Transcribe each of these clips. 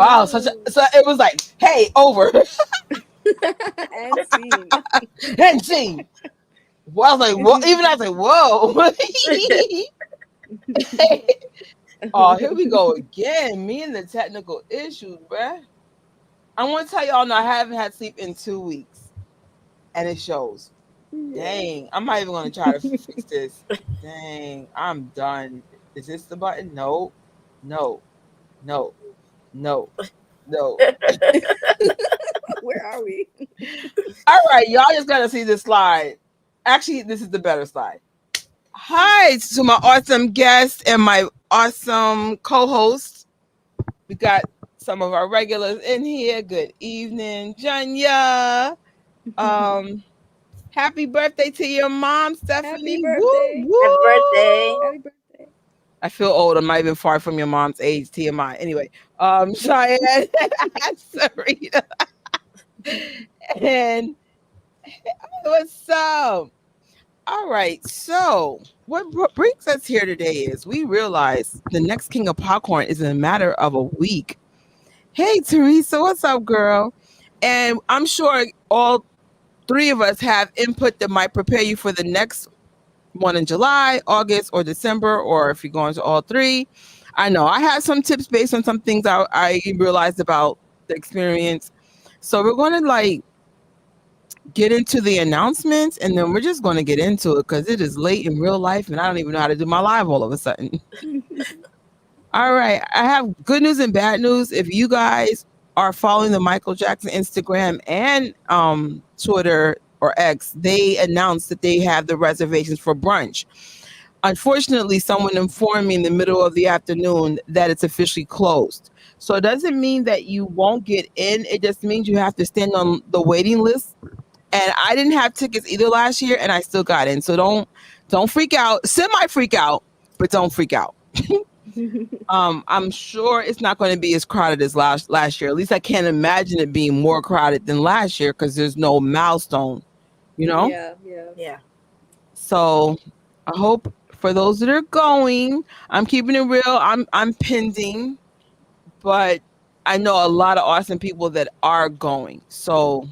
Wow, so it was like, hey, over. And scene. And see. Well, I was like, whoa. Even I was like, whoa. Oh, here we go again. Me and the technical issues, bruh. I want to tell y'all now I haven't had sleep in 2 weeks. And it shows. Dang. I'm not even going to try to fix this. Dang. I'm done. Is this the button? No. No. No. No. No. Where are we? All right. Y'all just got to see this slide. Actually, this is the better slide. Hi to my awesome guest and my awesome co-host. We got some of our regulars in here. Good evening, Janya. Happy birthday to your mom, Stephanie. Happy birthday. Woo, woo. Happy birthday. Happy birthday. I feel old. I'm not even far from your mom's age. TMI. Anyway, Cheyenne, Sarita, and what's up? All right. So what brings us here today is we realize the next King of Popcorn is in a matter of a week. Hey, Teresa, what's up, girl? And I'm sure all three of us have input that might prepare you for the next one in July, August, or December, or if you're going to all three. I know I have some tips based on some things I realized about the experience. So we're going to get into the announcements, and then we're just going to get into it because it is late in real life, and I don't even know how to do my live all of a sudden. All right. I have good news and bad news. If you guys are following the Michael Jackson Instagram and Twitter or X, they announced that they have the reservations for brunch. Unfortunately, someone informed me in the middle of the afternoon that it's officially closed. So it doesn't mean that you won't get in. It just means you have to stand on the waiting list. And I didn't have tickets either last year, and I still got in. So don't freak out. Semi freak out, but don't freak out. I'm sure it's not going to be as crowded as last year. At least I can't imagine it being more crowded than last year because there's no milestone, Yeah. So I hope for those that are going, I'm keeping it real. I'm pending, but I know a lot of awesome people that are going. So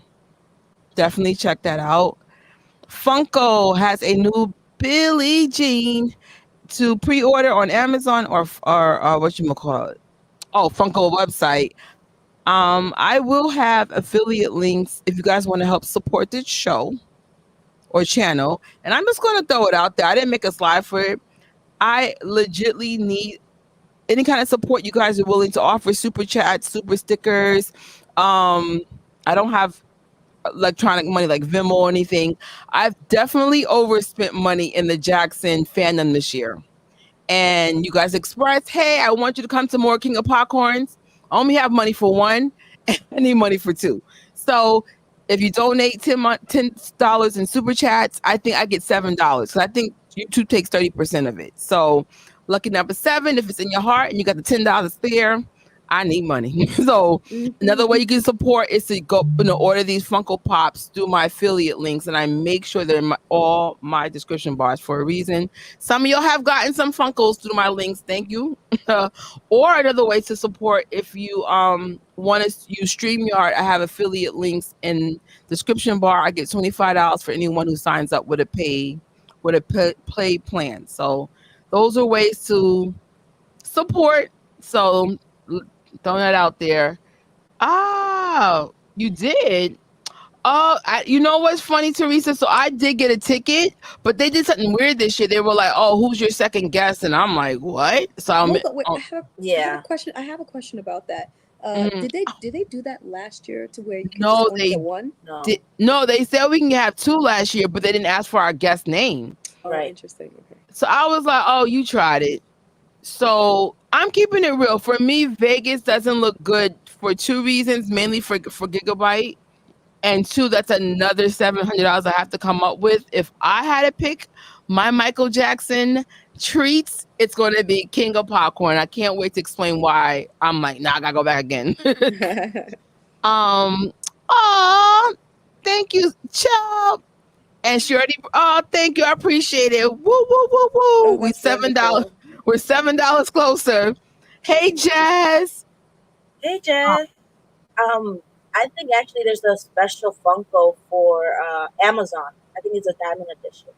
definitely check that out. Funko has a new Billie Jean to pre-order on Amazon or what you call it? Oh, Funko website. I will have affiliate links if you guys want to help support this show or channel. And I'm just going to throw it out there. I didn't make a slide for it. I legitly need any kind of support you guys are willing to offer. Super chats, super stickers. I don't have electronic money like Venmo or anything. I've definitely overspent money in the Jackson fandom this year. And you guys expressed, hey, I want you to come to more King of Popcorns. I only have money for one. I need money for two. So if you donate $10 in super chats, I think I get $7. So I think YouTube takes 30% of it. So lucky number 7, if it's in your heart and you got the $10 there, I need money. So another way you can support is to go order these Funko Pops through my affiliate links, and I make sure they're in all my description bars for a reason. Some of y'all have gotten some Funkos through my links. Thank you. Or another way to support, if you want to use StreamYard, I have affiliate links in description bar. I get $25 for anyone who signs up with a play plan. So those are ways to support. So throwing that out there. Oh, you did? Oh, you know what's funny, Teresa? So I did get a ticket, but they did something weird this year. They were like, "Oh, who's your second guest?" And I'm like, "What?" So Wait, I have a question. I have a question about that. Did they do that last year to where you can just only get one? No, they said we can have 2 last year, but they didn't ask for our guest name. Oh, right. Interesting. Okay. So I was like, "Oh, you tried it." So I'm keeping it real. For me, Vegas doesn't look good for 2 reasons, mainly for Gigabyte. And 2, that's another $700 I have to come up with. If I had to pick my Michael Jackson treats, it's going to be King of Popcorn. I can't wait to explain why I'm like, nah, I got to go back again. Thank you, Chubb. And she already, thank you. I appreciate it. Woo, woo, woo, woo. We're $7. We're $7 closer. Hey, Jazz. Hey Uh, Jeff. I think actually there's a special Funko for Amazon. I think it's a diamond edition.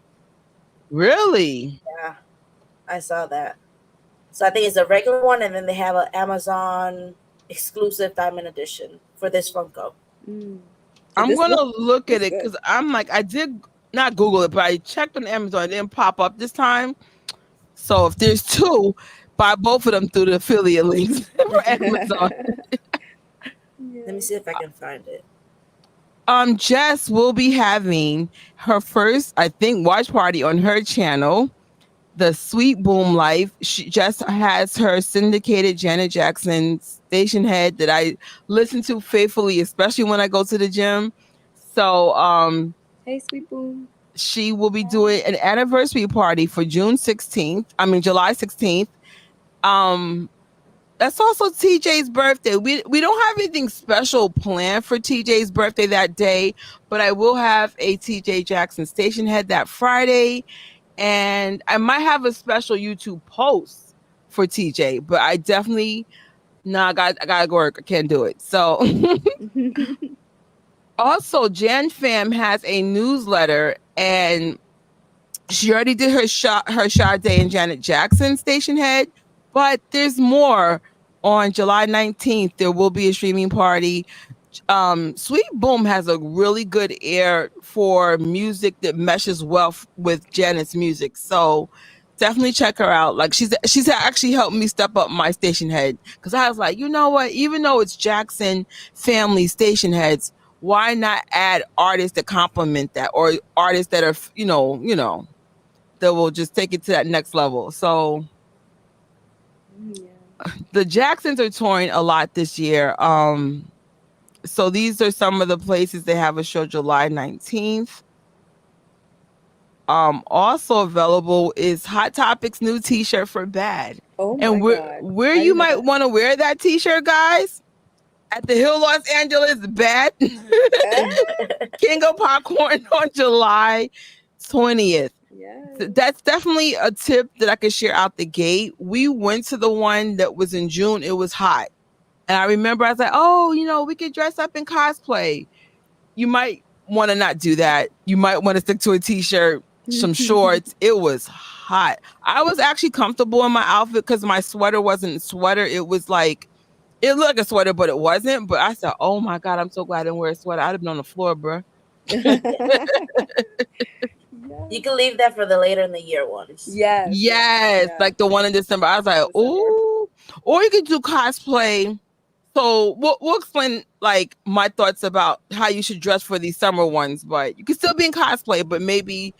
really? Yeah, I saw that. So I think it's a regular one, and then they have an Amazon exclusive diamond edition for this Funko. Mm. Did I'm this gonna look? look at Looks it good. because I'm like, I did not Google it, but I checked on Amazon. It didn't pop up this time. So if there's two, buy both of them through the affiliate links for Amazon. Let me Yeah. see if I can find it. Jess will be having her first, I think, watch party on her channel, The Sweet Boom Life. She just has her syndicated Janet Jackson station head that I listen to faithfully, especially when I go to the gym. So Hey, sweet boom. she will be doing an anniversary party for June 16th. I mean July 16th. Um that's also TJ's birthday. We don't have anything special planned for TJ's birthday that day, but I will have a TJ Jackson station head that Friday, and I might have a special YouTube post for TJ. But I definitely I gotta go work. I can't do it. So also Jan Fam has a newsletter, and she already did her Sade and Janet Jackson station head, but there's more. On July 19th, there will be a streaming party. Sweet Boom has a really good ear for music that meshes well with Janet's music. So definitely check her out. Like she's actually helped me step up my station head because I was like, you know what? Even though it's Jackson family station heads, why not add artists that complement that, or artists that are that will just take it to that next level. So Yeah. the Jacksons are touring a lot this year. So these are some of the places they have a show July 19th. Also available is Hot Topic's new t-shirt for Bad. Oh my And where God. where I you didn't know might that. want to wear that t-shirt, guys? At the Hill Los Angeles Bad King of Popcorn on July 20th. Yes. That's definitely a tip that I could share out the gate. We went to the one that was in June. It was hot. And I remember I was like, oh, we could dress up in cosplay. You might want to not do that. You might want to stick to a t-shirt, some shorts. It was hot. I was actually comfortable in my outfit because my sweater wasn't a sweater. It was like, it looked like a sweater, but it wasn't. But I said, oh my God, I'm so glad I didn't wear a sweater. I'd have been on the floor, bro. You Yes. can leave that for the later in the year ones. Yes. Yes. Yes, Yeah. like the one in December. I was like, December. ooh. Or you could do cosplay. So we'll explain like my thoughts about how you should dress for these summer ones, but you can still be in cosplay, but maybe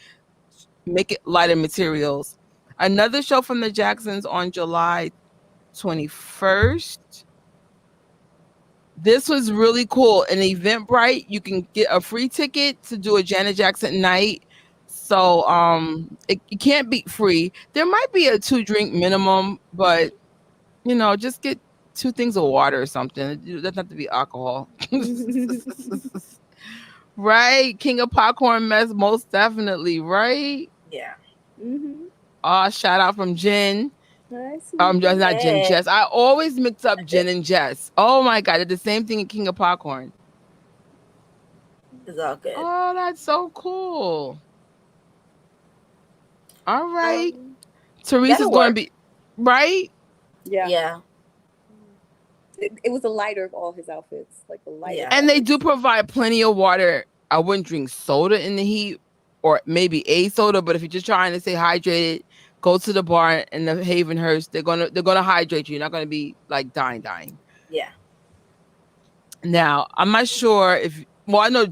make it lighter materials. Another show from the Jacksons on July 21st. This was really cool. In Eventbrite, you can get a free ticket to do a Janet Jackson night. So it can't be free. There might be a 2 drink minimum, but just get 2 things of water or something. It doesn't have to be alcohol. Right? King of Popcorn Mess, most definitely, right? Yeah. Mm-hmm. Shout out from Jen. Hi, sweet Just boom. not Jen, Hey, Jess. I always mix up Jen and Jess. Oh my God, they're the same thing in King of Popcorn. it's all good. Oh, that's so cool. All right. Um, Teresa's that'll going to work. be, right? Yeah. Yeah. It was the lighter of all his outfits, like the lighter Yeah. And they do outfits. provide plenty of water. I wouldn't drink soda in the heat, or maybe a soda, but if you're just trying to stay hydrated, go to the bar in the Havenhurst. They're gonna hydrate you. You're not gonna be like dying. Yeah. Now, I'm not sure if well, I know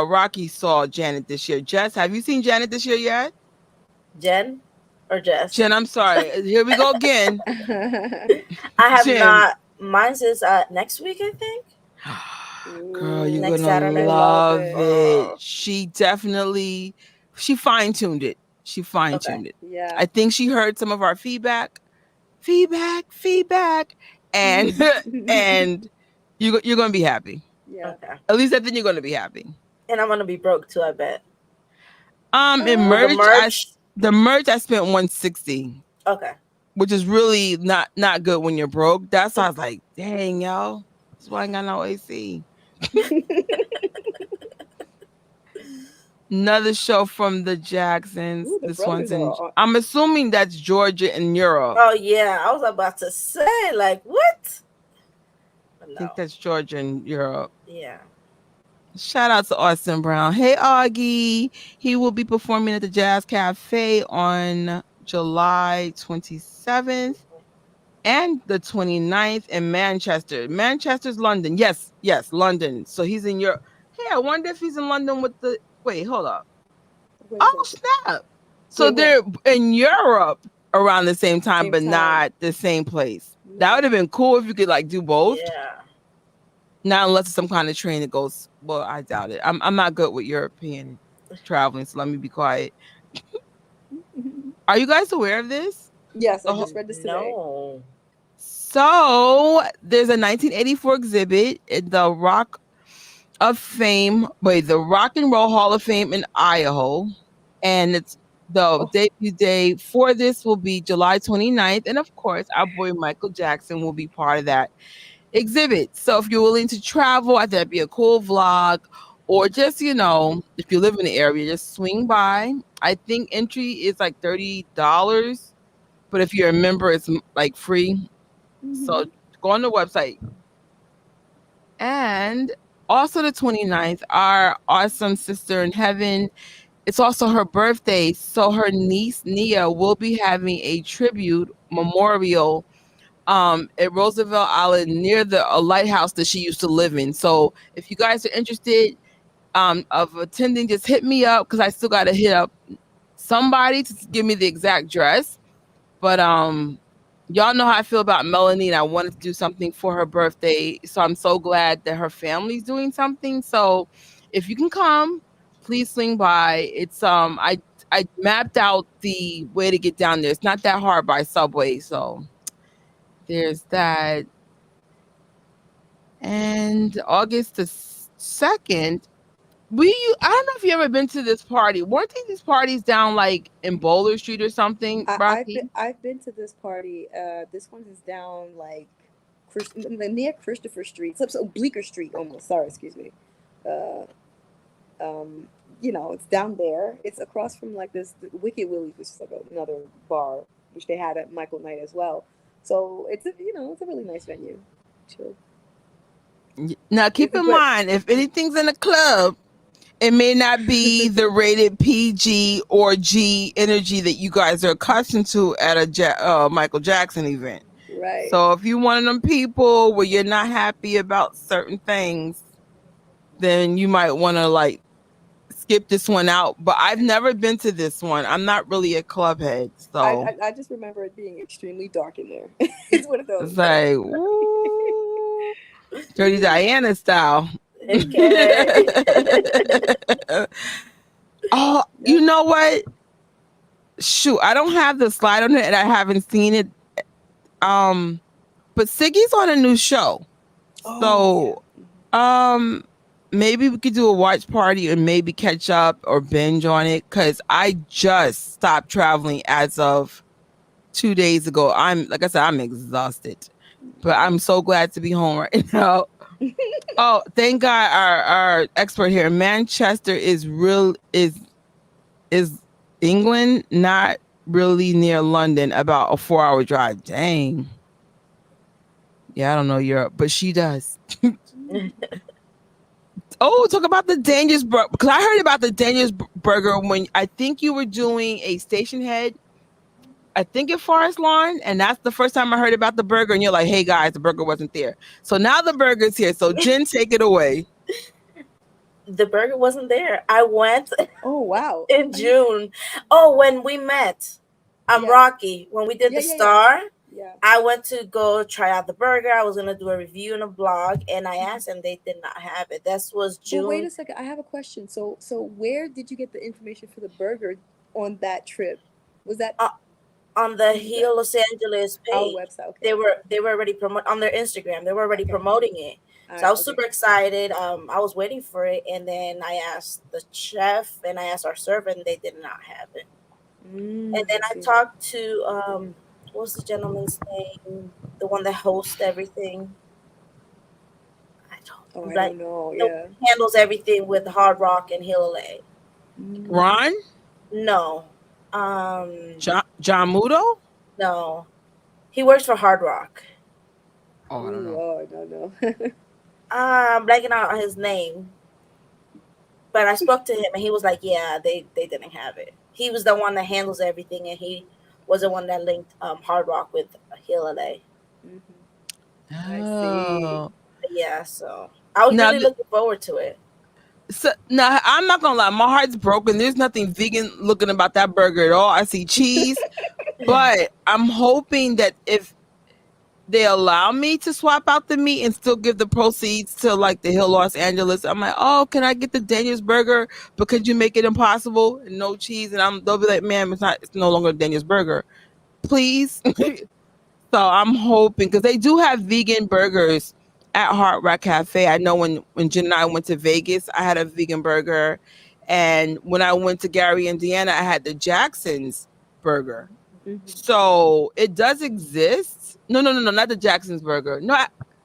Rocky saw Janet this year. Jess, have you seen Janet this year yet? Jen or Jess? Jen, I'm sorry. Here we go again. I have Jen. not. Mine says next week, I think. Girl, you're Next Ooh, gonna I Saturday. love love it. it. She fine tuned it. She fine Okay. tuned it. Yeah. I think she heard some of our feedback, and and you're gonna be happy. Yeah. Okay. At least I think you're gonna be happy. And I'm gonna be broke too, I bet. In For the Uh, merch, merch. the merch I spent 160. Okay. which is really not good when you're broke. That's why I was like, dang, yo, that's why I ain't got no AC. Another show from the Jacksons. Ooh, the This one's brothers in. are. I'm assuming that's Georgia in Europe. Oh yeah, I was about to say like what? But I think no. that's Georgia in Europe. Yeah. Shout out to Austin Brown. Hey, Augie. He will be performing at the Jazz Cafe on July 27th and the 29th in Manchester. Manchester's London. Yes, yes, London. So he's in Europe. Hey, I wonder if he's in London with the. Wait, hold up. What is Oh, that? snap. So Wait, what? they're in Europe around the same time, Same but time. not the same place. That would No. have been cool if you could like do both. Yeah. Not unless it's some kind of train that goes. Well, I doubt it. I'm not good with European traveling, so let me be quiet. Are you guys aware of this? Yes, I Oh, just read this today. No. so there's a 1984 exhibit in the the Rock and Roll Hall of Fame in Idaho, and it's the Oh, debut day for this will be July 29th, and of course, our boy Michael Jackson will be part of that exhibit. So if you're willing to travel, I think that'd be a cool vlog. Or just, if you live in the area, just swing by. I think entry is like $30, but if you're a member, it's like free. So mm-hmm. go on the website. And also the 29th, our awesome sister in heaven, it's also her birthday. So her niece Nia will be having a tribute memorial at Roosevelt Island near the a lighthouse that she used to live in. So if you guys are interested of attending, just hit me up because I still got to hit up somebody to give me the exact dress. But y'all know how I feel about Melanie, and I wanted to do something for her birthday. So I'm so glad that her family's doing something. So if you can come, please swing by. It's I mapped out the way to get down there. It's not that hard by subway, so there's that. And August the 2nd, I don't know if you ever been to this party. Weren't these parties down like in Boulder Street or something, Rocky? I've been to this party. This one is down like near Christopher Street, so Bleecker Street almost. Sorry, excuse me. Uh, it's down there. It's across from like this Wicked Willie's, which is like another bar, which they had at Michael Knight as well. So it's a really nice venue. Chill. Now keep in But mind, if anything's in a club, it may not be the rated PG or G energy that you guys are accustomed to at a Michael Jackson event. right. So if you're one of them people where you're not happy about certain things, then you might want to like skip this one out. But I've never been to this one. I'm not really a club head, so I just remember it being extremely dark in there. It's one of it's those. like ooh, Dirty Diana style. Okay. Oh, you know what? Shoot, I don't have the slide on it and I haven't seen it. But Siggy's on a new show. Oh, So maybe we could do a watch party and maybe catch up or binge on it because I just stopped traveling as of 2 days ago. Like I said, I'm exhausted. But I'm so glad to be home right now. Oh, thank God our expert here. Manchester is England, not really near London, about a 4-hour drive. Dang. Yeah, I don't know Europe, but she does. Oh, talk about the dangerous burger. Because I heard about the dangerous burger when I think you were doing a station head, I think at Forest Lawn. And that's the first time I heard about the burger. And you're like, hey guys, the burger wasn't there. So now the burger's here. So Jen, take it away. The burger wasn't there. I went oh wow. in June. Oh, when we met, Yeah. Rocky, when we did the star, Yeah. I went to go try out the burger. I was gonna do a review and a blog, and I asked, and they did not have it. This was June. But wait a second, I have a question. So where did you get the information for the burger on that trip? Was that on the Heal Los Angeles our page? website? Okay. They were already promoting on their Instagram. They were already Okay. promoting it. All So I was super excited. I was waiting for it, and then I asked the chef and I asked our servant. They did not have it. And then I talked to what's the gentleman's name? The one that hosts everything. I Oh, don't. I Like don't know. the one Yeah. that handles everything with Hard Rock and Hill LA. Mm. Ron? No, um, John Muto? no. He works for Hard Rock. Oh, I don't Ooh, know. oh, I don't know. I'm blanking out on his name, but I spoke to him and he was like, "Yeah, they didn't have it." He was the one that handles everything, and he was the one that linked Hard Rock with Hill LA. Hmm. I see. Oh. Yeah, so I was Now, really looking forward to it. so, now I'm not gonna lie, my heart's broken. There's nothing vegan looking about that burger at all. I see cheese, but I'm hoping that if they allow me to swap out the meat and still give the proceeds to like the Hill Los Angeles, I'm like, oh, can I get the Daniel's burger? Because you make it impossible and no cheese, and they'll be like, ma'am, it's no longer Daniel's burger. Please. So I'm hoping because they do have vegan burgers at Hard Rock Cafe. I know when Jen and I went to Vegas, I had a vegan burger, and when I went to Gary, Indiana, I had the Jackson's burger. Hmm. So it does exist. No, no, no, no, not the Jackson's burger. No,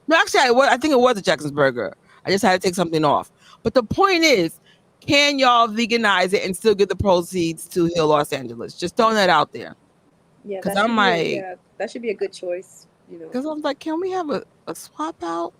no, actually, I think it was a Jackson's burger. I just had to take something off. But the point is, can y'all veganize it and still get the proceeds to Hill Los Angeles? Just throwing that out there. Yeah, Cause that I'm should be a like, yeah, that should be a good choice. You know. because I'm like, can we have a swap out?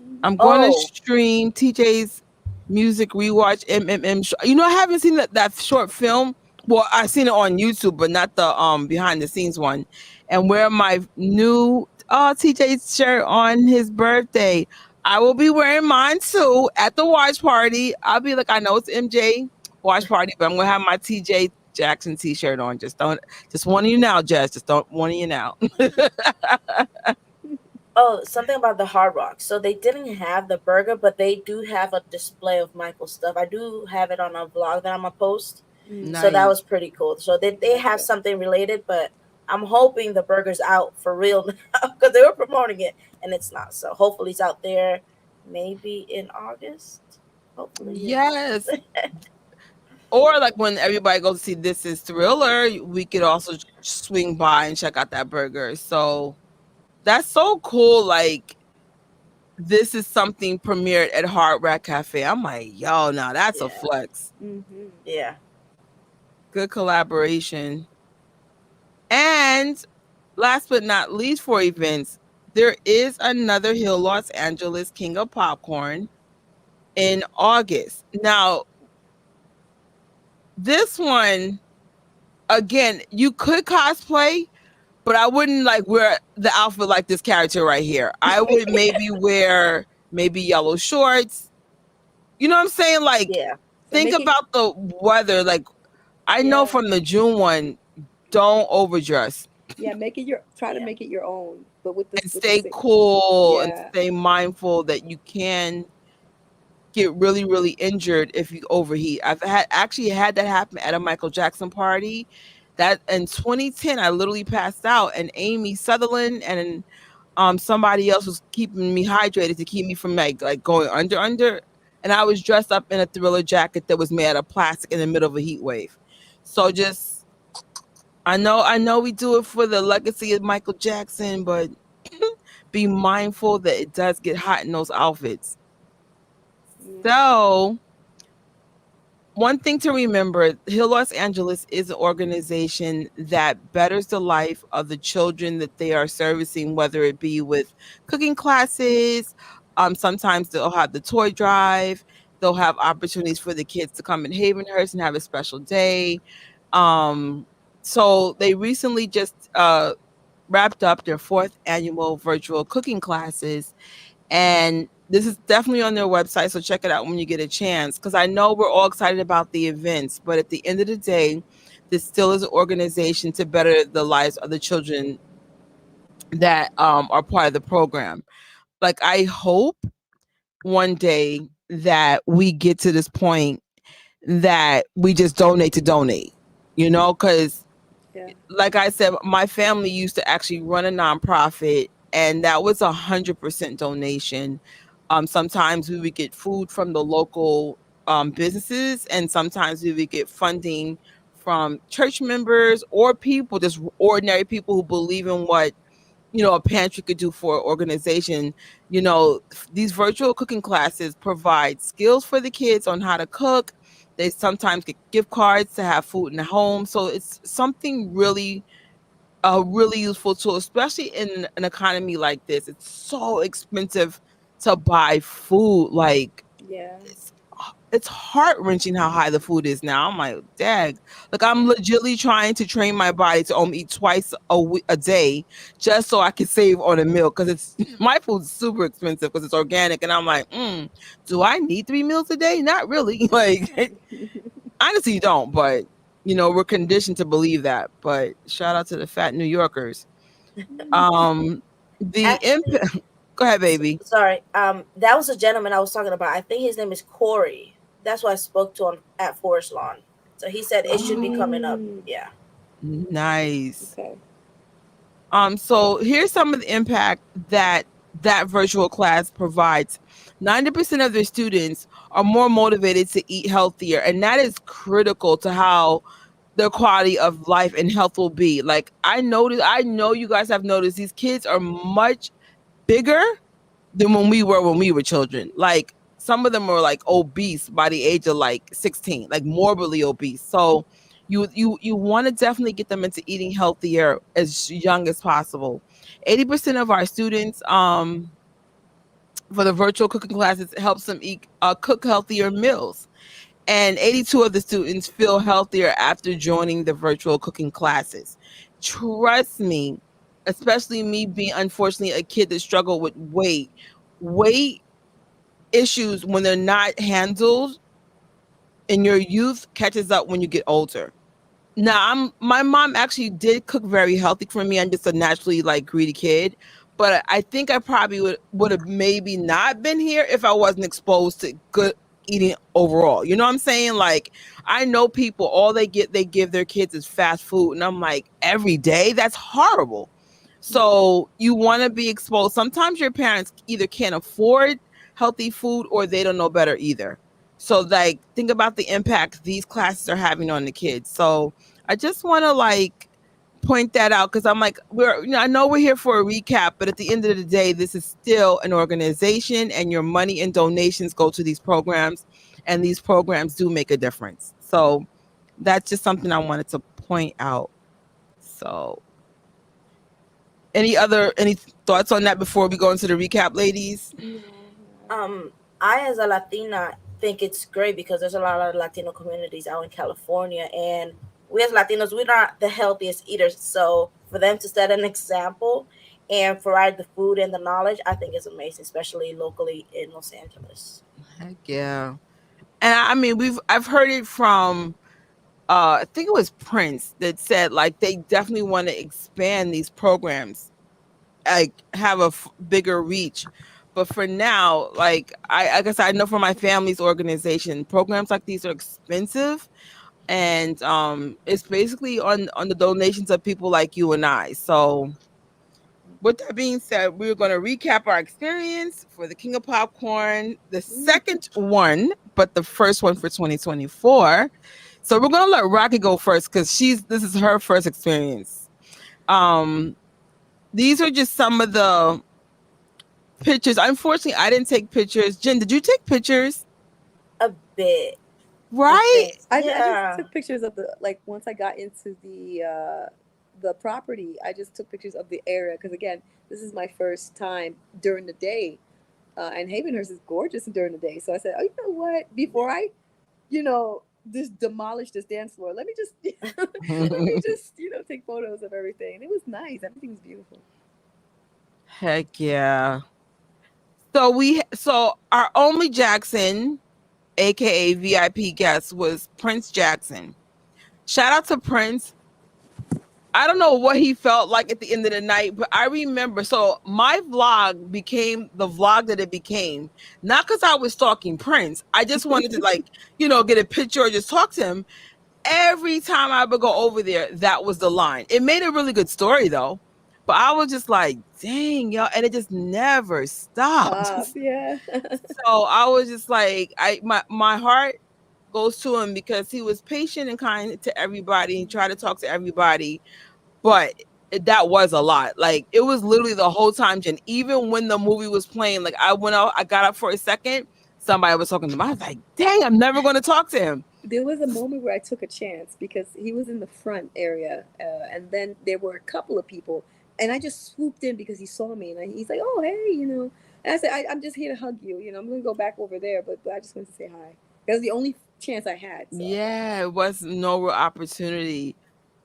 Hmm. I'm going to Oh, stream TJ's music rewatch MMM. You know, I haven't seen that short film. Well, I've seen it on YouTube, but not the behind the scenes one. And wear my new TJ's shirt on his birthday. I will be wearing mine too at the watch party. I'll be like, I know it's MJ watch party, but I'm gonna have my TJ Jackson t-shirt on. Just warning you now, Jess. Just don't warning you now. oh, something about the Hard Rock. So they didn't have the burger, but they do have a display of Michael's stuff. I do have it on a vlog that I'm gonna post. Mm, So that Nice. was pretty cool. So they have gotcha. something related, but I'm hoping the burger's out for real now because they were promoting it and it's not. So hopefully it's out there maybe in August. Hopefully in Yes. August. Or like when everybody goes to see This Is Thriller, we could also swing by and check out that burger. So that's so cool. Like this is something premiered at Hard Rock Cafe. I'm like, yo, now that's a Yeah. flex. Hmm. Yeah. Good collaboration. And last but not least for events, there is another Hill Los Angeles King of Popcorn in August. Now, this one, again, you could cosplay, but I wouldn't like wear the outfit like this character right here. I would maybe wear maybe yellow shorts. You know what I'm saying? Like Yeah. So think make it about the weather. Like I know yeah, from the June one, don't overdress yeah, make it your try to Yeah. make it your own, but with and the stay cool and yeah. stay mindful that you can get really, really injured if you overheat. I've actually had that happen at a Michael Jackson party. That in 2010, I literally passed out, and Amy Sutherland and somebody else was keeping me hydrated to keep me from like going under. And I was dressed up in a Thriller jacket that was made out of plastic in the middle of a heat wave. So just I know we do it for the legacy of Michael Jackson, but be mindful that it does get hot in those outfits. Yeah. So one thing to remember, Hill Los Angeles is an organization that betters the life of the children that they are servicing, whether it be with cooking classes. Sometimes they'll have the toy drive. They'll have opportunities for the kids to come in Havenhurst and have a special day. Um, so they recently just wrapped up their fourth annual virtual cooking classes, and this is definitely on their website, so check it out when you get a chance. Because I know we're all excited about the events, but at the end of the day, this still is an organization to better the lives of the children that are part of the program. Like, I hope one day that we get to this point that we just donate to donate, because Yeah. like I said, my family used to actually run a nonprofit, and that was 100% donation. Sometimes we would get food from the local businesses, and sometimes we would get funding from church members or people, just ordinary people who believe in what a pantry could do for an organization. These virtual cooking classes provide skills for the kids on how to cook. They sometimes get gift cards to have food in the home, so it's something really a really useful tool, especially in an economy like this. It's so expensive to buy food. Like Yeah. it's it's heart wrenching how high the food is now. I'm like, dag. Like I'm legitimately trying to train my body to only eat twice a day, just so I can save on a meal, because it's my food's super expensive because it's organic, and I'm like, do I need 3 meals a day? Not really. Like honestly, you don't, but we're conditioned to believe that. But shout out to the fat New Yorkers. Um, the Actually, impact. Go ahead, baby. sorry. That was a gentleman I was talking about. I think his name is Corey. That's why I spoke to him at Forest Lawn. So he said it should be coming up. Mm, Yeah. Nice. okay. So here's some of the impact that virtual class provides. 90% of their students are more motivated to eat healthier, and that is critical to how their quality of life and health will be. Like I know you guys have noticed these kids are much bigger than when we were children. Like some of them were like obese by the age of like 16, like morbidly obese. So you want to definitely get them into eating healthier as young as possible. 80% of our students for the virtual cooking classes helps them cook healthier meals. And 82 of the students feel healthier after joining the virtual cooking classes. Trust me, especially me being unfortunately a kid that struggled with weight issues when they're not handled in your youth catches up when you get older. Now, my mom actually did cook very healthy for me. I'm just a naturally like greedy kid, but I think I probably would have maybe not been here if I wasn't exposed to good eating overall. You know what I'm saying? Like I know people, all they give their kids is fast food, and I'm like, every day? That's horrible. So you want to be exposed. Sometimes your parents either can't afford healthy food or they don't know better either. So like think about the impact these classes are having on the kids. So I just want to like point that out, because I'm like, I know we're here for a recap, but at the end of the day, this is still an organization, and your money and donations go to these programs, and these programs do make a difference. So that's just something I wanted to point out. So any thoughts on that before we go into the recap, ladies? No, Um, I as a Latina think it's great because there's a lot of Latino communities out in California, and we as Latinos we're not the healthiest eaters. So for them to set an example and provide the food and the knowledge, I think is amazing, especially locally in Los Angeles. Heck yeah. And I mean, I've heard it from I think it was Prince that said like they definitely want to expand these programs, like have a bigger reach. But for now, like I said, I know from my family's organization, programs like these are expensive, and it's basically on the donations of people like you and I. So with that being said, we're going to recap our experience for the King of Popcorn, the second one, but the first one for 2024. So we're going to let Rocky go first because this is her first experience. Um, these are just some of the pictures. Unfortunately, I didn't take pictures. Jen, did you take pictures? A bit, I Right? think. I just Yeah. took pictures of the like once I got into the property. I just took pictures of the area because again, this is my first time during the day, and Havenhurst is gorgeous during the day. So I said, oh, you know what? Before I, just demolish this dance floor, let me just let me just take photos of everything. And it was nice. Everything was beautiful. Heck yeah. So our only Jackson, aka VIP guest, was Prince Jackson. Shout out to Prince. I don't know what he felt like at the end of the night, but I remember. So my vlog became the vlog that it became, not because I was stalking Prince. I just wanted to get a picture or just talk to him. Every time I would go over there, that was the line. It made a really good story though, but I was just like, dang, y'all, and it just never stopped. Stop. Yeah. So I was just like, my heart. goes to him because he was patient and kind to everybody. He tried to talk to everybody, but that was a lot. Like it was literally the whole time, Jen. Even when the movie was playing, like I went out, I got up for a second. Somebody was talking to him. I was like, "Dang, I'm never going to talk to him." There was a moment where I took a chance because he was in the front area, and then there were a couple of people, and I just swooped in because he saw me, and he's like, "Oh, hey," you know. And I said, I'm just here to hug you. You know, I'm gonna go back over there, but I just wanted to say hi. That was the only chance I had. So Yeah, it was no real opportunity.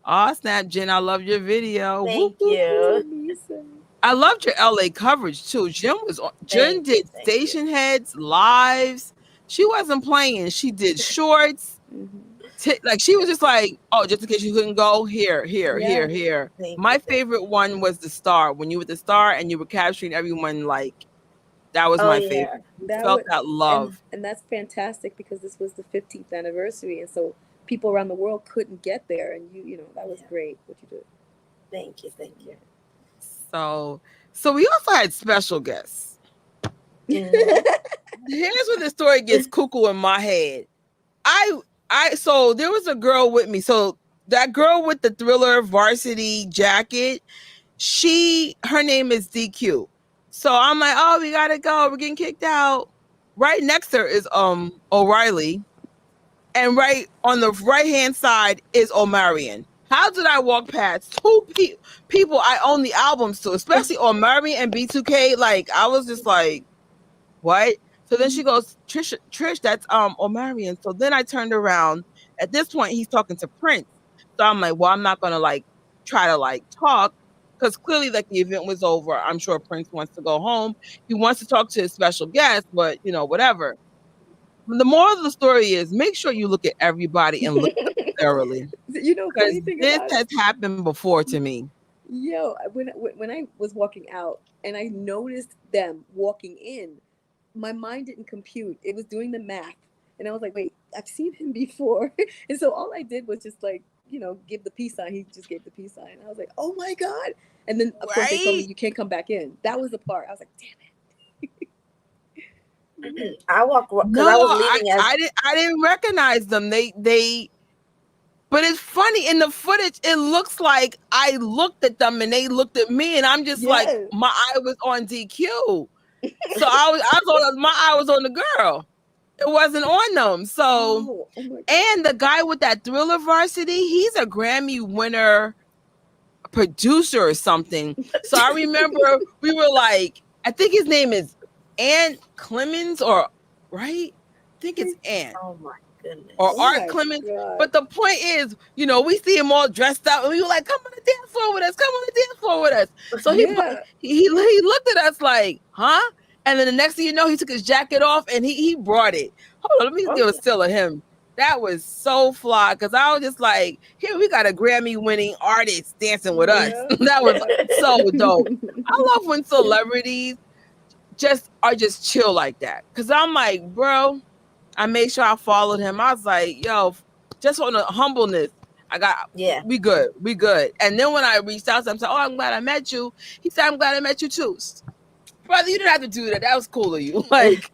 Oh, snap, Jen! I love your video. Whoop Thank whoop you. whoop. Lisa. I loved your LA coverage too. Jen Thank you. did Thank you. station heads, lives. She wasn't playing. She did shorts. Hmm. Like she was just like, oh, just in case you couldn't go, here, here, here, Yeah, here. Thank you. My Thank favorite you. one was the star. When you were the star and you were capturing everyone, like that was Oh my yeah. favorite. You that felt would, that love. and that's fantastic because this was the 15th anniversary, and so people around the world couldn't get there, and you know that was Yeah. great what you did. Thank you. Thank you. So, so we also had special guests. Hmm. Here's where the story gets cuckoo in my head. I, so there was a girl with me. So that girl with the Thriller varsity jacket, her name is DQ. So I'm like, oh, we gotta go. We're getting kicked out. Right next to her is O'Reilly, and right on the right hand side is Omarion. How did I walk past people I own the albums to, especially Omarion and B2K? Like I was just like, what? So then she goes, Trish, that's Omarion. So then I turned around. At this point, he's talking to Prince. So I'm like, well, I'm not gonna like try to like talk because clearly like the event was over. I'm sure Prince wants to go home. He wants to talk to his special guest, but you know, whatever. The moral of the story is make sure you look at everybody and look at them thoroughly You know, because funny thing this about has it, happened before to me. yo, when I was walking out and I noticed them walking in, my mind didn't compute. It was doing the math, and I was like, wait, I've seen him before. And so all I did was just like, you know, give the peace sign. He just gave the peace sign. I was like, oh my god. And then of course they told me Right? you can't come back in. That was the part. I was like, damn it. I walk because No, I was leaving as. I didn't recognize them. They but it's funny in the footage, it looks like I looked at them and they looked at me and I'm just like Yes. my eye was on DQ. So I was on my eye was on the girl. It wasn't on them. So Oh my god. and the guy with that Thriller varsity, he's a Grammy winner producer or something. So I remember we were like, I think his name is Ant Clemens or right? I think it's Ant Oh my or Oh goodness. Art my Clemens. god. But the point is, you know, we see him all dressed up, and we were like, "Come on the dance floor with us! Come on the dance floor with us!" So Yeah. he looked at us like, "Huh?" And then the next thing you know, he took his jacket off and he brought it. Hold on, let me Oh give a yeah. still of him. That was so fly because I was just like, "Here we got a Grammy winning artist dancing with us." Yeah. That was Yeah. so dope. I love when celebrities just are just chill like that because I'm like, bro. I made sure I followed him. I was like, yo, just on the humbleness, I got Yeah. we good, we good. And then when I reached out to him, said, "Oh, I'm glad I met you." He said, "I'm glad I met you too, brother. You didn't have to do that. That was cool of you." Like,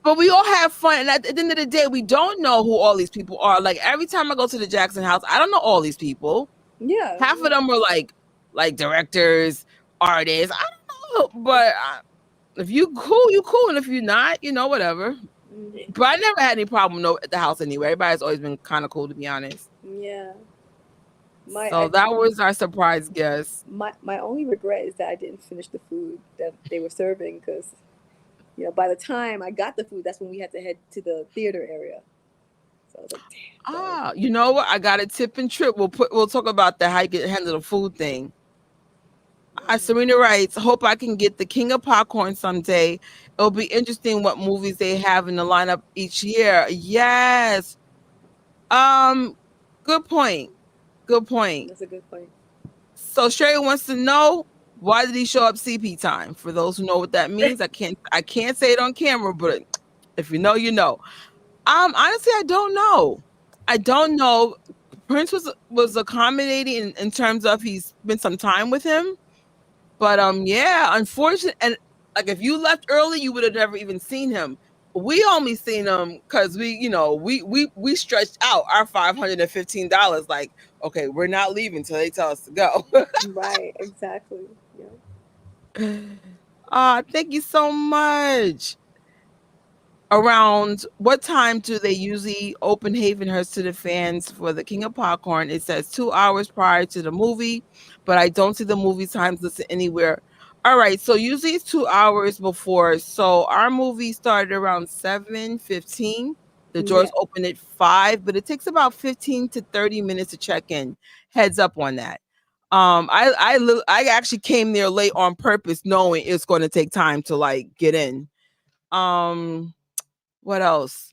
but we all have fun. And at the end of the day, we don't know who all these people are. Like every time I go to the Jackson House, I don't know all these people. Yeah. Half of them are like directors, artists. I don't know, but if you cool, you cool, and if you're not, you know, whatever. Mhm. But I never had any problem no at the house anyway. Everybody's always been kind of cool to be honest. Yeah. My So that was our surprise guest. my only regret is that I didn't finish the food that they were serving because you know by the time I got the food, that's when we had to head to the theater area. So I was like, damn. So Ah, you know what? I got a tip and trip. We'll talk about the how you get handle the food thing. Serena writes, hope I can get the King of Popcorn someday. It'll be interesting what movies they have in the lineup each year. Yes. Um, good point. Good point. that's a good point. So Sherry wants to know why did he show up CP time? For those who know what that means, I can't say it on camera, but if you know, you know. Honestly, I don't know. I don't know. Prince was accommodating in terms of he spent some time with him, but yeah, unfortunate and like if you left early, you would have never even seen him. we only seen them because we stretched out our $515. Like, okay, we're not leaving till they tell us to go. Right, exactly. Yeah. Thank you so much. Around what time do they usually open Havenhurst to the fans for the King of Popcorn? It says 2 hours prior to the movie, but I don't see the movie times listed anywhere. All right, so usually it's 2 hours before. So our movie started around 7:15. The doors Yeah. open at 5, but it takes about 15 to 30 minutes to check in. Heads up on that. I actually came there late on purpose, knowing it's going to take time to like get in. Um, what else?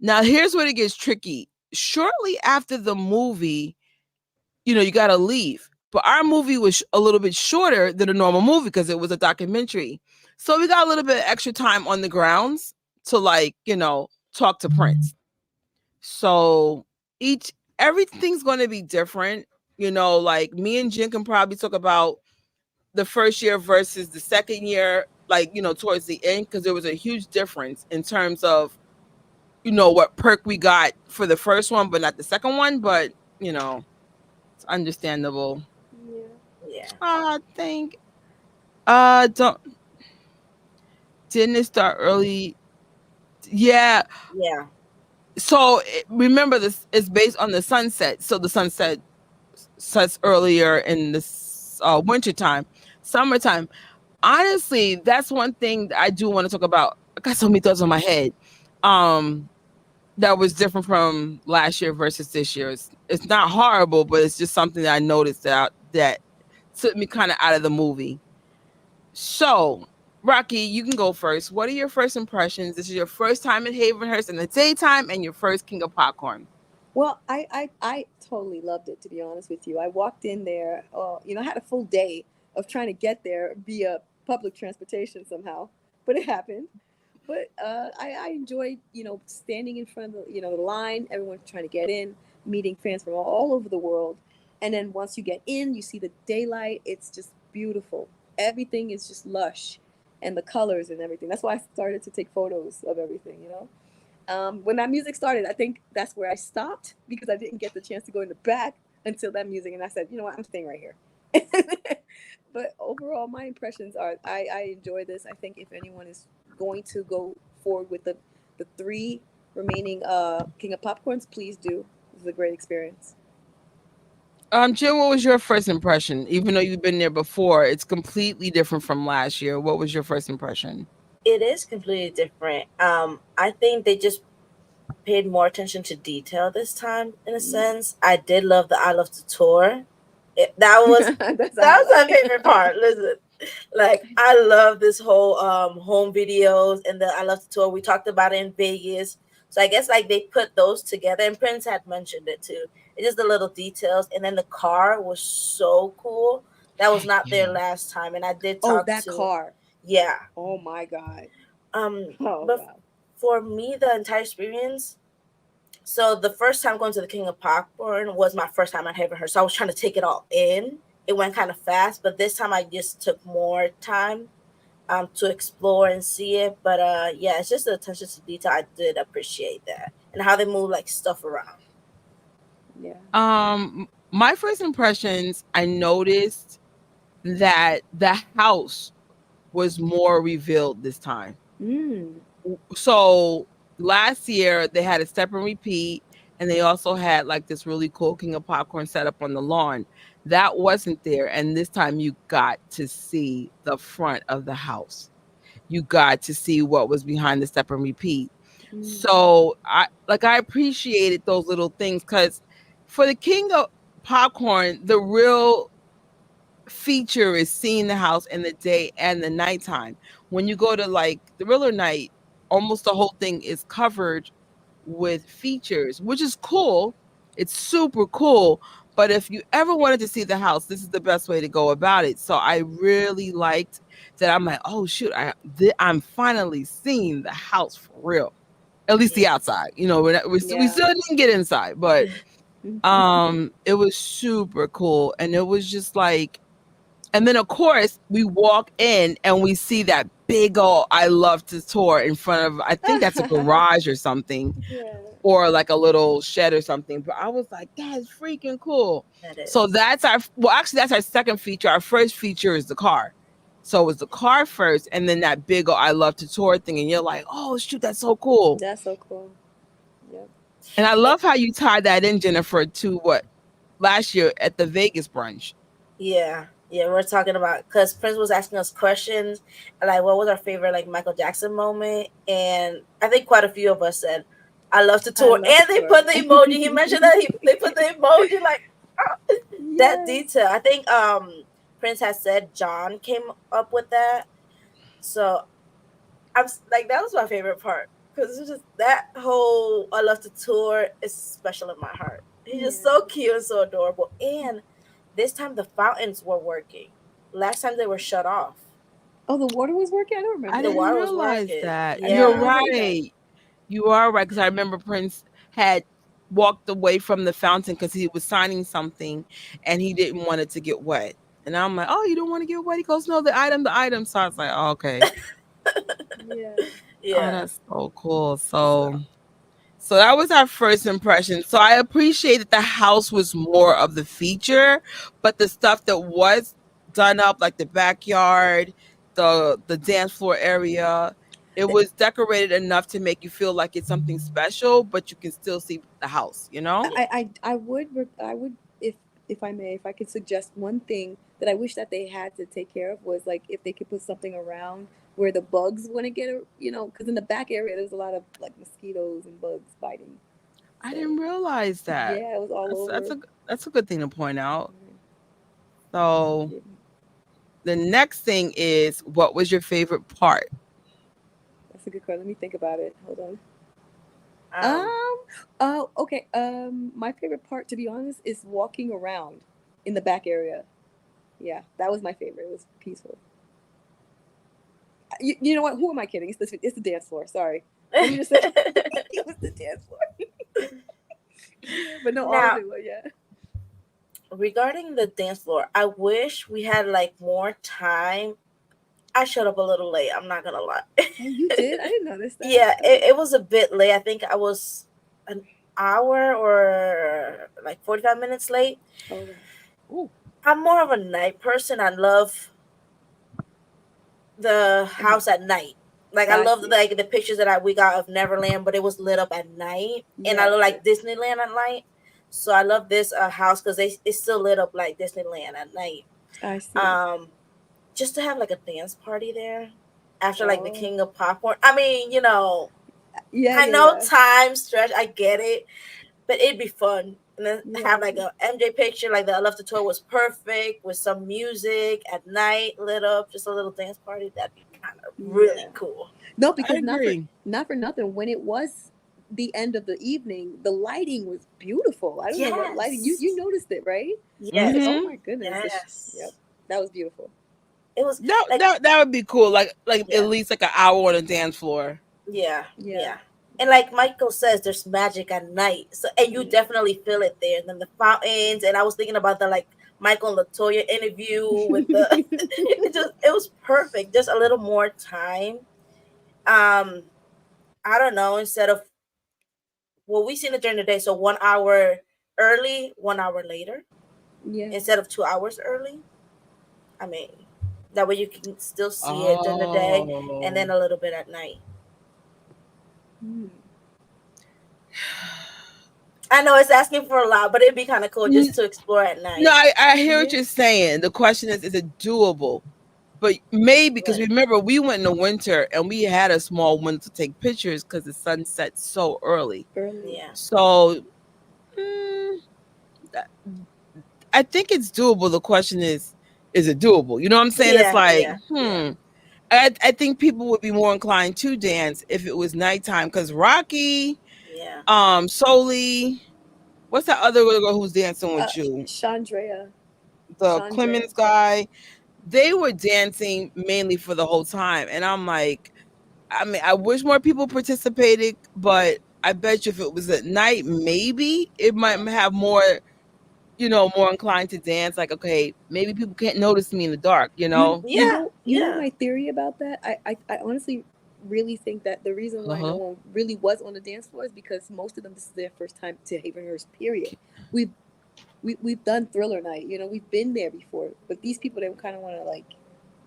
Now, here's where it gets tricky. Shortly after the movie, you got to leave. But our movie was a little bit shorter than a normal movie because it was a documentary. So we got a little bit of extra time on the grounds to like, talk to Prince. So each everything's going to be different. Like me and Jen can probably talk about the first year versus the second year, like, towards the end, because there was a huge difference in terms of what perk we got for the first one, but not the second one. But it's understandable. Yeah. Yeah. I think don't didn't it start early? Yeah. Yeah. So remember, this is based on the sunset. So the sunset sets earlier in this winter time, summertime. Honestly, that's one thing that I do want to talk about. I got so many thoughts on my head. Um, that was different from last year versus this year. It's not horrible, but it's just something that I noticed that took me kind of out of the movie. So, Rocky, you can go first. What are your first impressions? This is your first time in Havenhurst in the daytime and your first King of Popcorn. Well, I totally loved it, to be honest with you. I walked in there, I had a full day of trying to get there via public transportation somehow, but it happened. But I enjoyed, standing in front of the line, everyone trying to get in, meeting fans from all over the world. And then once you get in, you see the daylight. It's just beautiful. Everything is just lush and the colors and everything. That's why I started to take photos of everything. When that music started, I think that's where I stopped because I didn't get the chance to go in the back until that music. And I said, you know what, I'm staying right here. But overall, my impressions are I enjoy this. I think if anyone is going to go forward with the three remaining King of Popcorns, please do. This is a great experience. Jim, what was your first impression? Even though you've been there before, it's completely different from last year. What was your first impression? It is completely different. I think they just paid more attention to detail this time. In a sense, I did love the I love to tour. That was That's a that was my highlight. favorite part. Listen, like I love this whole home videos and the I love to tour. We talked about it in Vegas. So I guess like they put those together, and Prince had mentioned it too. It's just the little details, and then the car was so cool. That was not there Yeah. last time, and I did Oh, talk that to, car. yeah. Oh my God. Oh But wow. for me, the entire experience. So the first time going to the King of Popcorn was my first time at Haven Her. So I was trying to take it all in. It went kind of fast, but this time I just took more time to explore and see it. But yeah, it's just the attention to detail. I did appreciate that and how they move like stuff around. Yeah. My first impressions, I noticed that the house was more revealed this time. Mm. So last year they had a step and repeat, and they also had like this really cool King of Popcorn set up on the lawn. That wasn't there, and this time you got to see the front of the house. You got to see what was behind the step and repeat. Mm. So I appreciated those little things because for the King of Popcorn, the real feature is seeing the house in the day and the nighttime. When you go to like the Thriller Night, almost the whole thing is covered with features, which is cool. It's super cool. But if you ever wanted to see the house, this is the best way to go about it. So I really liked that. I'm like, oh shoot, I'm finally seeing the house for real. At least the Yeah. outside. We Yeah. still didn't get inside, but it was super cool, and it was just like, and then of course we walk in and we see that big old "I love to tour" in front of, I think that's a garage or something, Yeah. or like a little shed or something. But I was like, that's freaking cool. That So is. that's our, well, actually, that's our second feature. Our first feature is the car. So it was the car first, and then that big old "I love to tour" thing, and you're like, oh shoot, that's so cool. That's so cool. Yep. And I Eh, love how you tied that in, Jennifer, to what last year at the Vegas brunch. yeah, yeah. We're talking about because Prince was asking us questions, like what was our favorite like Michael Jackson moment, and I think quite a few of us said, "I love to I tour," love and to they tour. put the emoji. He mentioned that they put the emoji like that Yes. detail. I think Prince has said John came up with that, so like that was my favorite part because it's just that whole "I love to tour" is special in my heart. He's just Yeah. so cute and so adorable. And this time the fountains were working. Last time they were shut off. Oh, the water was working. I don't I The remember. didn't water was realize working. that. I did You're Yeah. not know that. right. You are right, because I remember Prince had walked away from the fountain because he was signing something and he didn't want it to get wet. And I'm like, oh, you don't want to get wet? He goes, no, the item. So I was like, oh, okay. Yeah. Oh, Yeah. that's so cool. So So that was our first impression. So I appreciate that the house was more of the feature, but the stuff that was done up, like the backyard, the dance floor area, it was decorated enough to make you feel like it's something special, but you can still see the house, you know? yeah. I would, if I may, if I could suggest one thing that I wish that they had to take care of was like if they could put something around where the bugs wouldn't get, because in the back area there's a lot of like mosquitoes and bugs biting. I So didn't realize that. yeah, it was all That's over. that's a good thing to point out. Mhm. So Yeah, the next thing is, what was your favorite part? that's a good question. Let me think about it. Hold on. Um Oh, okay. My favorite part, to be honest, is walking around in the back area. Yeah, that was my favorite. It was peaceful. You know what? Who am I kidding? It's the dance floor. Sorry. Let me just say it was the dance floor. Yeah, but no, all of now it was, yeah. regarding the dance floor, I wish we had like more time. I showed up a little late, I'm not gonna lie. Oh, you did? I didn't notice that. Yeah, it was a bit late. I think I was an hour or like 45 minutes late. Oh, wow. Ooh, I'm more of a night person. I love the Uh-huh. house at night. Like I I love see. like the pictures that we got of Neverland, but it was lit up at night, and I Yes, look like yes. Disneyland at night. So I love this house because it's still lit up like Disneyland at night. I see. Um, just to have like a dance party there after like the Oh, King of Popcorn. I mean, yeah, I yeah, know yeah. time stretch, I get it, but it'd be fun. And then have like Yeah. a MJ picture, like the I Love the Tour was perfect with some music at night lit up, just a little dance party. That'd be kind of really Yeah. cool. No, I because agree. not for nothing. When it was the end of the evening, the lighting was beautiful. I don't know what lighting you Yes. noticed it, right? I was like, oh Mm-hmm. Yes. my goodness. Yep, Yes. that was beautiful. It was That, like, that that would be cool. Like at yeah. least like an hour on a dance floor. Yeah, Yeah. yeah. And like Michael says, there's magic at night. So and you Yeah. definitely feel it there. And then the fountains, and I was thinking about the like Michael and Latoya interview with the it was perfect. Just a little more time. Um, I don't know, instead of well, we seen it during the day, so 1 hour early, 1 hour later, Yeah. instead of 2 hours early. I mean, that way you can still see it during the day and then Oh. a little bit at night. Hmm. I know it's asking for a lot, but it'd be kind of cool just N- to explore at No, night. I hear what Yeah. you're saying. The question is it doable? But maybe, because Right. remember we went in the winter and we had a small window to take pictures because the sun sets so early. Early. Yeah. So mm, I think it's doable. The question is it doable? You know what I'm saying? It's Yeah. like, Yeah. Yeah. I think people would be more inclined to dance if it was nighttime. Because Rocky, Yeah. Soli, what's that other little girl who's dancing Uh, with you? Chandrea. The Chandrea. Clemens guy. They were dancing mainly for the whole time, and I'm like, I mean, I wish more people participated, but I bet you if it was at night, maybe it might Yeah. have more more inclined to dance. Like, okay, maybe people can't notice me in the dark. Yeah, You know yeah. my theory about that. I honestly really think that the reason why no Uh-huh. one really was on the dance floor is because most of them, this is their first time to Havenhurst. Period. We've we've done Thriller Night. You know, we've been there before. But these people, they kind of want to like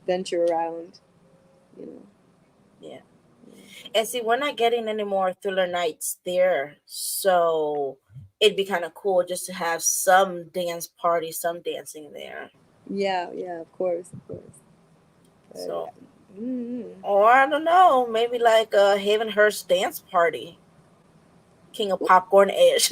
venture around. You know. Yeah. Yeah. And see, we're not getting any more thriller nights there. So it'd be kind of cool just to have some dance party, some dancing there. Yeah. Yeah. Of course. Of course. But So, mm, or I don't know, maybe like a Havenhurst dance party. King of well, Popcorn ish.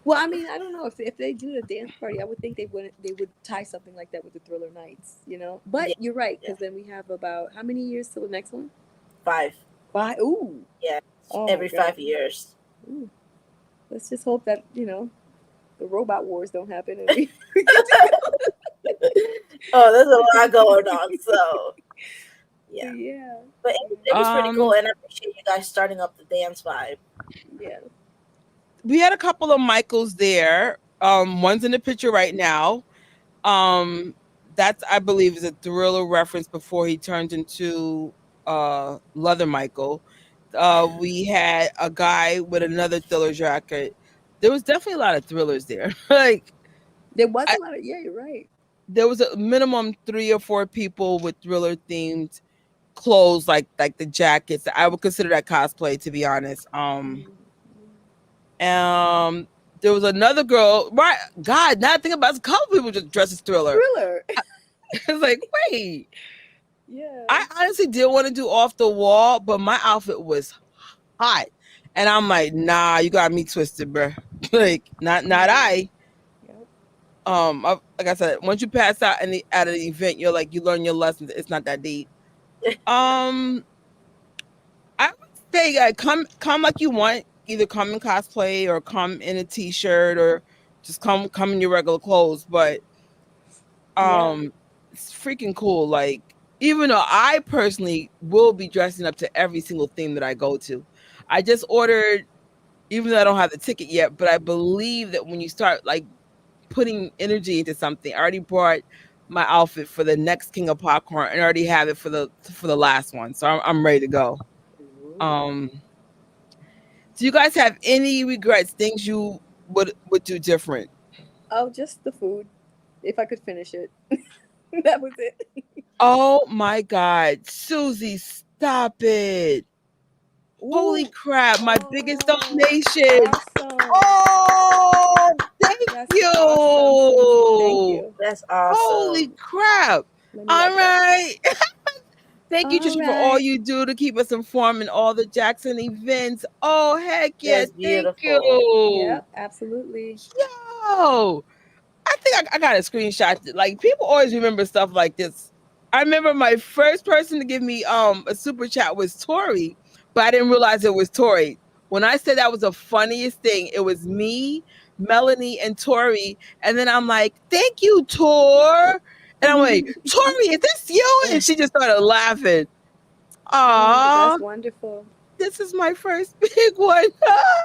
well, I mean, I don't know if they do the dance party. I would think they would tie something like that with the Thriller Nights. You know. But Yeah, you're right, yeah. because then we have about how many years till the next one? Five. Five. Ooh. Yeah. Oh my Every God. 5 years. Ooh. Let's just hope that the robot wars don't happen and we, we get to Oh, there's a lot going on. So, go. yeah. Yeah. But it was pretty cool. Um, And I appreciate you guys starting up the dance vibe. Yeah. we had a couple of Michaels there. One's in the picture right now. Um, that's, I believe, is a Thriller reference before he turned into Leather Michael. We had a guy with another Thriller jacket. There was definitely a lot of thrillers there. Like, There was I, a lot of, yeah, you're right. there was a minimum 3 or 4 people with Thriller themed clothes, like the jackets. I would consider that cosplay, to be honest. Mm. Um, there was another girl. Right, God, now I think about it, a couple people just dressed as Thriller. Thriller. It's like, wait, Yeah. I honestly did want to do off the wall, but my outfit was hot, and I'm like, nah, you got me twisted, bro. Like, not Yeah. I. Yep. Like I said, once you pass out at an event, you're like, you learn your lessons. It's not that deep. Um, I would say, come like you want. Either come in cosplay or come in a t-shirt or just come in your regular clothes. But Yeah. um, it's freaking cool. Like, even though I personally will be dressing up to every single theme that I go to, I just ordered. Even though I don't have the ticket yet, but I believe that when you start like putting energy into something, I already bought my outfit for the next King of Popcorn and I already have it for the last one, so I'm ready to go. Ooh. Um, do you guys have any regrets? Things you would do different? Oh, just the food. If I could finish it. That was it. Oh my God, Susie, stop it! Holy Ooh. crap, my biggest Oh, donation. awesome. Oh, thank That's awesome, Susie. Thank you. you. That's Holy awesome. crap. Let me All write that. right. Thank you, All Trisha, for all right. you do to keep us informed in all the Jackson events. Oh, heck yeah. That's Thank beautiful. you. Yep, absolutely. Yo. I think I got a screenshot. Like, people always remember stuff like this. I remember my first person to give me a super chat was Tori, but I didn't realize it was Tori. When I said that was the funniest thing, it was me, Melanie, and Tori. And then I'm like, thank you, Tor. And I'm like, Tori, is this you? And she just started laughing. Oh, Aw, that's wonderful. this is my first big one.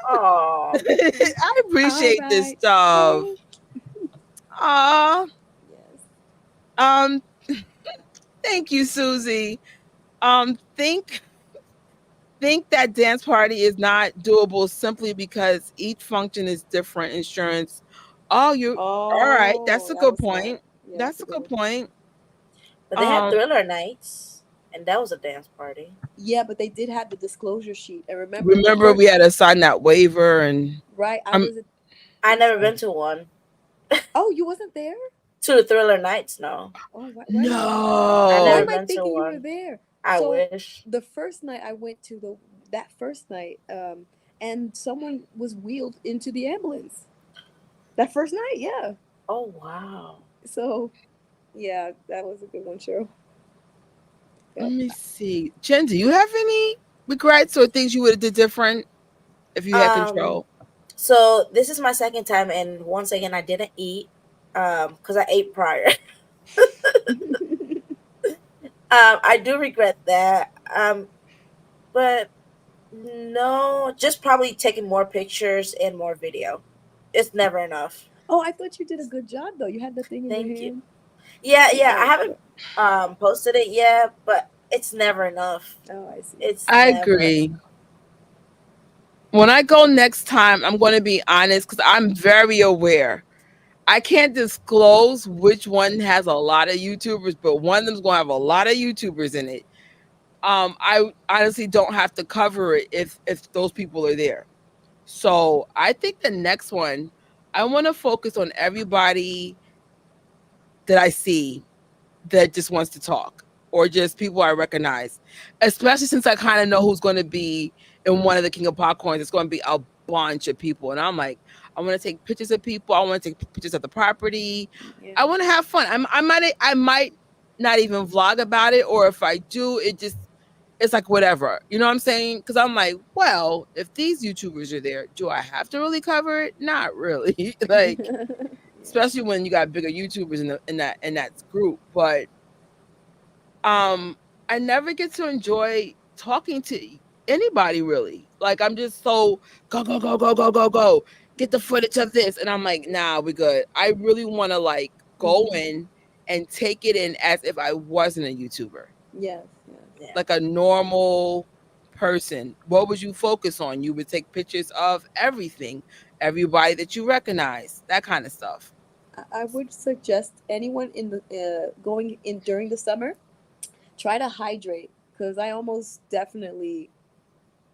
Oh, I All appreciate this right. stuff. Oh, Aw. yes. Um, thank you, Susie. Think that dance party is not doable simply because each function is different. Insurance. Oh, you all right? Oh, That's a that good was smart. point. Yeah, that's That's a a good good one. point. but they had Um, thriller nights, and that was a dance party. Yeah, but they did have the disclosure sheet. And remember the remember first, we had to sign that waiver, and right? I I'm was, I I'm never sorry. been to one. Oh, you wasn't there? To the thriller nights, no. Oh, why am I? I Why never am no. I been to thinking you were one. there? I So wish. the first night I went to the that first night, and someone was wheeled into the ambulance. That first night, yeah. Oh wow. So yeah, that was a good one, Cheryl. Let Yep. me see. Jen, do you have any regrets or things you would have did different if you had Um control? so this is my second time, and once again I didn't eat because I ate prior. I do regret that. But no, just probably taking more pictures and more video. It's never enough. Oh, I thought you did a good job though. You had the thing in your Thank you. hand. Yeah, yeah. I Oh, haven't good. posted it yet, but it's never enough. Oh, I see. It's I never agree. When I go next time, I'm going to be honest because I'm very aware. I can't disclose which one has a lot of YouTubers, but one of them's going to have a lot of YouTubers in it. I honestly don't have to cover it if those people are there. So I think the next one, I want to focus on everybody that I see that just wants to talk or just people I recognize, especially since I kind of know who's going to be in one of the King of Popcorns. It's going to be a bunch of people. And I'm like, I want to take pictures of people. I want to take pictures of the property. Yeah. I want to have fun. I might not even vlog about it. Or if I do, it's like whatever. You know what I'm saying? Because I'm like, well, if these YouTubers are there, do I have to really cover it? Not really. Like, Yeah. especially when you got bigger YouTubers in that group. But um I never get to enjoy talking to anybody really. Like I'm just so go go go go go go go get the footage of this, and I'm like, nah, we're good. I really want to like go Hmm. in and take it in as if I wasn't a YouTuber, Yes. Yes. yeah. like a normal person. What would you focus on? You would take pictures of everything, everybody that you recognize, that kind of stuff. I would suggest anyone in the going in during the summer, try to hydrate because I almost definitely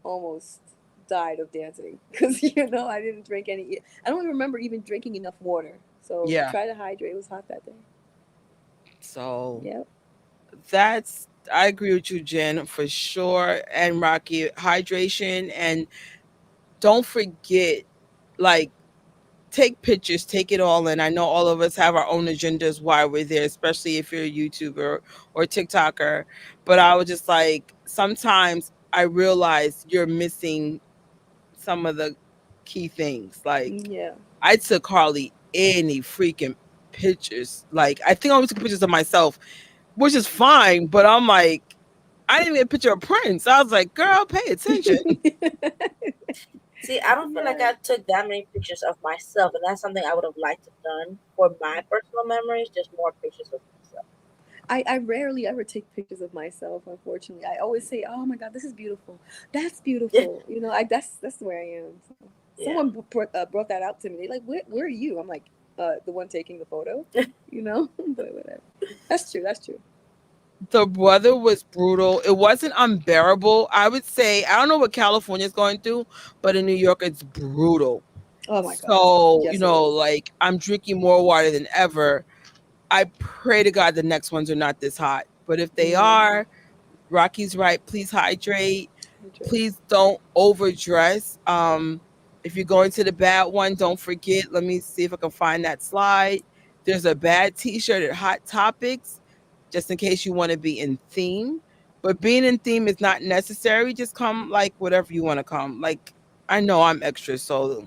almost died of dancing because I didn't drink any. I don't even remember even drinking enough water. So Yeah. try to hydrate. It was hot that day. So Yep. that's I agree with you, Jen, for sure. And Rocky, hydration, and don't forget, like, take pictures, take it all in. I know all of us have our own agendas why we're there, especially if you're a YouTuber or TikToker. But I was just like, sometimes I realize you're missing some of the key things. Like, Yeah. I took hardly any freaking pictures. Like, I think I only took pictures of myself, which is fine, but I'm like, I didn't even get a picture of Prince. I was like, girl, pay attention. See, I don't feel like Yeah. I took that many pictures of myself, and that's something I would have liked to have done for my personal memories. Just more pictures of myself. I rarely ever take pictures of myself, unfortunately. I always say, "Oh my God, this is beautiful. That's Yeah, beautiful." That's the way I am. So, yeah. someone brought that out to me. They like, where are you? I'm like, the one taking the photo, but whatever. That's true. That's true. The weather was brutal. It wasn't unbearable. I would say, I don't know what California's going through, but in New York, it's brutal. Oh my God. So, Yes, it is. like, I'm drinking more water than ever. I pray to God the next ones are not this hot. But if they Hmm. are, Rocky's right. Please hydrate. Hydrate. Please don't overdress. If you're going to the bad one, don't forget. Let me see if I can find that slide. There's a bad T-shirt at Hot Topics, just in case you want to be in theme. But being in theme is not necessary. Just come like whatever you want to come. Like I know I'm extra, so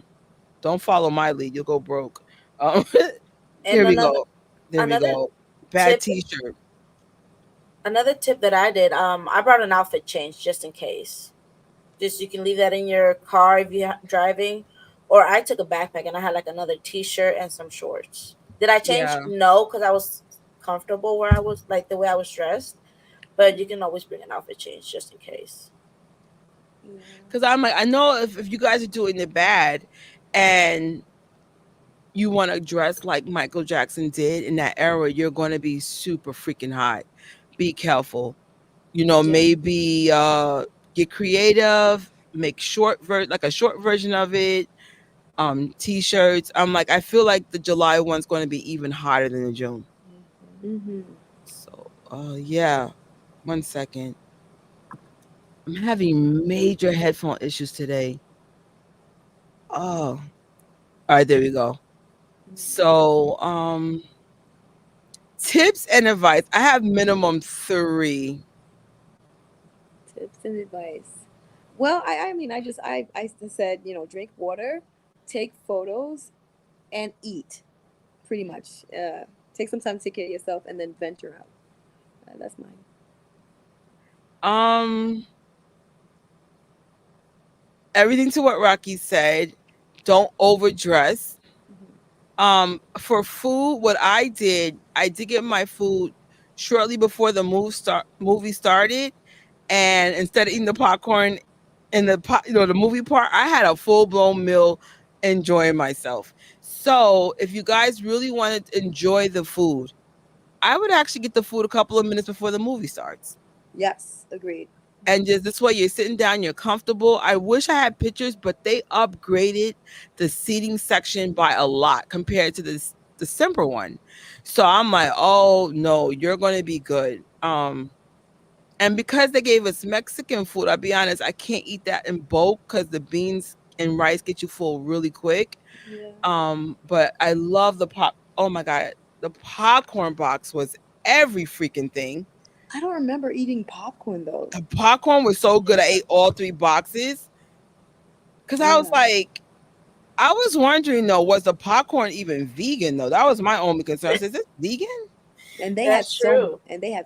don't follow my lead. You'll go broke. Um, And here we go. There we another go. Bad tip, T-shirt. another tip that I did. I brought an outfit change just in case. Just you can leave that in your car if you're driving. Or I took a backpack and I had like another T-shirt and some shorts. Did I change? Yeah. No, because I was comfortable where I was, like the way I was dressed. But you can always bring an outfit change just in case. Yeah. Because I'm like, I know if you guys are doing it bad and you want to dress like Michael Jackson did in that era, you're going to be super freaking hot. Be careful. Yeah. Maybe get creative, make like a short version of it. T-shirts. I'm like, I feel like the July one's going to be even hotter than the June. Hmm. So, yeah. One second. I'm having major headphone issues today. Oh, all right, there we go. So, tips and advice. I have minimum three. Tips and advice. Well, I mean, I said, drink water, take photos, and eat. Pretty much. Take some time to take care of yourself, and then venture out. That's mine. Um, everything to what Rocky said. Don't overdress. Hmm. For food, what I did get my food shortly before the movie started, and instead of eating the popcorn in the movie part, I had a full blown meal enjoying myself. So if you guys really wanted to enjoy the food, I would actually get the food a couple of minutes before the movie starts. Yes, agreed. And just this way you're sitting down, you're comfortable. I wish I had pictures, but they upgraded the seating section by a lot compared to this December one. So I'm like, oh no, you're gonna be good. And because they gave us Mexican food, I'll be honest, I can't eat that in bulk because the beans and rice get you full really quick. Yeah. But I love the pop. Oh my god, the popcorn box was every freaking thing. I don't remember eating popcorn though. The popcorn was so good. I ate all three boxes because I was Yeah. like, I was wondering though, was the popcorn even vegan though? That was my only concern. I said, is this vegan? And they had That's true.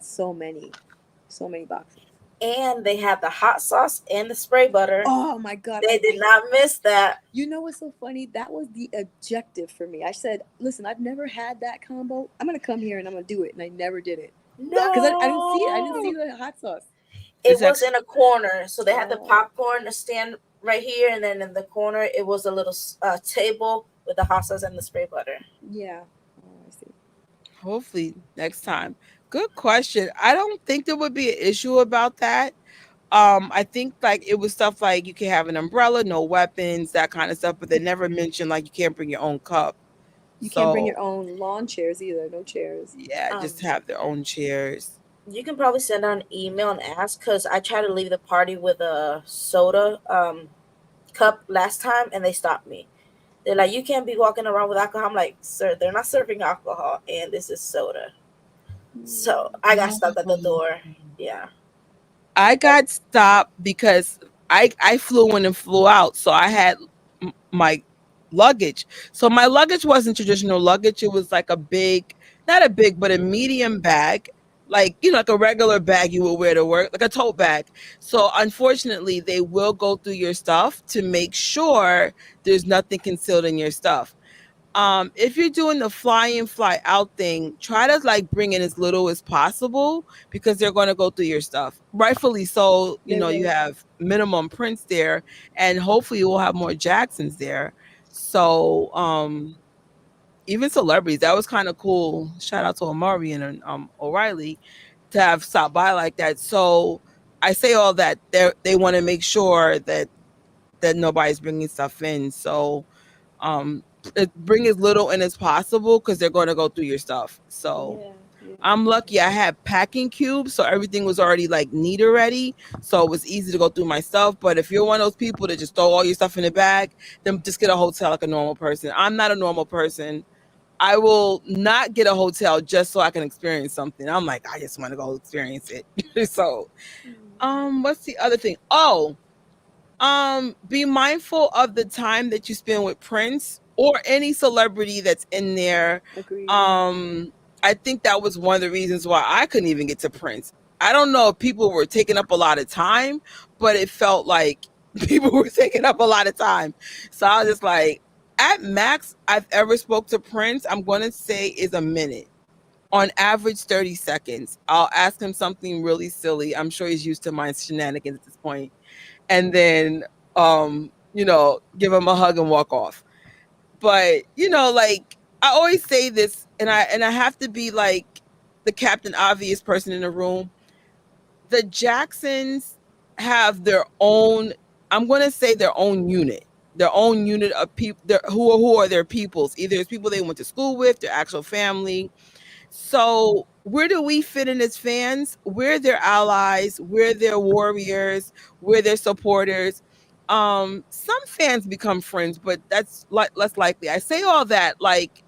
so many boxes. And they had the hot sauce and the spray butter. Oh my god, They did not miss that. you know what's so funny? That was the objective for me. I said, listen, I've never had that combo. I'm gonna come here and I'm gonna do it, and I never did it because I didn't see it. I didn't see No. the hot sauce. It It's was actually in a corner. So they had the Oh, popcorn stand right here, and then in the corner, it was a little table with the hot sauce and the spray butter. yeah. Oh, I see. hopefully next time. Good question. I don't think there would be an issue about that. I think like it was stuff like you can have an umbrella, no weapons, that kind of stuff, but they never mentioned like you can't bring your own cup. You can't bring So your own lawn chairs either. No chairs. yeah, Um, just have their own chairs. you can probably send out an email and ask because I tried to leave the party with a soda cup last time, and they stopped me. They're like, "You can't be walking around with alcohol." I'm like, "Sir, they're not serving alcohol, and this is soda." So I got stopped at the door. Yeah. I got stopped because I flew in and flew out, so I had my luggage. So my luggage wasn't traditional luggage. It was like a big, not a big, but a medium bag, like like a regular bag you would wear to work, like a tote bag. So unfortunately, they will go through your stuff to make sure there's nothing concealed in your stuff. If you're doing the fly in fly out thing, try to like bring in as little as possible because they're going to go through your stuff, rightfully so. They You will. have minimum prints there, and hopefully we'll have more Jacksons there. So even celebrities, that was kind of cool. Shout out to Amari and O'Reilly to have stopped by like that. So I say all that they want to make sure that nobody's bringing stuff in. So um bring as little in as possible because they're going to go through your stuff. So Yeah, yeah. I'm lucky I had packing cubes, so everything was already like neat already, so it was easy to go through my stuff. But if you're one of those people that just throw all your stuff in a bag, then just get a hotel like a normal person. I'm not a normal person. I will not get a hotel just so I can experience something. I'm like, I just want to go experience it. So what's the other thing? Oh, be mindful of the time that you spend with Prince or any celebrity that's in there. Agreed. um I think that was one of the reasons why I couldn't even get to Prince. I don't know if people were taking up a lot of time, but it felt like people were taking up a lot of time. So I was just like, at max I've ever spoke to Prince, I'm going to say, is a minute, on average 30 seconds. I'll ask him something really silly. I'm sure he's used to my shenanigans at this point, and then give him a hug and walk off. But like, I always say this, and I have to be like the Captain Obvious person in the room. The Jacksons have their own, I'm going to say, their own unit of people who are their peoples. Either it's people they went to school with, their actual family. So where do we fit in as fans? We're their allies, we're their warriors, we're their supporters. Some fans become friends, but that's less likely. I say all that like,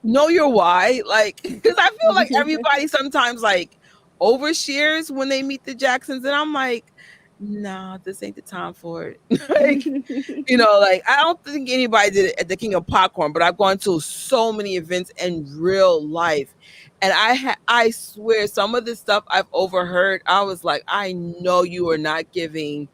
know your why, like, because I feel like everybody sometimes like overshares when they meet the Jacksons, and I'm like, nah, this ain't the time for it. Like, like, I don't think anybody did it at the King of Popcorn, but I've gone to so many events in real life, and I swear some of the stuff I've overheard, I was like, I know you are not giving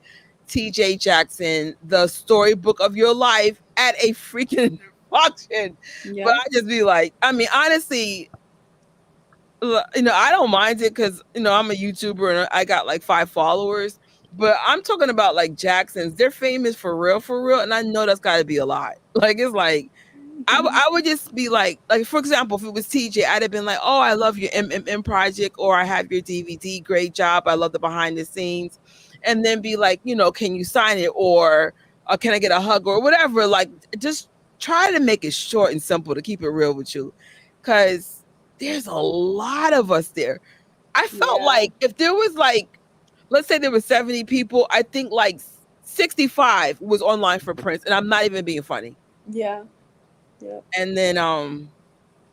TJ Jackson the storybook of your life at a freaking watching. But Yeah. I just be like, I mean, honestly, I don't mind it because I'm a YouTuber and I got like 5 followers. But I'm talking about like Jacksons. They're famous for real, and I know that's got to be a lot. Like it's like I would just be like for example, if it was TJ, I'd have been like, oh, I love your MMM project, or I have your DVD, great job, I love the behind the scenes, and then be like, can you sign it, or can I get a hug, or whatever. Like just try to make it short and simple to keep it real with you, because there's a lot of us there. I felt Yeah. like if there was like, let's say there were 70 people, I think like 65 was online for Prince, and I'm not even being funny. Yeah. Yep. And then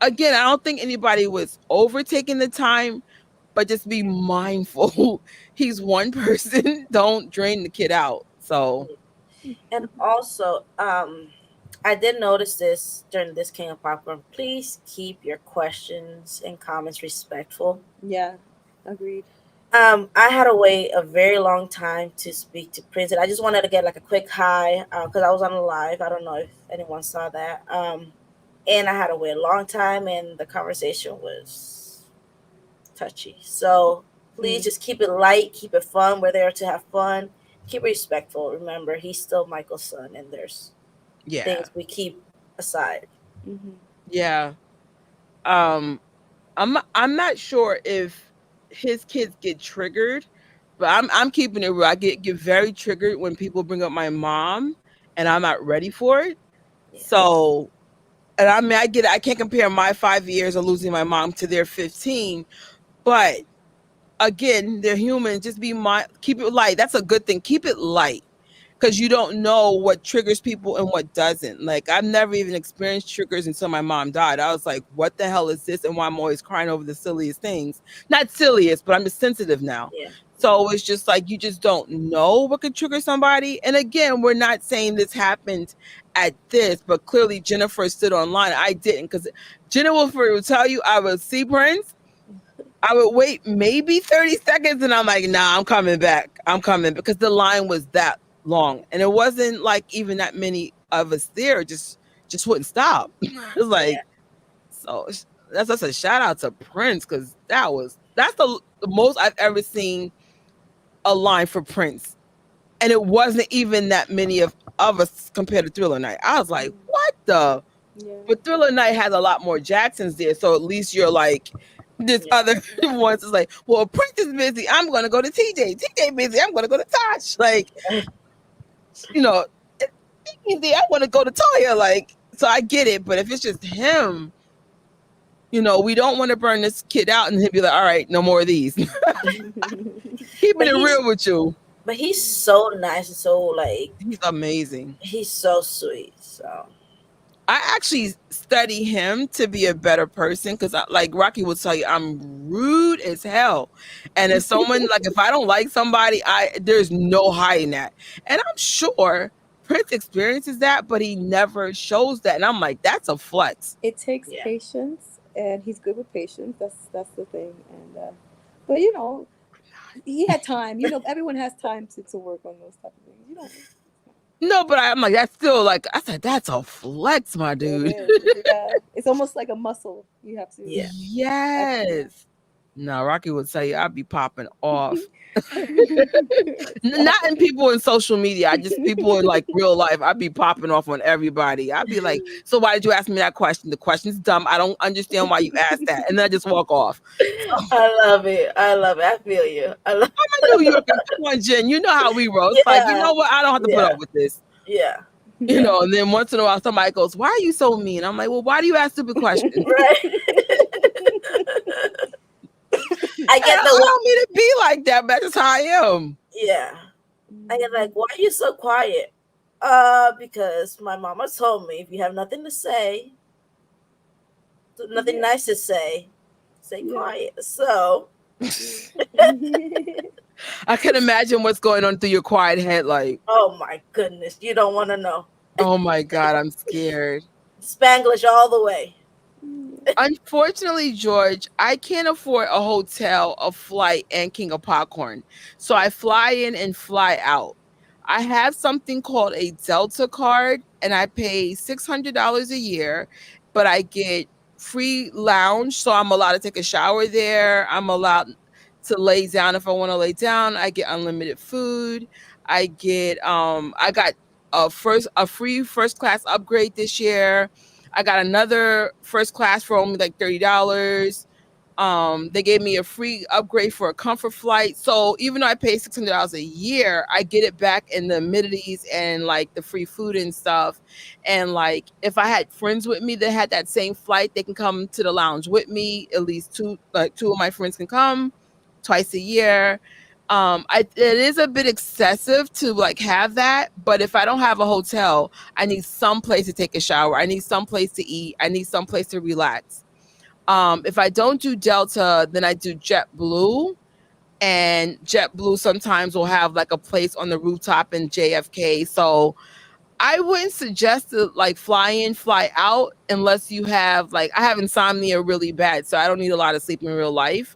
again, I don't think anybody was overtaking the time, but just be mindful. He's one person. Don't drain the kid out. So And also, I did notice this during this King of Popcorn. Please keep your questions and comments respectful. Yeah. Agreed. I had to wait a very long time to speak to Prince, and I just wanted to get like a quick hi because I was on a live. I don't know if anyone saw that. And I had to wait a long time, and the conversation was touchy. So please Mm. just keep it light, keep it fun. We're there to have fun. Keep it respectful. Remember, he's still Michael's son, and there's yeah, things we keep aside. Mm-hmm. yeah. Um, I'm not sure if his kids get triggered, but I'm keeping it real. I get very triggered when people bring up my mom, and I'm not ready for it. Yeah, So, and I mean, I get it. I can't compare my 5 years of losing my mom to their 15, but again, they're human. Just keep it light. That's a good thing. Keep it light, because you don't know what triggers people and what doesn't. Like I've never even experienced triggers until my mom died. I was like, what the hell is this? And why I'm always crying over the silliest things. Not silliest, but I'm just sensitive now. yeah, So it's just like you just don't know what could trigger somebody. And again, we're not saying this happened at this, but clearly Jennifer stood online. I didn't, because Jennifer will tell you I would see Prince. I would wait maybe 30 seconds and I'm like, nah, I'm coming back. I'm coming, because the line was that long. And it wasn't like even that many of us there, just wouldn't stop. It's yeah. like, so that's a shout out to Prince, because that's the most I've ever seen a line for Prince. And it wasn't even that many of us compared to Thriller Night. I was like, Mm. what the? Yeah. But Thriller Night has a lot more Jacksons there, so at least you're like this Yeah. other ones is like, well, Prince is busy. I'm gonna go to TJ. TJ busy. I'm gonna go to Tosh. Like, you know, easy. I want to go to Toya. Like, so I get it. But if it's just him, we don't want to burn this kid out, and he'll be like, all right, no more of these. Keeping But it he's real with you. but he's so nice and so like He's amazing. he's so sweet. So I actually study him to be a better person, because, like Rocky will tell you, I'm rude as hell. And if someone, like, if I don't like somebody, there's no hiding that. And I'm sure Prince experiences that, but he never shows that. And I'm like, that's a flex. It takes yeah, patience, and he's good with patience. That's the thing. And but he had time. Everyone has time to work on those type of things. No, but I'm like, that's still like, I said, that's a flex, my It dude. is. Yeah, it's almost like a muscle. You have to yeah. exercise. Yes. No, Rocky would tell you I'd be popping off. Not in people in social media. I just people in like real life. I'd be popping off on everybody. I'd be like, "So why did you ask me that question? The question's dumb. I don't understand why you asked that." And then I just walk off. So I love it. I love it. I feel you. I love I'm a New Yorker. Come on, Jen. You know how we roll. It's like, you yeah, know what? I don't have to put yeah, up with this. yeah, You yeah. know. And then once in a while, somebody goes, "Why are you so mean?" I'm like, "Well, why do you ask stupid questions?" Right. I And get I the don't mean to be like that, but that's just how I am. yeah. I get like, why are you so quiet? Because my mama told me if you have nothing to say, nothing Yeah. nice to say, stay Yeah. quiet. So, I can imagine what's going on through your quiet head. Like, oh my goodness, you don't want to know. oh my God, I'm scared. Spanglish all the way. Unfortunately, George, I can't afford a hotel, a flight, and King of Popcorn. So I fly in and fly out. I have something called a Delta card, and I pay $600 a year, but I get free lounge. So I'm allowed to take a shower there. I'm allowed to lay down if I want to lay down. I get unlimited food. I got a free first class upgrade this year. I got another first class for only like $30. They gave me a free upgrade for a comfort flight. So even though I pay $600 a year, I get it back in the amenities and like the free food and stuff. And like if I had friends with me that had that same flight, they can come to the lounge with me. At least two of my friends can come twice a year. It is a bit excessive to like have that, but if I don't have a hotel, I need some place to take a shower. I need some place to eat. I need some place to relax. If I don't do Delta, then I do JetBlue. And JetBlue sometimes will have like a place on the rooftop in JFK. So I wouldn't suggest to like fly in, fly out unless you have like I have insomnia really bad, so I don't need a lot of sleep in real life.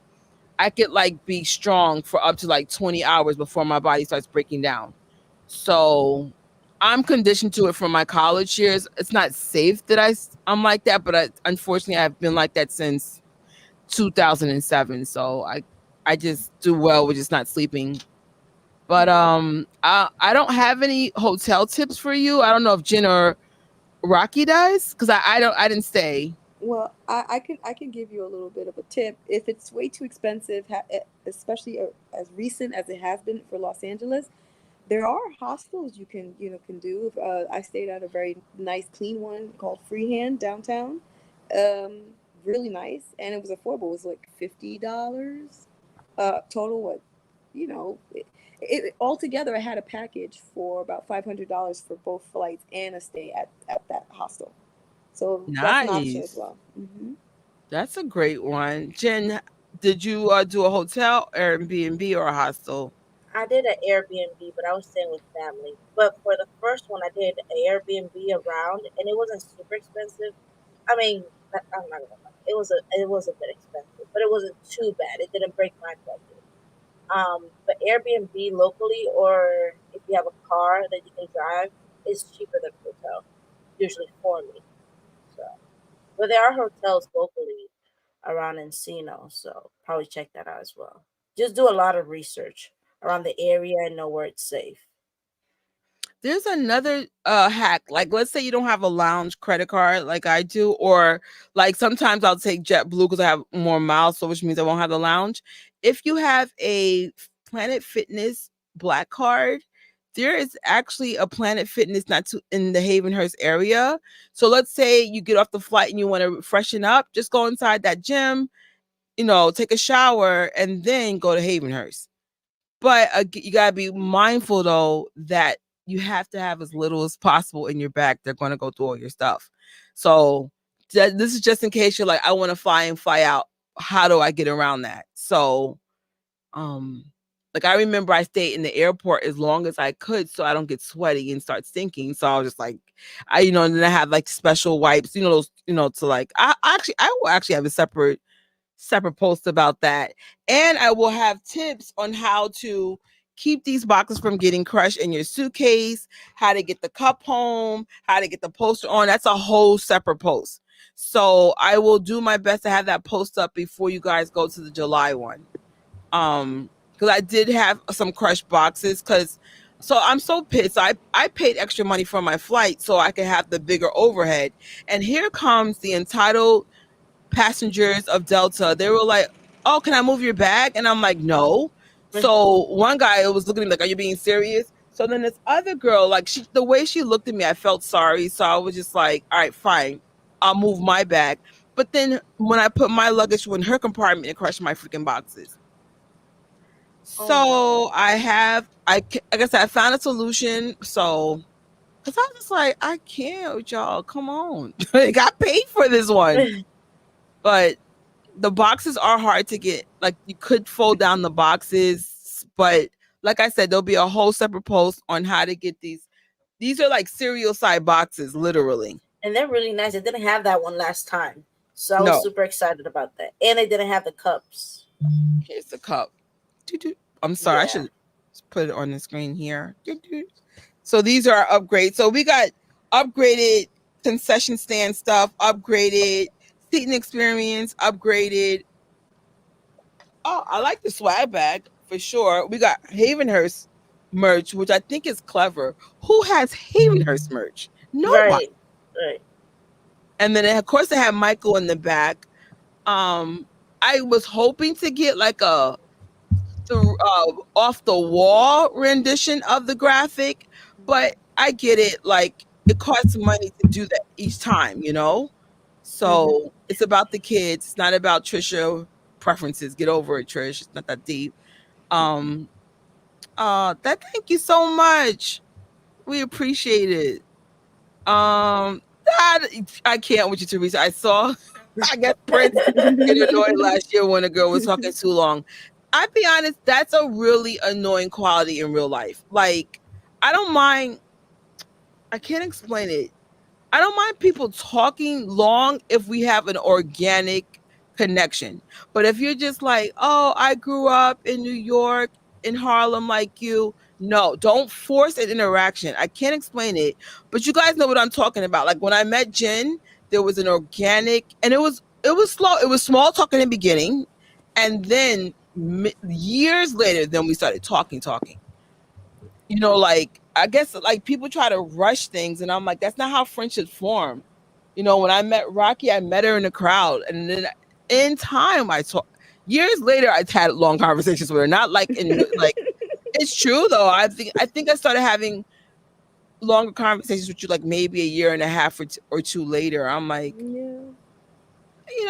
I could like be strong for up to like 20 hours before my body starts breaking down. So I'm conditioned to it from my college years. It's not safe that I'm like that, but unfortunately I've been like that since 2007. So I just do well with just not sleeping. But I don't have any hotel tips for you. I don't know if Jen or Rocky does because I didn't stay. Well, I can give you a little bit of a tip. If it's way too expensive, especially as recent as it has been for Los Angeles, there are hostels you can do. I stayed at a very nice, clean one called Freehand downtown. Really nice, and it was affordable. It was like $50 total. What you know, altogether, I had a package for about $500 for both flights and a stay at that hostel. So that's an option as Nice. well. That's a great one. Jen, did you do a hotel, Airbnb, or a hostel? I did an Airbnb, but I was staying with family. But for the first one, I did an Airbnb around, and it wasn't super expensive. I mean, I'm not gonna lie, it was a bit expensive, but it wasn't too bad. It didn't break my budget. But Airbnb locally, or if you have a car that you can drive, is cheaper than hotel, usually for me. So, but there are hotels locally around Encino, so probably check that out as well. Just do a lot of research around the area and know where it's safe. There's another hack. Like let's say you don't have a lounge credit card like I do, or like sometimes I'll take JetBlue because I have more miles, so which means I won't have the lounge. If you have a Planet Fitness Black card, there is actually a Planet Fitness not too in the Havenhurst area. So let's say you get off the flight and you want to freshen up, just go inside that gym, take a shower, and then go to Havenhurst. But you gotta be mindful though that you have to have as little as possible in your bag. They're going to go through all your stuff. So this is just in case you're like, I want to fly in, fly out. How do I get around that? So, um, like I remember I stayed in the airport as long as I could so I don't get sweaty and start stinking. So I was just like, and then I have like special wipes, those, to like, I will actually have a separate post about that. And I will have tips on how to keep these boxes from getting crushed in your suitcase, how to get the cup home, how to get the poster on. That's a whole separate post. So I will do my best to have that post up before you guys go to the July one. Because I did have some crushed boxes so I'm so pissed. I paid extra money for my flight so I could have the bigger overhead. And here comes the entitled passengers of Delta. They were like, "Oh, can I move your bag?" And I'm like, "No." So one guy was looking at me like, "Are you being serious?" So then this other girl, like the way she looked at me, I felt sorry. So I was just like, "All right, fine, I'll move my bag." But then when I put my luggage in her compartment, it crushed my freaking boxes. Oh no. So like I said, I found a solution. So because I was just like, I can't with y'all. Come on, I got paid for this one, but the boxes are hard to get. Like you could fold down the boxes, but like I said, there'll be a whole separate post on how to get these. These are like cereal side boxes, literally. And they're really nice. I didn't have that one last time. So I was No, super excited about that. And they didn't have the cups. here's the cup. Doo-doo. I'm sorry, I Yeah. should put it on the screen here. Doo-doo. So these are our upgrades. So we got upgraded concession stand stuff, upgraded seating experience, upgraded. Oh, I like the swag bag for sure. We got Havenhurst merch, which I think is clever. Who has Havenhurst merch? Nobody. Right, right. And then of course they have Michael in the back. Um, I was hoping to get like a off the wall rendition of the graphic, but I get it. Like it costs money to do that each time, you know. Mm-hmm. So it's about the kids. It's not about Trisha preferences. Get over it, Trish. It's not that deep. Um. That. Thank you so much. We appreciate it. That, I can't with you, Teresa. I saw. I guess Prince getting annoyed last year when a girl was talking too long. I'd be honest, that's a really annoying quality in real life. Like, I don't mind, I can't explain it. I don't mind people talking long if we have an organic connection. But if you're just like, oh, I grew up in New York, in Harlem like you, no, don't force an interaction. I can't explain it, but you guys know what I'm talking about. Like when I met Jen, there was an organic, and it was slow. It was small talk in the beginning, and then years later, then we started talking. Like I guess like people try to rush things, and I'm like, that's not how friendships form. When I met Rocky, I met her in the crowd, and then in time, I talk. Years later, I had long conversations with her. Not like in like it's true though. I think I started having longer conversations with you like maybe a year and a half or two later. I'm like, Yeah.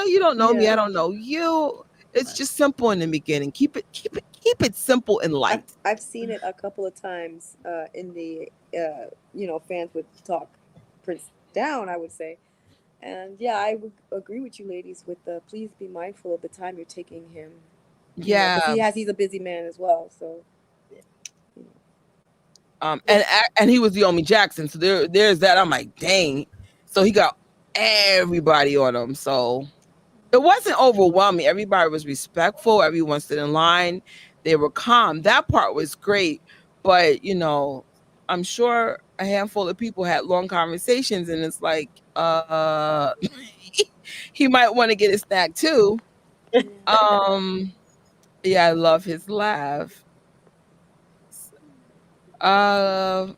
you don't know me, I Yeah. don't know you. It's Right. just simple in the beginning. Keep it simple and I've light. I've seen it a couple of times in the fans would talk Prince down, I would say. And yeah, I would agree with you ladies with the please be mindful of the time you're taking him, because Yeah. he's a busy man as well. So, you know. Yeah. And he was the only Jackson, so there's that. I'm like, dang. So he got everybody on him. So it wasn't overwhelming. Everybody was respectful. Everyone stood in line. They were calm. That part was great. But I'm sure a handful of people had long conversations, and it's like, he might want to get a snack too. Yeah. Yeah, I love his laugh. Uh,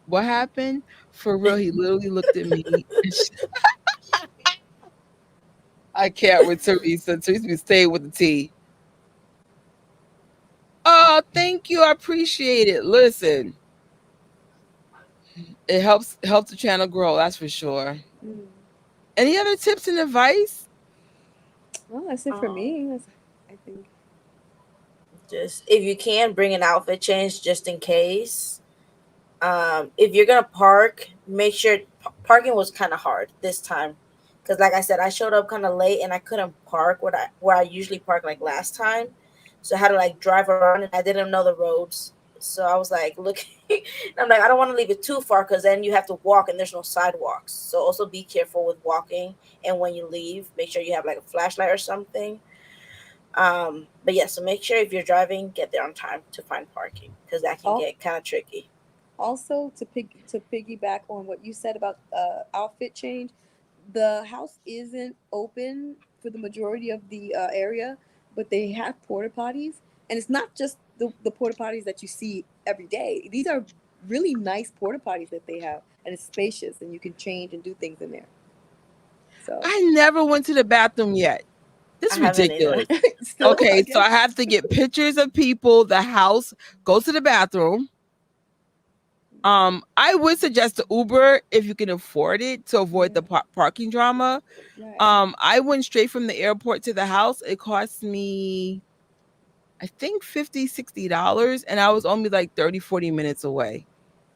what happened? For real, he literally looked at me. I can't with Teresa. Teresa be staying with the tea. Oh, thank you. I appreciate it. Listen, it helps the channel grow. That's for sure. Mm. Any other tips and advice? Well, that's it for Um, me. I think. just if you can bring an outfit change just in case. If you're gonna park, make sure parking was kind of hard this time, because like I said, I showed up kind of late and I couldn't park where I usually park like last time, so I had to like drive around and I didn't know the roads. So I was like, look, I'm like, I don't want to leave it too far because then you have to walk and there's no sidewalks. So also be careful with walking, and when you leave, make sure you have like a flashlight or something. But yeah, so make sure if you're driving, get there on time to find parking because that can All get kind of tricky. Also, to piggyback on what you said about outfit change, the house isn't open for the majority of the area, but they have porta potties, and it's not just the porta potties that you see every day. These are really nice porta potties that they have, and it's spacious, and you can change and do things in there. So, I never went to the bathroom yet. This I is haven't either. ridiculous. still Okay, so again. I have to get pictures of people, the house, go to the bathroom. I would suggest the Uber if you can afford it to avoid Yeah, the parking drama. right. I went straight from the airport to the house. It cost me, I think, $50, $60, and I was only like 30, 40 minutes away.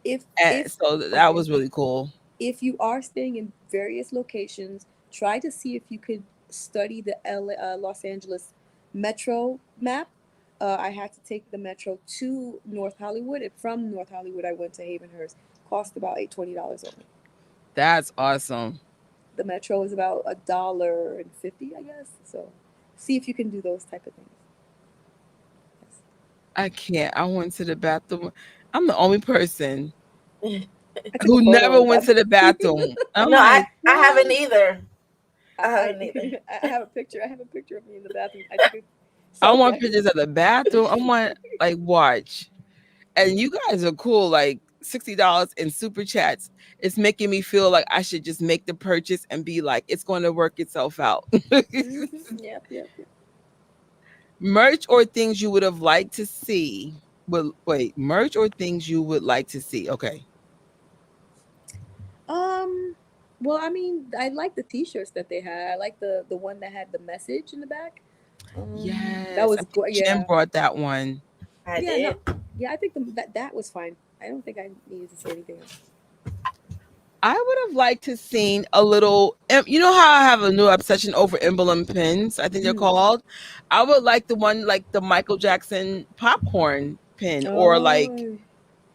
If And if so that okay, was really cool. if you are staying in various locations, try to see if you could study the Los Angeles metro map. I had to take the metro to North Hollywood, and from North Hollywood, I went to Havenhurst. Cost about $20 only. That's awesome. The metro is about $1.50, I guess. So, see if you can do those type of things. Yes. I can't. I went to the bathroom. I'm the only person. I took a who photo never of the went to the bathroom. bathroom. I'm No, like, I haven't what? either. I I, haven't either. I have a picture. I have a picture of me in the bathroom. I took a I selfie. want pictures of the bathroom. I want like watch. And you guys are cool. Like $60 in super chats. It's making me feel like I should just make the purchase and be like, it's going to work itself out. Yep, yep, yep. Merch or things you would have liked to see. But wait, merch or things you would like to see. Okay. Um, well, I mean, I like the T-shirts that they had. I like the one that had the message in the back. That Yes. I was think good. Jen Yeah, brought that one. I yeah, no, did. yeah. I think that was fine. I don't think I needed to say anything else. I would have liked to seen a little. You know how I have a new obsession over emblem pins. I think they're Mm. called. I would like the one like the Michael Jackson popcorn pin, or like Oh,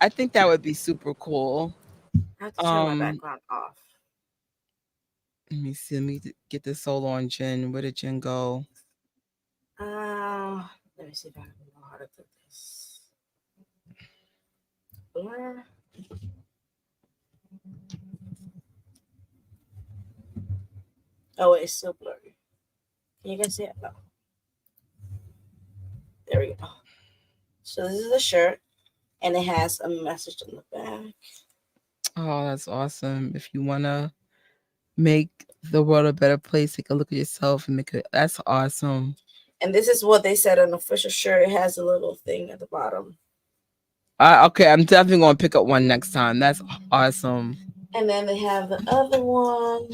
I think that would be super cool. I have to turn my Um, background off. let me see. Let me get the solo on Jen. Where did Jen go? Let me see if I know how to do this. Blur. Oh, it's still blurry. Can you guys see it? No. There we go. So this is a shirt, and it has a message on the back. Oh, that's awesome. If you wanna make the world a better place, take a look at yourself and make it. That's awesome. And this is what they said on the official shirt. It has a little thing at the bottom. Okay, I'm definitely gonna pick up one next time. That's awesome. And then they have the other one.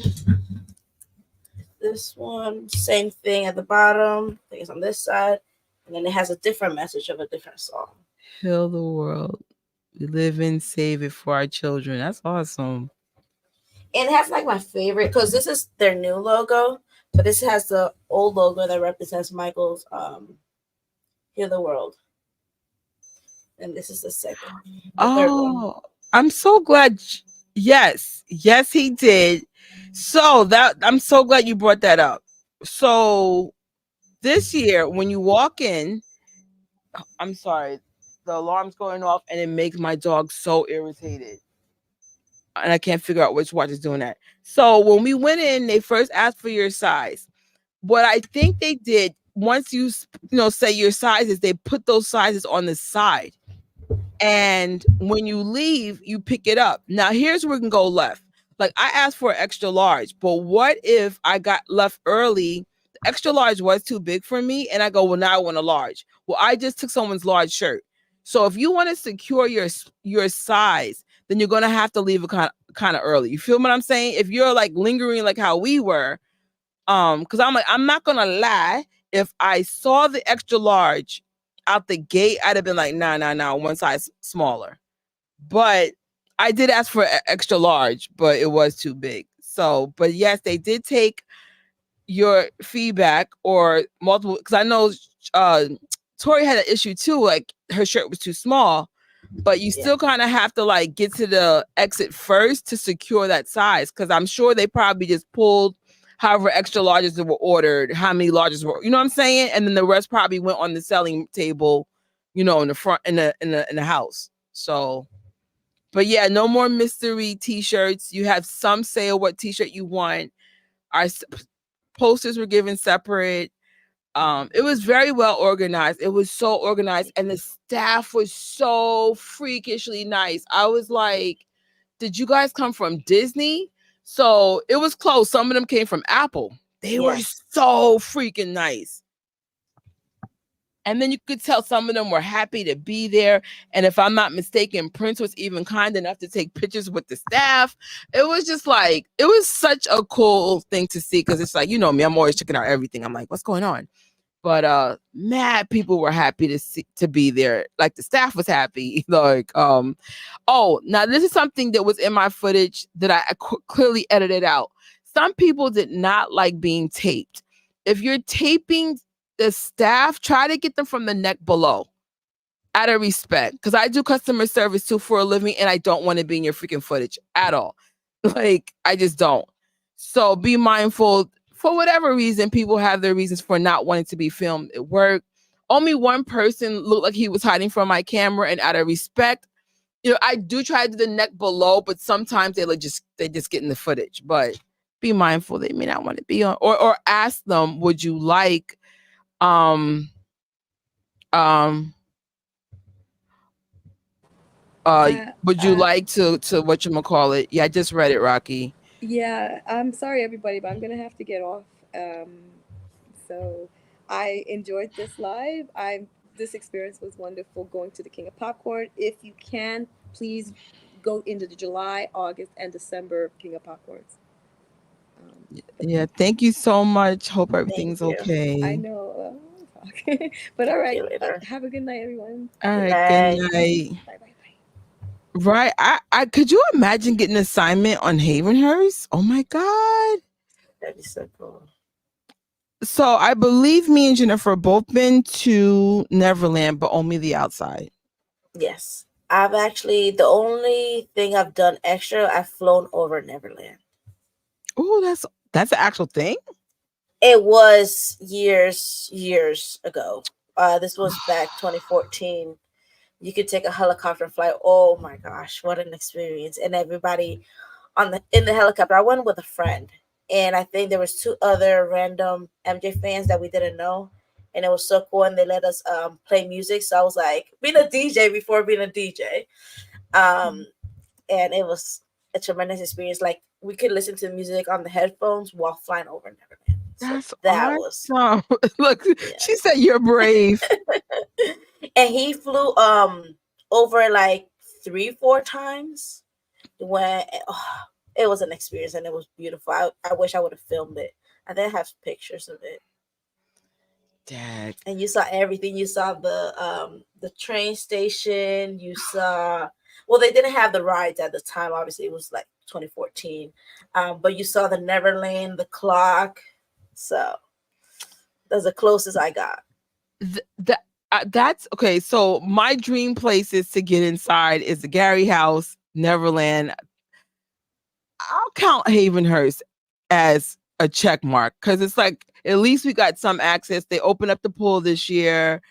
This one, same thing at the bottom. I think it's on this side. And then it has a different message of a different song. Heal the world. We live in, save it for our children. That's awesome. And it has like my favorite because this is their new logo, but this has the old logo that represents Michael's Heal the World. And this is the third one. Oh, I'm so glad. Yes, yes, he did. So that I'm so glad you brought that up. So this year, when you walk in, I'm sorry, the alarm's going off, and it makes my dog so irritated, and I can't figure out which watch is doing that. So when we went in, they first asked for your size. What I think they did once say your sizes, they put those sizes on the side. And when you leave, you pick it up. Now, here's where we can go left. Like I asked for an extra large, but what if I got left early? The extra large was too big for me, and I go, well, now I want a large. Well, I just took someone's large shirt. So if you want to secure your size, then you're gonna have to leave it kind of early. You feel what I'm saying? If you're like lingering like how we were, because I'm like, I'm not gonna lie. If I saw the extra large out the gate, I'd have been like, nah, nah, nah, one size smaller. But I did ask for extra large, but it was too big. So, but yes, they did take your feedback or multiple, because I know uh Tori had an issue too, like her shirt was too small, but you Yeah. still kind of have to like get to the exit first to secure that size, because I'm sure they probably just pulled however extra larges that were ordered, how many larges were, you know what I'm saying, and then the rest probably went on the selling table, in the front in the house. So, but yeah, no more mystery t-shirts. You have some say of what t-shirt you want. Our posters were given separate. It was very well organized. It was so organized, and the staff was so freakishly nice. I was like, did you guys come from Disney? So it was close. Some of them came from Apple. They were Yeah. so freaking nice. And then you could tell some of them were happy to be there. And if I'm not mistaken, Prince was even kind enough to take pictures with the staff. It was just like, it was such a cool thing to see, because it's like, you know me, I'm always checking out everything. I'm like, what's going on? But mad people were happy to be there. Like the staff was happy. Like, oh, now this is something that was in my footage that I clearly edited out. Some people did not like being taped. If you're taping the staff, try to get them from the neck below, out of respect, because I do customer service too for a living, and I don't want to be in your freaking footage at all. Like, I just don't. So be mindful. For whatever reason, people have their reasons for not wanting to be filmed at work. Only one person looked like he was hiding from my camera, and out of respect, I do try to do the neck below, but sometimes they just get in the footage. But be mindful they may not want to be on, or ask them, would you like um um would you Uh, like to what you call it? Yeah, I just read it, Rocky. yeah, I'm sorry, everybody, but I'm gonna have to get off. So I enjoyed this live. This experience was wonderful going to the King of Popcorn. If you can, please go into the July, August, and December King of Popcorns. Um, Yeah, thank you so much. Hope Thank everything's you. I okay. know, but all See right. you later. Have a good night, everyone. All Good right, good night. night. Bye, bye, bye. Right. I could you imagine getting an assignment on Havenhurst? Oh my God. That'd be so cool. So I believe me and Jennifer both been to Neverland, but only the outside. Yes. I've actually, the only thing I've done extra, I've flown over Neverland. Oh, that's an actual thing. It was years ago. This was back 2014. You could take a helicopter flight. Oh my gosh, what an experience! And everybody on the in the helicopter. I went with a friend, and I think there was two other random MJ fans that we didn't know, and it was so cool. And they let us play music. So I was like being a DJ before being a DJ, um, and it was a tremendous experience. Like we could listen to music on the headphones while flying over Neverland. So That's that was awesome. Look, yeah. she said you're brave. And he flew over like 3 4 times when it was an experience and it was beautiful. I wish I would have filmed it. I think I have pictures of it. Dad. And you saw everything. You saw the train station. You saw, well, they didn't have the rides at the time. Obviously, it was like 2014. But you saw the Neverland, the clock. So that's the closest I got. That's okay. So my dream places to get inside is the Gary House, Neverland. I'll count Havenhurst as a check mark because it's like at least we got some access. They opened up the pool this year.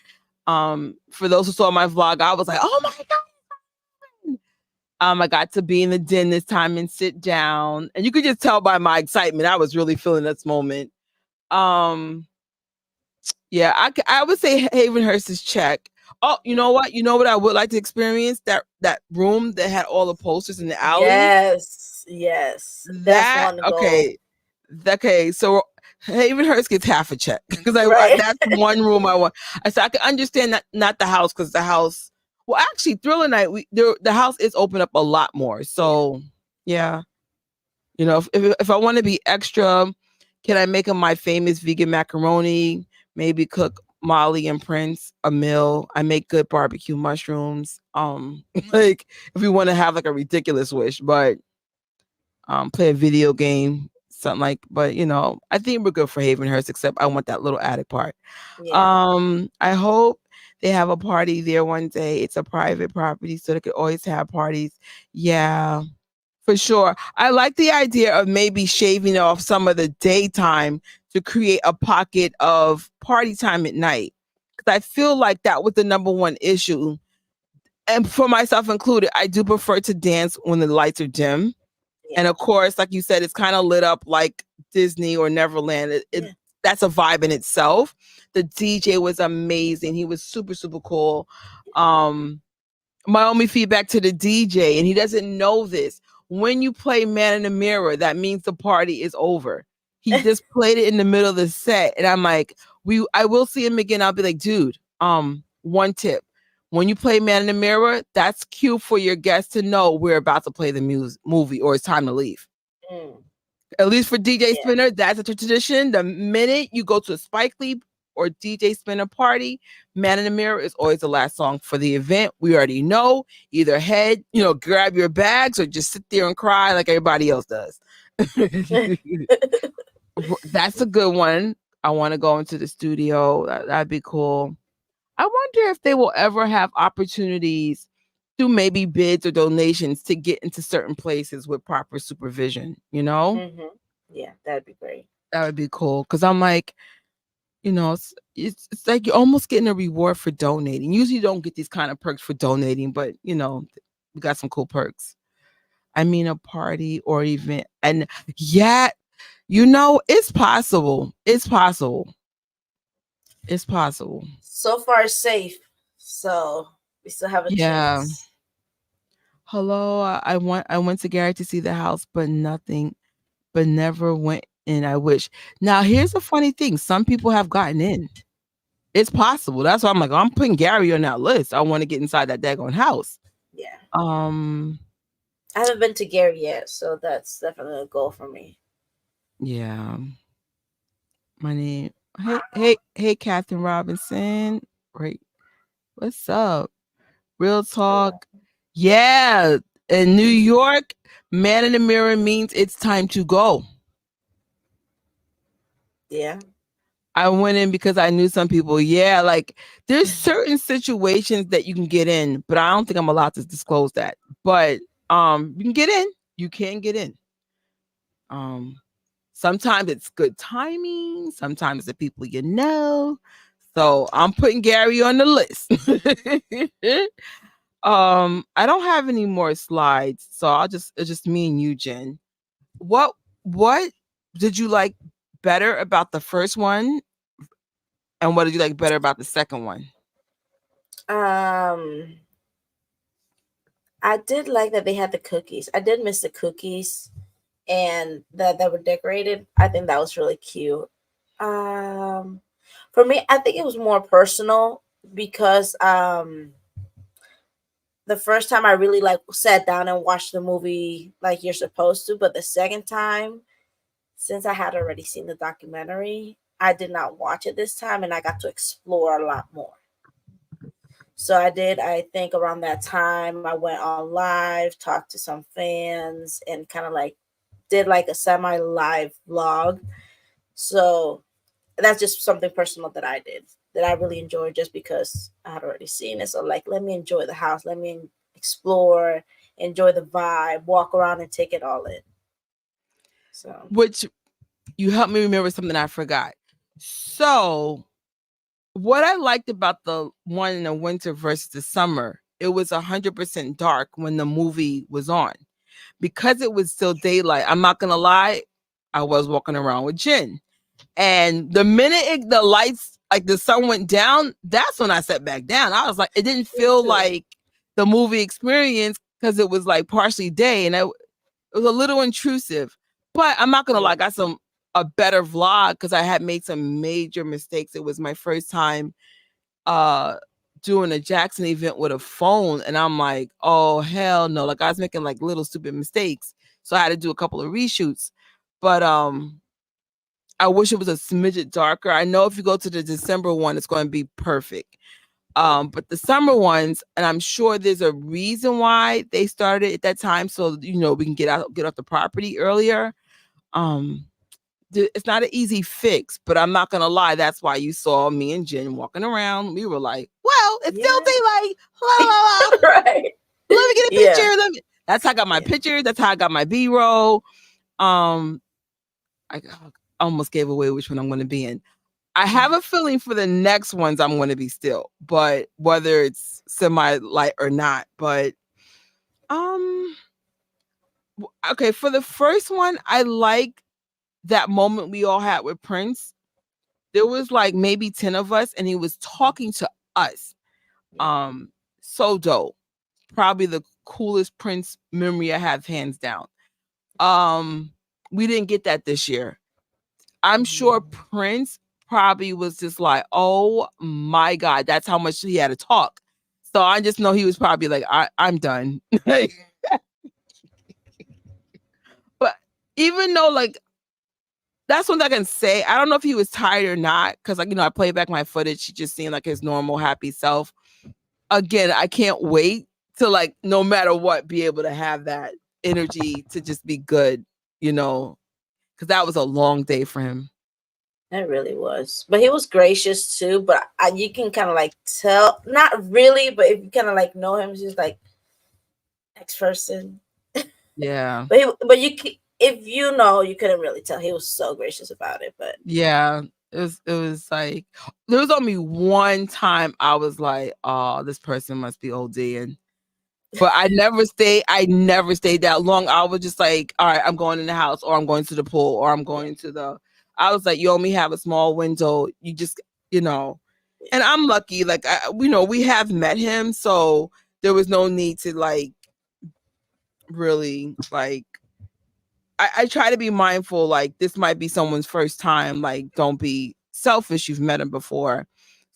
For those who saw my vlog, I was like, oh my God. I got to be in the den this time and sit down. And you could just tell by my excitement, I was really feeling this moment. Um, yeah, I would say Havenhurst is check. Oh, you know what? You know what I would like to experience? That room that had all the posters in the alley. Yes, yes, that's That one to go. okay. Okay, so Havenhurst gets half a check because Right. that's one room I want. I said I can understand that not the house because the house. Well, actually, Thriller Night the house is open up a lot more. Yeah. So yeah, if I want to be extra, can I make them my famous vegan macaroni? Maybe cook Molly and Prince a meal. I make good barbecue mushrooms. Like if we want to have like a ridiculous wish, but play a video game, something like. But I think we're good for Havenhurst, except I want that little attic part. Yeah. I hope they have a party there one day. It's a private property, so they could always have parties. Yeah, for sure. I like the idea of maybe shaving off some of the daytime to create a pocket of party time at night. Because I feel like that was the number one issue. And for myself included, I do prefer to dance when the lights are dim. Yeah. And of course, like you said, it's kind of lit up like Disney or Neverland. Yeah. That's a vibe in itself. The DJ was amazing. He was super, super cool. Um, my only feedback to the DJ, and he doesn't know this. When you play Man in the Mirror, that means the party is over. He just played it in the middle of the set, and I'm like, I will see him again. I'll be like, dude, one tip. When you play Man in the Mirror, that's cue for your guests to know we're about to play the movie or it's time to leave. Mm. At least for DJ Yeah. Spinner, that's a tradition. The minute you go to a Spike Lee or DJ Spinner party, Man in the Mirror is always the last song for the event. We already know. Either grab your bags or just sit there and cry like everybody else does. That's a good one. I want to go into the studio. That'd be cool. I wonder if they will ever have opportunities through maybe bids or donations to get into certain places with proper supervision, Mm-hmm. Yeah, that'd be great. That would be cool. Cause I'm like, it's like you're almost getting a reward for donating. Usually you don't get these kind of perks for donating, but We got some cool perks. I mean, a party or event, and yeah, it's possible. It's possible. It's possible. So far, safe. So we still have a Yeah. chance. Hello. I went to Gary to see the house, but nothing. But never went in. I wish. Now, here's a funny thing. Some people have gotten in. It's possible. That's why I'm like, I'm putting Gary on that list. I want to get inside that daggone house. Yeah. Um, I haven't been to Gary yet, so that's definitely a goal for me. yeah. My name. Hey, Catherine Robinson. Right. What's up? Real talk. Yeah. In New York, man in the mirror means it's time to go. Yeah. I went in because I knew some people. Yeah, like there's certain situations that you can get in, but I don't think I'm allowed to disclose that. But you can get in. You can get in. Um Sometimes it's good timing, sometimes the people you know. So I'm putting Gary on the list. I don't have any more slides, so it's just me and you, Jen. What did you like better about the first one, and what did you like better about the second one? Um, I did like that they had the cookies. I did miss the cookies and that were decorated. I think that was really cute. Um, for me, I think it was more personal because the first time I really like sat down and watched the movie like you're supposed to, but the second time, since I had already seen the documentary, I did not watch it this time and I got to explore a lot more. So I did, I think around that time, I went on live, talked to some fans, and kind of like did like a semi live vlog. So that's just something personal that I did that I really enjoyed just because I had already seen it. So, like, let me enjoy the house, let me explore, enjoy the vibe, walk around and take it all in. So, Which you helped me remember something I forgot. So, what I liked about the one in the winter versus the summer, it was 100% dark when the movie was on. Because it was still daylight, I'm not gonna lie, I was walking around with Jen. And the minute the lights, like the sun went down, that's when I sat back down. I was like, it didn't me feel too. like the movie experience because it was like partially day, and it was a little intrusive. But I'm not gonna lie, I Yeah. got a better vlog because I had made some major mistakes. It was my first time uh doing a Jackson event with a phone, and I'm like, oh hell no. Like I was making like little stupid mistakes. So I had to do a couple of reshoots. But I wish it was a smidget darker. I know if you go to the December one, it's going to be perfect. But the summer ones, and I'm sure there's a reason why they started at that time, so we can get off the property earlier. Um, it's not an easy fix, but I'm not gonna lie. That's why you saw me and Jen walking around. We were like, "Well, it's still Yeah. daylight." La, la, la. Right. Let me get a Yeah. picture. Let me. That's how I got my Yeah. pictures. That's how I got my B-roll. Um, I almost gave away which one I'm going to be in. I have a feeling for the next ones I'm going to be still, but whether it's semi light or not. But um, okay, for the first one, I like that moment we all had with Prince. There was like maybe 10 of us, and he was talking to us. Yeah. Um, so dope. Probably the coolest Prince memory I have, hands down. Um, we didn't get that this year. I'm sure Mhm. Prince probably was just like, oh my God, that's how much he had to talk. So I just know he was probably like, I'm done. Like, but even though like that's what I can say. I don't know if he was tired or not, because like, I played back my footage. He just seemed like his normal happy self. Again, I can't wait to like no matter what be able to have that energy to just be good, you know, because that was a long day for him. It really was. But he was gracious too. But you can kind of like tell, not really, but if you kind of like know him, he's just like next person. Yeah. But if you know, you couldn't really tell. He was so gracious about it. But Yeah. It was like there was only one time I was like, oh, this person must be OD. And But I never stayed that long. I was just like, all right, I'm going in the house or I'm going to the pool or I'm Yeah, going to the I was like, you only have a small window. You just, you know, yeah, and I'm lucky. Like, we have met him. So there was no need to like really like, I try to be mindful. Like, this might be someone's first time. Like, don't be selfish. You've met him before.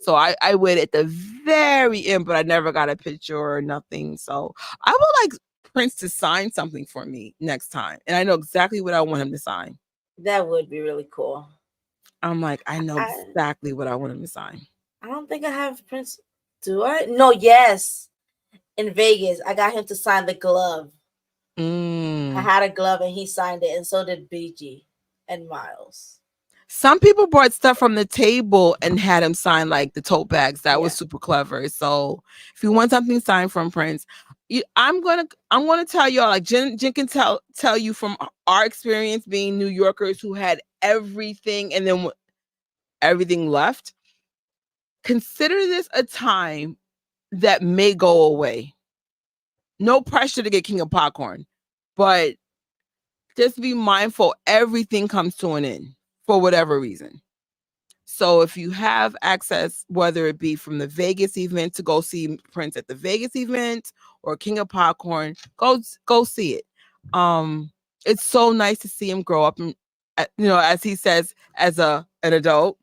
So I waited at the very end, but I never got a picture or nothing. So I would like Prince to sign something for me next time. And I know exactly what I want him to sign. that would be really cool. I'm like, I know I exactly what I want him to sign. I don't think I have Prince. Do I? No. Yes, in Vegas, I got him to sign the glove. I Mm. had a glove and he signed it, and so did BG and Miles. Some people brought stuff from the table and had him sign like the tote bags. That was Yeah, super clever. So if you want something signed from Prince, I'm gonna tell y'all, like Jen can tell you from our experience being New Yorkers who had everything and then everything left. Consider this a time that may go away. No pressure to get King of Popcorn, but just be mindful. Everything comes to an end for whatever reason. So if you have access, whether it be from the Vegas event to go see Prince at the Vegas event or King of Popcorn, go see it. It's so nice to see him grow up and, as he says, as an adult,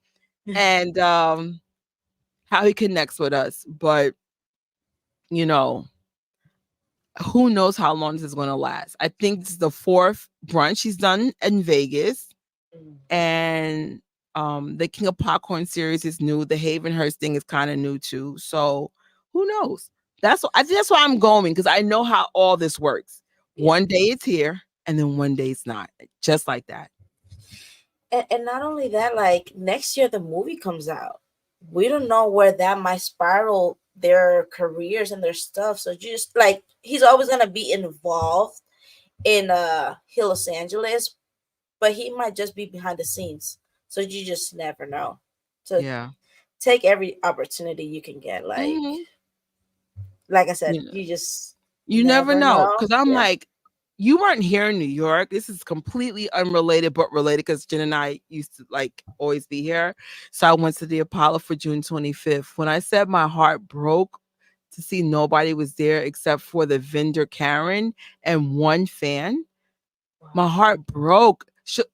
and how he connects with us. But you know, who knows how long this is going to last? I think this is the fourth brunch he's done in Vegas, mm, and the King of Popcorn series is new. The Havenhurst thing is kind of new too. So who knows? I think that's why I'm going, because I know how all this works. yeah. One day it's here, and then one day it's not. Just like that. And not only that, like next year the movie comes out. We don't know where that might spiral their careers and their stuff. So just like he's always gonna be involved in Los Angeles, but he might just be behind the scenes. So you just never know. So Yeah. take every opportunity you can get. Hmm. Like I said, You know, you just you never never know, know. because I'm Yeah. like, you weren't here in New York. This is completely unrelated, but related because Jen and I used to like always be here. So I went to the Apollo for June 25th. When I said my heart broke to see nobody was there except for the vendor Karen and one fan, my Wow. heart broke.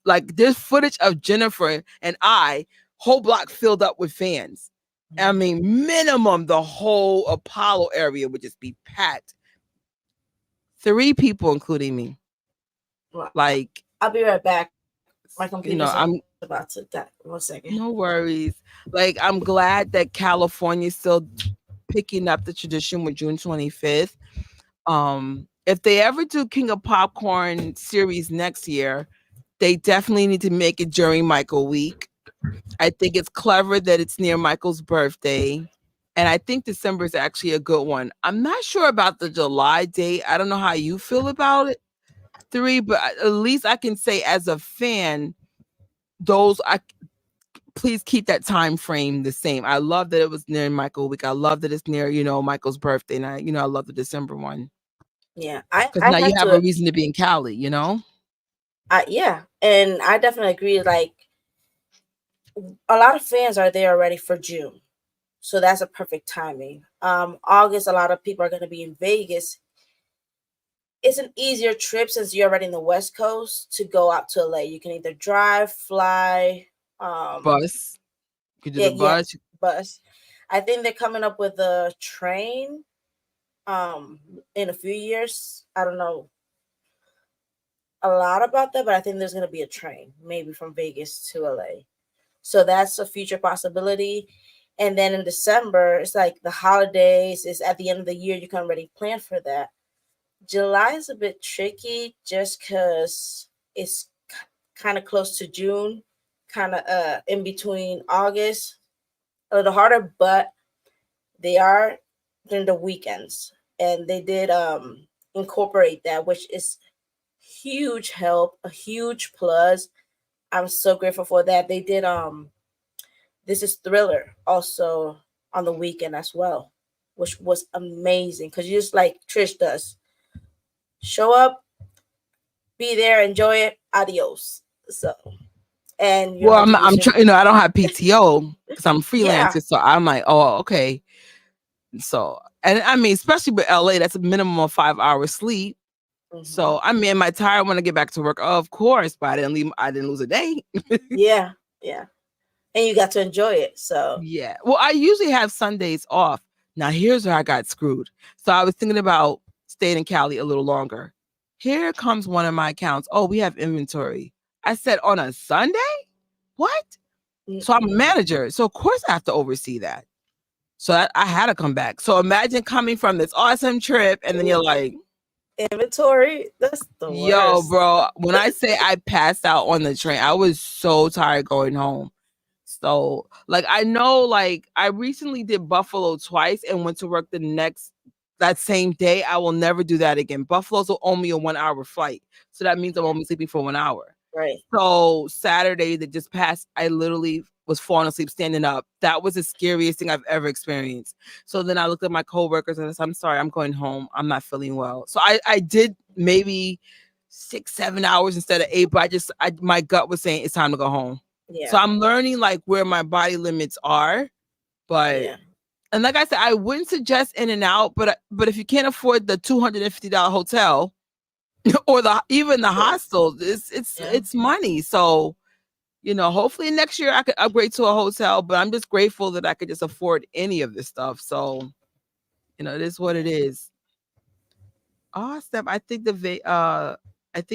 Like, there's footage of Jennifer and I, whole block filled up with fans. I Mhm. mean, minimum the whole Apollo area would just be packed. Three people, including me. Wow. Like, I'll be right back. My computer's about I'm to die. 1 second. no worries. Like, I'm glad that California's still picking up the tradition with June 25th. If they ever do King of Popcorn series next year, they definitely need to make it during Michael week. I think it's clever that it's near Michael's birthday. And I think December is actually a good one. I'm not sure about the July date. I don't know how you feel about it, three, but at least I can say as a fan, those I please keep that time frame the same. I love that it was near Michael week. I love that it's near, Michael's birthday. And I love the December one. Yeah, Because I now you have have a to. reason to be in Cali. Yeah, and I definitely agree. Like a lot of fans are there already for June, so that's a perfect timing. August, a lot of people are going to be in Vegas. It's an easier trip since you're already in the West Coast to go out to LA. You can either drive, fly, um, Bus. You could do yeah, the yeah, bus. bus. I think they're coming up with a train um in a few years. I don't know a lot about that, but I think there's going to be a train maybe from Vegas to LA. So that's a future possibility. And then in December, it's like the holidays, it's at the end of the year, you can already plan for that. July is a bit tricky just because it's kind of close to June, kind of in between August, a little harder, but they are during the weekends. And they did incorporate that, which is huge help, a huge plus. I'm so grateful for that. They did this is Thriller also on the weekend as well. which was amazing because you just like Trish does. Show up, be there, enjoy it, adios. So, and you don't Well, have to use I'm your trying. You know, I don't have PTO because I'm yeah. freelancing. So I'm like, oh, okay. So, and I mean, especially with LA, that's a minimum of 5 hours sleep. Hmm. So I mean, am I tired when I get back to work? Of course, but I didn't leave. I didn't lose a day. Yeah, yeah, and you got to enjoy it. So Yeah. Well, I usually have Sundays off. Now, here's where I got screwed. So I was thinking about staying in Cali a little longer. Here comes one of my accounts. Oh, we have inventory. I said, on a Sunday? What? So I'm a mm-mm. manager. So of course I have to oversee that. So I had to come back. So imagine coming from this awesome trip and then you're like, Inventory, that's the yo, worst. bro, when I say I passed out on the train, I was so tired going home. So, like, I know, like, I recently did Buffalo twice and went to work the next that same day. I will never do that again. Buffalo's will only a 1 hour flight. So that means I'm Yeah, only sleeping for 1 hour. right. So Saturday that just passed, I literally was falling asleep standing up. That was the scariest thing I've ever experienced. So then I looked at my coworkers and I said, I'm sorry, I'm going home. I'm not feeling well. So I did maybe 6, 7 hours instead of 8, but my gut was saying it's time to go home. So Yeah, I'm learning like where my body limits are. But yeah, and like I said, I wouldn't suggest in and out, but if you can't afford the $250 hotel or the even the true. hostels, it's it's Yeah, it's money. So hopefully next year I could upgrade to a hotel, but I'm just grateful that I could just afford any of this stuff. So, it is what it yeah. is. Oh, Steph, I think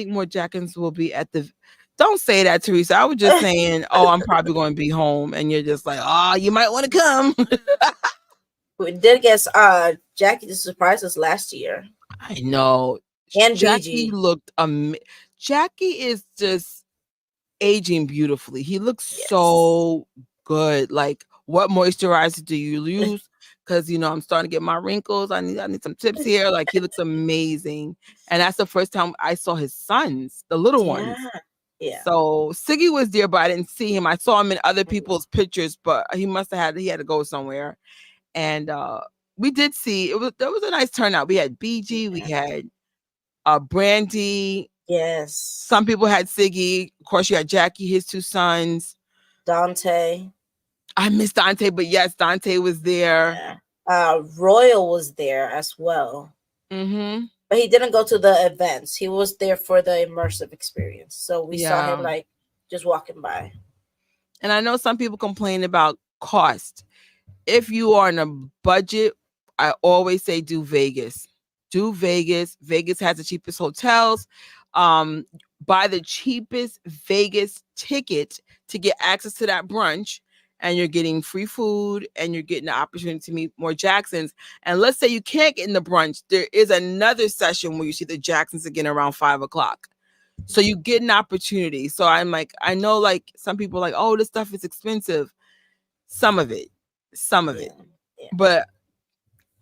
more Jackins will be at the don't say that, Teresa. I was just saying, oh, I'm probably going to be home, and you're just like, oh, you might want to come. We did get Jackie to surprise us last year, I know. and Jackie BG. looked Jackie is just aging beautifully. He looks Yes. so good. Like, what moisturizer do you use? Because I'm starting to get my wrinkles. I need some tips here. Like, he looks amazing. And that's the first time I saw his sons, the little Yeah, ones. yeah. So Siggy was there, but I didn't see him. I saw him in other Mhm. people's pictures, but he had to go somewhere. And we did see there was a nice turnout. We had BG, we Yeah. had Brandy. Yes. Some people had Siggy. Of course, you had Jackie, his two sons. Dante. I missed Dante, but yes, Dante was there. Yeah. Royal was there as well, Hmm. but he didn't go to the events. He was there for the immersive experience. So we saw him Yeah. like just walking by. And I know some people complain about cost. If you are on a budget, I always say do Vegas. Do Vegas. Vegas has the cheapest hotels. Um, buy the cheapest Vegas ticket to get access to that brunch, and you're getting free food and you're getting the opportunity to meet more Jacksons. And let's say you can't get in the brunch, there is another session where you see the Jacksons again around 5 o'clock. So you get an opportunity. So I'm like, I know like some people are like, oh, this stuff is expensive. Some of it, some of it. Yeah. Yeah. But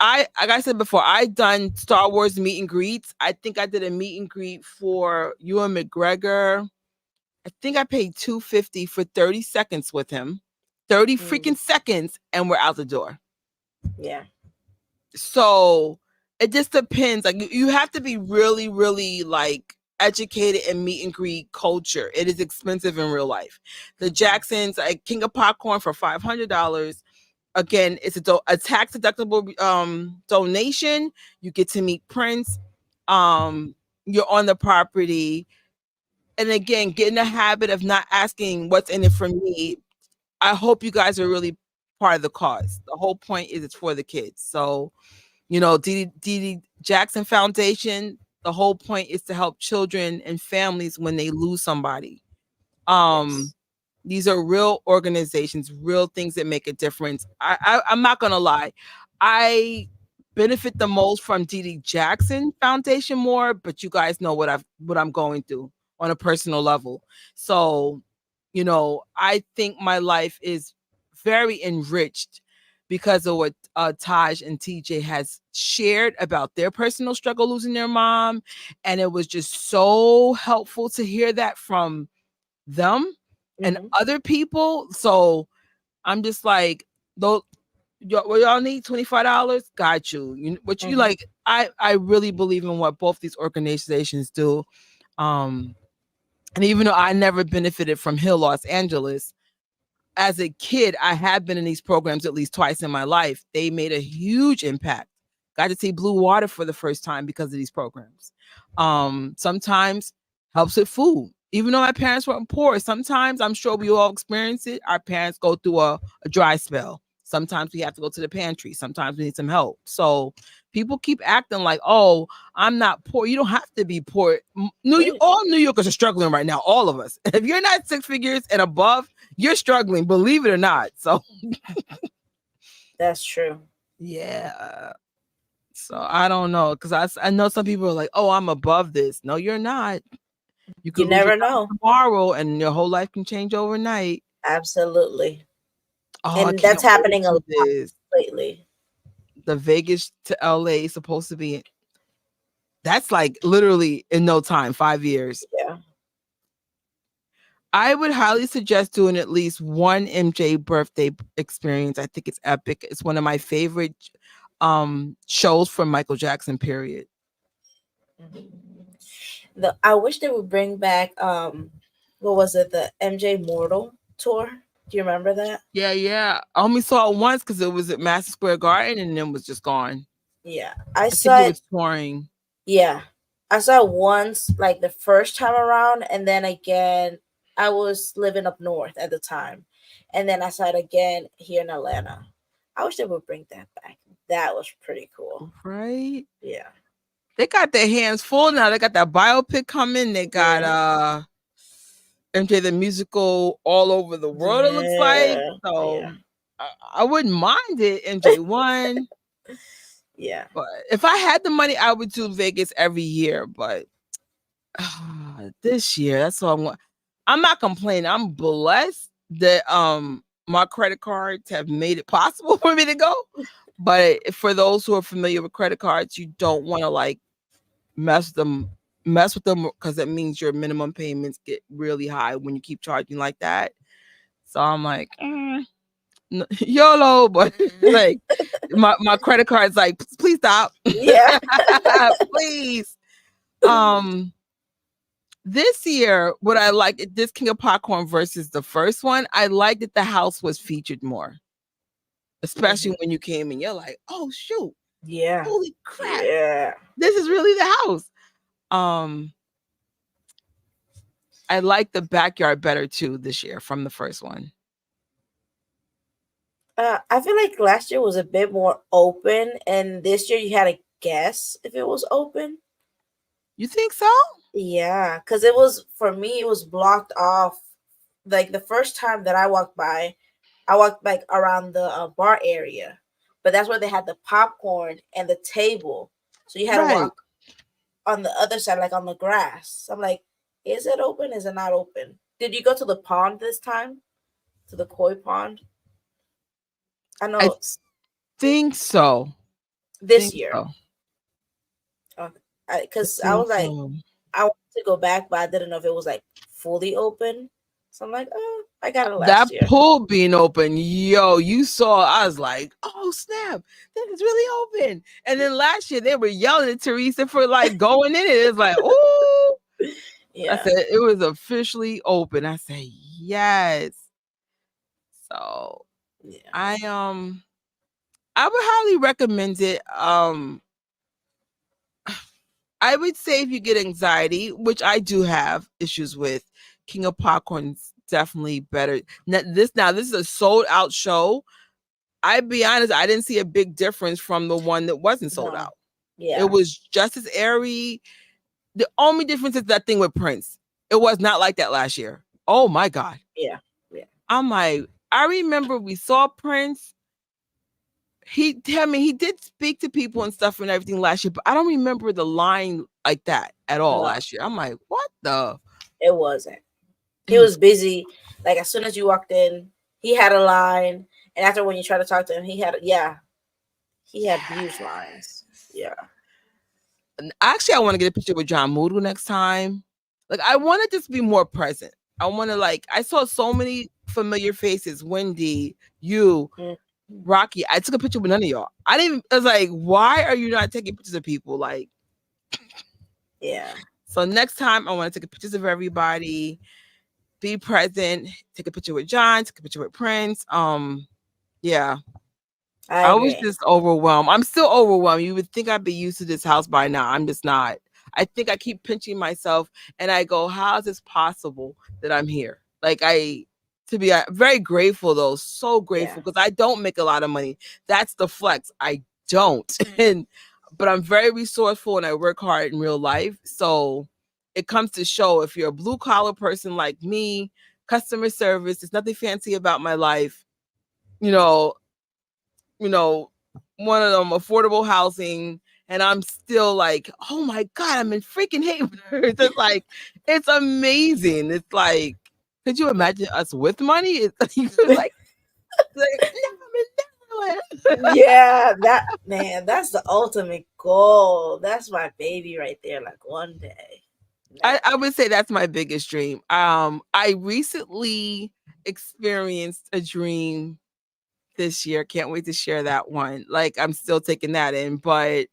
like I said before, I done Star Wars meet and greets. I think I did a meet and greet for Ewan McGregor. I think I paid 250 for 30 seconds with him. 30 Mm, freaking seconds and we're out the door. yeah. So it just depends. Like you have to be really, really like educated in meet and greet culture. It is expensive in real life. The Mhm. Jacksons, like King of Popcorn for $500. Again, it's a tax deductible donation. You get to meet Prince. You're on the property. And again, get in the habit of not asking what's in it for me. I hope you guys are really part of the cause. The whole point is it's for the kids. So Dee Jackson Foundation, the whole point is to help children and families when they lose somebody. Um, Yes. these are real organizations, real things that make a difference. I'm not gonna lie, I benefit the most from Dee Dee Jackson Foundation more, but you guys know what I'm going through on a personal level. So, I think my life is very enriched because of what Taj and TJ has shared about their personal struggle losing their mom, and it was just so helpful to hear that from them and Hmm. other people. So I'm just like, though, What y'all need? $25. Got you. What you Hmm. like? I really believe in what both these organizations do. Um, and even though I never benefited from Hill Los Angeles, as a kid, I have been in these programs at least twice in my life. They made a huge impact. Got to see blue water for the first time because of these programs. Sometimes helps with food. Even though my parents weren't poor, sometimes I'm sure we all experience it. Our parents go through a dry spell. Sometimes we have to go to the pantry. Sometimes we need some help. So people keep acting like, oh, I'm not poor. You don't have to be poor. Right. All New Yorkers are struggling right now. All of us. If you're not six figures and above, you're struggling, believe it or not. So That's true. yeah. So I don't know because I know some people are like, oh, I'm above this. No, you're not. You You could lose your never job know. tomorrow, and your whole life can change overnight. Absolutely. Oh, I And that's can't wait happening a for lot this. lately. The Vegas to LA is supposed to be. That's like literally in no time, 5 years. Yeah. I would highly suggest doing at least one MJ birthday experience. I think it's epic. It's one of my favorite shows from Michael Jackson period. Mhm. I wish they would bring back what was it, the MJ Mortal tour? Do you remember that? Yeah, yeah. I only saw it once because it was at Madison Square Garden and then was just gone. Yeah. I I think saw it it. was touring. Yeah. I saw it once, like the first time around, and then again, I was living up north at the time. And then I saw it again here in Atlanta. I wish they would bring that back. That was pretty cool. Right? Yeah. They got their hands full now. They got that biopic coming. They got Yeah. MJ the musical all over the world, it looks like. Yeah. So Yeah. I wouldn't mind it, MJ1. Yeah. But if I had the money, I would do Vegas every year. But this year, that's all I want. I'm not complaining. I'm blessed that my credit cards have made it possible for me to go. But for those who are familiar with credit cards, you don't want to like mess them mess with them because it means your minimum payments get really high when you keep charging like that. So I'm like, YOLO, but like my credit card's like, please stop. Yeah. Please. Um this year, what I like this King of Popcorn versus the first one, I like that the house was featured more, especially Mhm. when you came in. You're like, oh shoot, Yeah. holy crap, Yeah. this is really the house. Um, I like the backyard better too this year from the first one. I feel like last year was a bit more open, and this year you had to guess if it was open. You think so? Yeah, because it was for me, it was blocked off. Like the first time that I walked like around the bar area, but that's where they had the popcorn and the table. So you had to Right. walk on the other side, like on the grass. So I'm like, is it open? Is it not open? Did you go to the pond this time? To the koi pond? I I know think so. this Think year. so. I Because I think was like, so. I wanted to go back, but I didn't know if it was like fully open. So I'm like, oh, I got it That last year. pool being open, yo, you saw. I was like, "Oh snap, that is really open!" And then last year they were yelling at Teresa for like going in it. It's like, "Ooh!" I Yeah. said it was officially open. I said yes. So Yeah. I I would highly recommend it. I would say if you get anxiety, which I do have issues with, King of Popcorn's definitely better. Now this is a sold out show. I'd be honest, I didn't see a big difference from the one that wasn't sold No. out. It Yeah. was just as airy. The only difference is that thing with Prince. It was not like that last year. Oh my God. Yeah. Yeah. I'm like, I remember we saw Prince. He did speak to people and stuff and everything last year, but I don't remember the line like that at all No, last year. I'm like, what the? it wasn't. It He was was busy. Like as soon as you walked in, he had a line, and after when you tried to talk to him, he had huge lines. yes. Yeah. Actually, I want to get a picture with John Moodle next time. Like, I want to just be more present. I want to like. I saw so many familiar faces. Wendy, you, Mm. Rocky, I took a picture with none of y'all. I didn't even, I was like, why are you not taking pictures of people? Like, Yeah, so next time I want to take pictures of everybody, be present, take a picture with John, take a picture with Prince. Yeah. I I was agree. just overwhelmed. I'm still overwhelmed. You would think I'd be used to this house by now. I'm just not. I think I keep pinching myself and I go, how is this possible that I'm here? Like, to be very grateful though, so Yeah, grateful because I don't make a lot of money. That's the flex. I don't. And, but I'm very resourceful and I work hard in real life. So it comes to show if you're a blue collar person like me, customer service, there's nothing fancy about my life. You know, you know, one of them affordable housing, and I'm still like, oh my god, I'm in freaking Haven. It's like, it's amazing. It's like, could you imagine us with money? It's like no, I'm in Neverland. yeah. That man, that's the ultimate goal. That's my baby right there. Like one day, I Neverland. would say that's my biggest dream. I recently experienced a dream this year. Can't wait to share that one. Like I'm still taking that in, but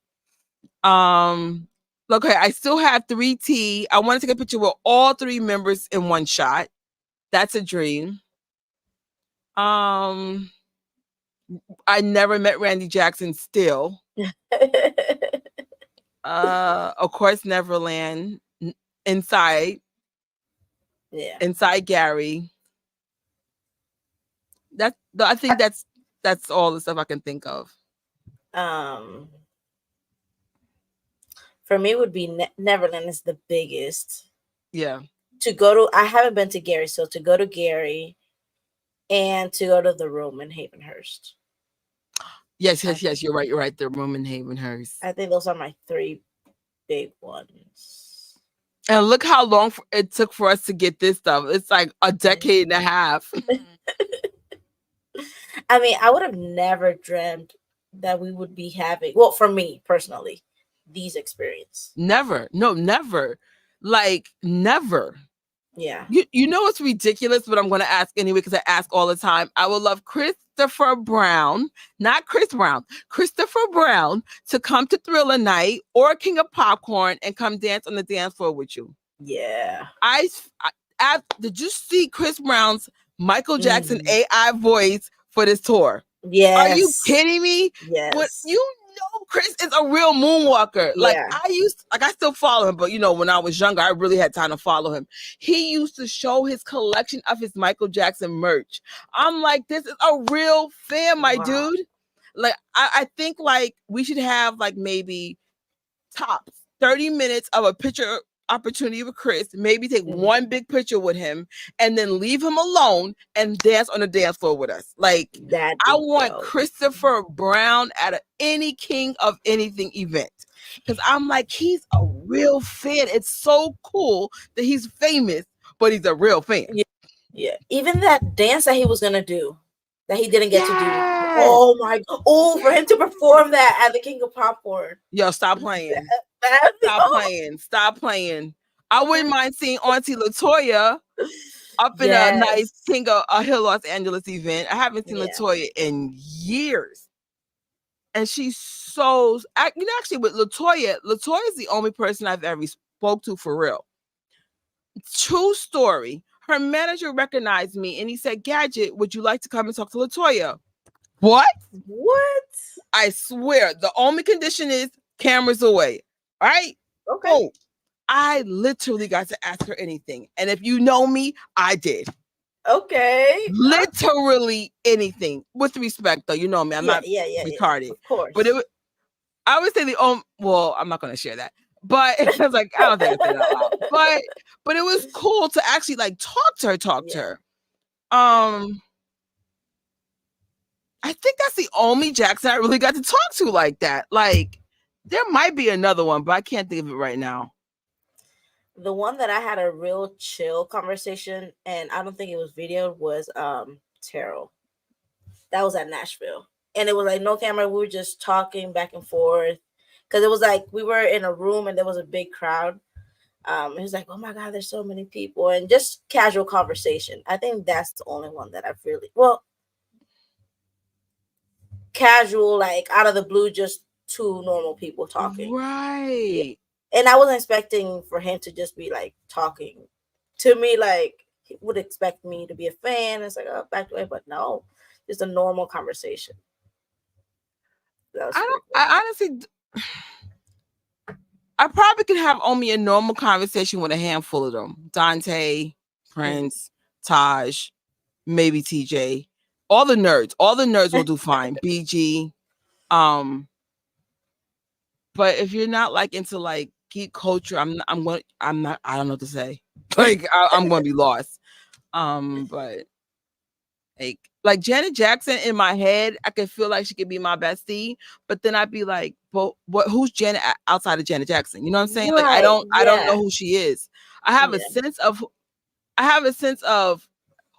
Um, okay, I still have 3T. I want to take a picture with all three members in one shot. That's a dream. Um, I never met Randy Jackson still. Of course, Neverland, inside, Yeah. inside Gary. I think that's all the stuff I can think of. Um, for me would be Neverland is the biggest. Yeah. To go to, I haven't been to Gary, so to go to Gary and to go to the room in Havenhurst. Yes, I yes, yes. You're right. You're right. The room in Havenhurst. I think those are my three big ones. And look how long it took for us to get this stuff. It's like a decade and a half. I mean, I would have never dreamt that we would be having, well, for me personally, these experience. Never. No, never. Like never. Yeah. You know it's ridiculous, but I'm going to ask anyway because I ask all the time. I would love Christopher Brown, not Chris Brown, Christopher Brown to come to Thriller Night or King of Popcorn and come dance on the dance floor with you. Yeah. Did you see Chris Brown's Michael Jackson Mm. AI voice for this tour? Are you Yes. kidding me? What Yes. you know, Chris is a real moonwalker. Like Yeah. I still follow him, but when I was younger, I really had time to follow him. He used to show his collection of his Michael Jackson merch. I'm like, this is a real fan, my Wow. dude. Like I think like we should have like maybe tops 30 minutes of a picture opportunity with Chris, maybe take Mm. one big picture with him and then leave him alone and dance on the dance floor with us. Like That'd I be want dope. Christopher Brown at any King of Anything event. Cause I'm like, he's a real fan. It's so cool that he's famous, but he's a real fan. Yeah. Yeah. Even that dance that he was gonna do that he didn't get to do. Yes. Oh my, oh, for him to perform that at the King of Popcorn. Yo, stop playing. That'd be, Stop oh. playing. Stop playing. I wouldn't mind seeing Auntie Latoya up in a nice Yes. King of Hill, Los Angeles event. I haven't seen Yeah. Latoya in years. And she's so, actually with Latoya is the only person I've ever spoke to for real. True story. Her manager recognized me and he said, Gadget, would you like to come and talk to Latoya? What? What? I swear, the only condition is cameras away. All right? Okay. Oh, I literally got to ask her anything. And if you know me, I did. Okay. Literally anything. With respect, though. You know me. I'm Yeah, not yeah, yeah, yeah. retarded. Of course. But I would say the only, well, I'm not going to share that. But I was like, I don't think I said that out loud. But it was cool to actually like talk to Yeah. her. I think that's the only Jackson I really got to talk to like that. Like, there might be another one, but I can't think of it right now. The one that I had a real chill conversation, and I don't think it was videoed, was Terrell. That was at Nashville. And it was like no camera, we were just talking back and forth. Cause it was like we were in a room and there was a big crowd. He was like, oh my God, there's so many people, and just casual conversation. I think that's the only one that I've really, well, casual, like out of the blue, just two normal people talking. Yeah. Right. And I wasn't expecting for him to just be like talking to me like he would expect me to be a fan. It's like, oh, back to it, but no, just a normal conversation. That was I don't. pretty cool. I honestly, I probably could have only a normal conversation with a handful of them. Dante, Mhm. Prince, Taj, maybe TJ. All the nerds will do fine. BG. Um, but if you're not like into like geek culture, I'm not. I don't know what to say. I'm going to be lost. But like Janet Jackson in my head, I could feel like she could be my bestie, but then I'd be like, but what? Who's Janet outside of Janet Jackson? You know what I'm saying? Like Right. I don't know Yeah. who she is. I have a Yeah. sense of I have a sense of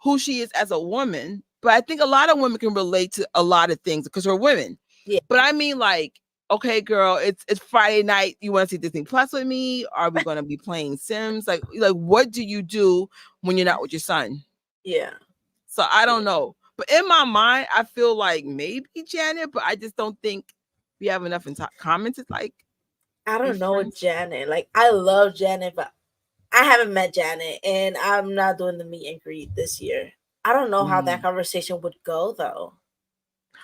who she is as a woman, but I think a lot of women can relate to a lot of things because we're women. Yeah. But I mean, like, okay, girl, it's Friday night. You want to see Disney Plus with me? Are we going to be playing Sims? Like, what do you do when you're not with your son? Yeah. So I Yeah. don't know. But in my mind, I feel like maybe Janet, but I just don't think we have enough in common to like I be don't know with friends. Janet. Like I love Janet, but I haven't met Janet, and I'm not doing the meet and greet this year. I don't know how that Mm. conversation would go though.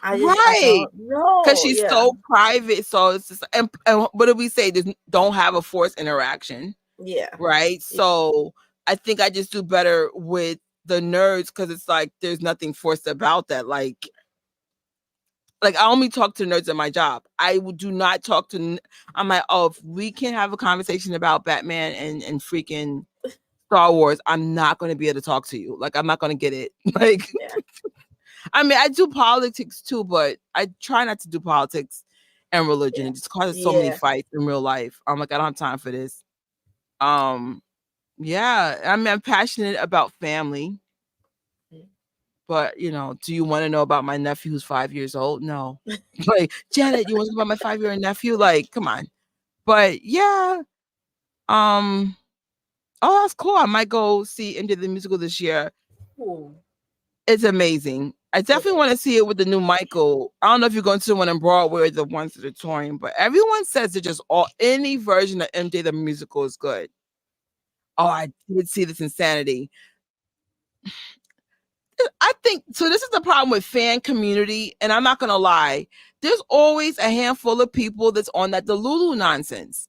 I Right. don't Because know. she's Yeah. so private. So it's just, and what do we say? Don't have a forced interaction. Yeah. Right. Yeah. So I think I just do better with the nerds because it's like there's nothing forced about that. Like I only talk to nerds at my job. Do not talk to. I'm like, oh, if we can't have a conversation about Batman and freaking Star Wars, I'm not going to be able to talk to you. Like I'm not going to get it. Like Yeah. I mean, I do politics too, but I try not to do politics and religion. Yeah. It just causes so many Yeah. fights in real life. I'm like, I don't have time for this. Um, yeah, I mean, I'm passionate about family, Mm. but do you want to know about my nephew who's 5 years old? No. Like, Janet, you want to know about my 5-year-old nephew? Like, come on. But yeah, um, oh, that's cool. I might go see Into the Musical this year. Ooh, It's amazing. I it definitely want to is. see it with the new Michael. I don't know if you're going to the one in Broadway or the ones that are touring, but everyone says that just any version of MJ the musical is good. Oh, I did see this insanity. I think so. This is the problem with fan community, and I'm not gonna lie. There's always a handful of people that's on that Delulu nonsense.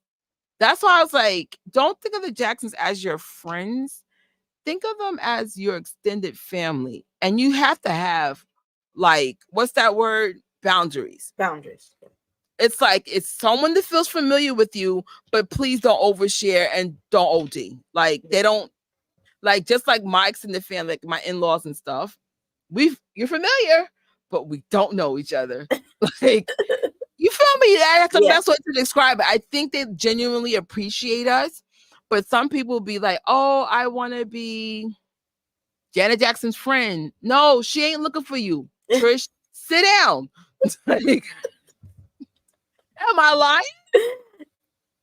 That's why I was like, don't think of the Jacksons as your friends. Think of them as your extended family, and you have to have like what's that word? Boundaries. Boundaries. It's like it's someone that feels familiar with you, but please don't overshare and don't OD. Like Yeah. they don't like just like Mike's in the family, like my in-laws and stuff. You're familiar, but we don't know each other. Like you feel me? That's the Yeah. best way to describe it. I think they genuinely appreciate us, but some people be like, "Oh, I want to be Janet Jackson's friend." No, she ain't looking for you, Trish. Sit down. Like, am I lying?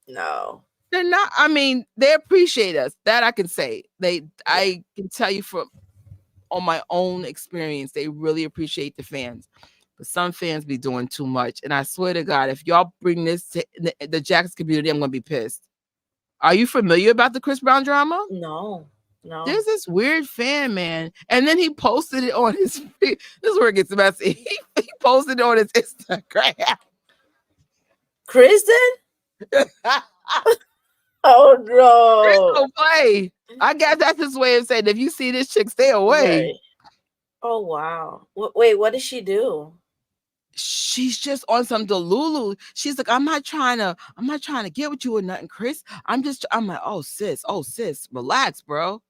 No. They're not. I mean, they appreciate us. That I can say. Yeah. I can tell you from on my own experience, they really appreciate the fans. But some fans be doing too much. And I swear to God, if y'all bring this to the Jackson community, I'm gonna be pissed. Are you familiar about the Chris Brown drama? No. No. There's this weird fan, man. And then he posted it on his this is where it gets messy. He posted it on his Instagram. Kristen? There's Oh no play. I guess that's his way of saying if you see this chick, stay no. away. Right. Oh wow. Wait, what did she do? She's just on some Delulu. She's like, I'm not trying to get with you or nothing, Chris. I'm like, oh sis, relax, bro.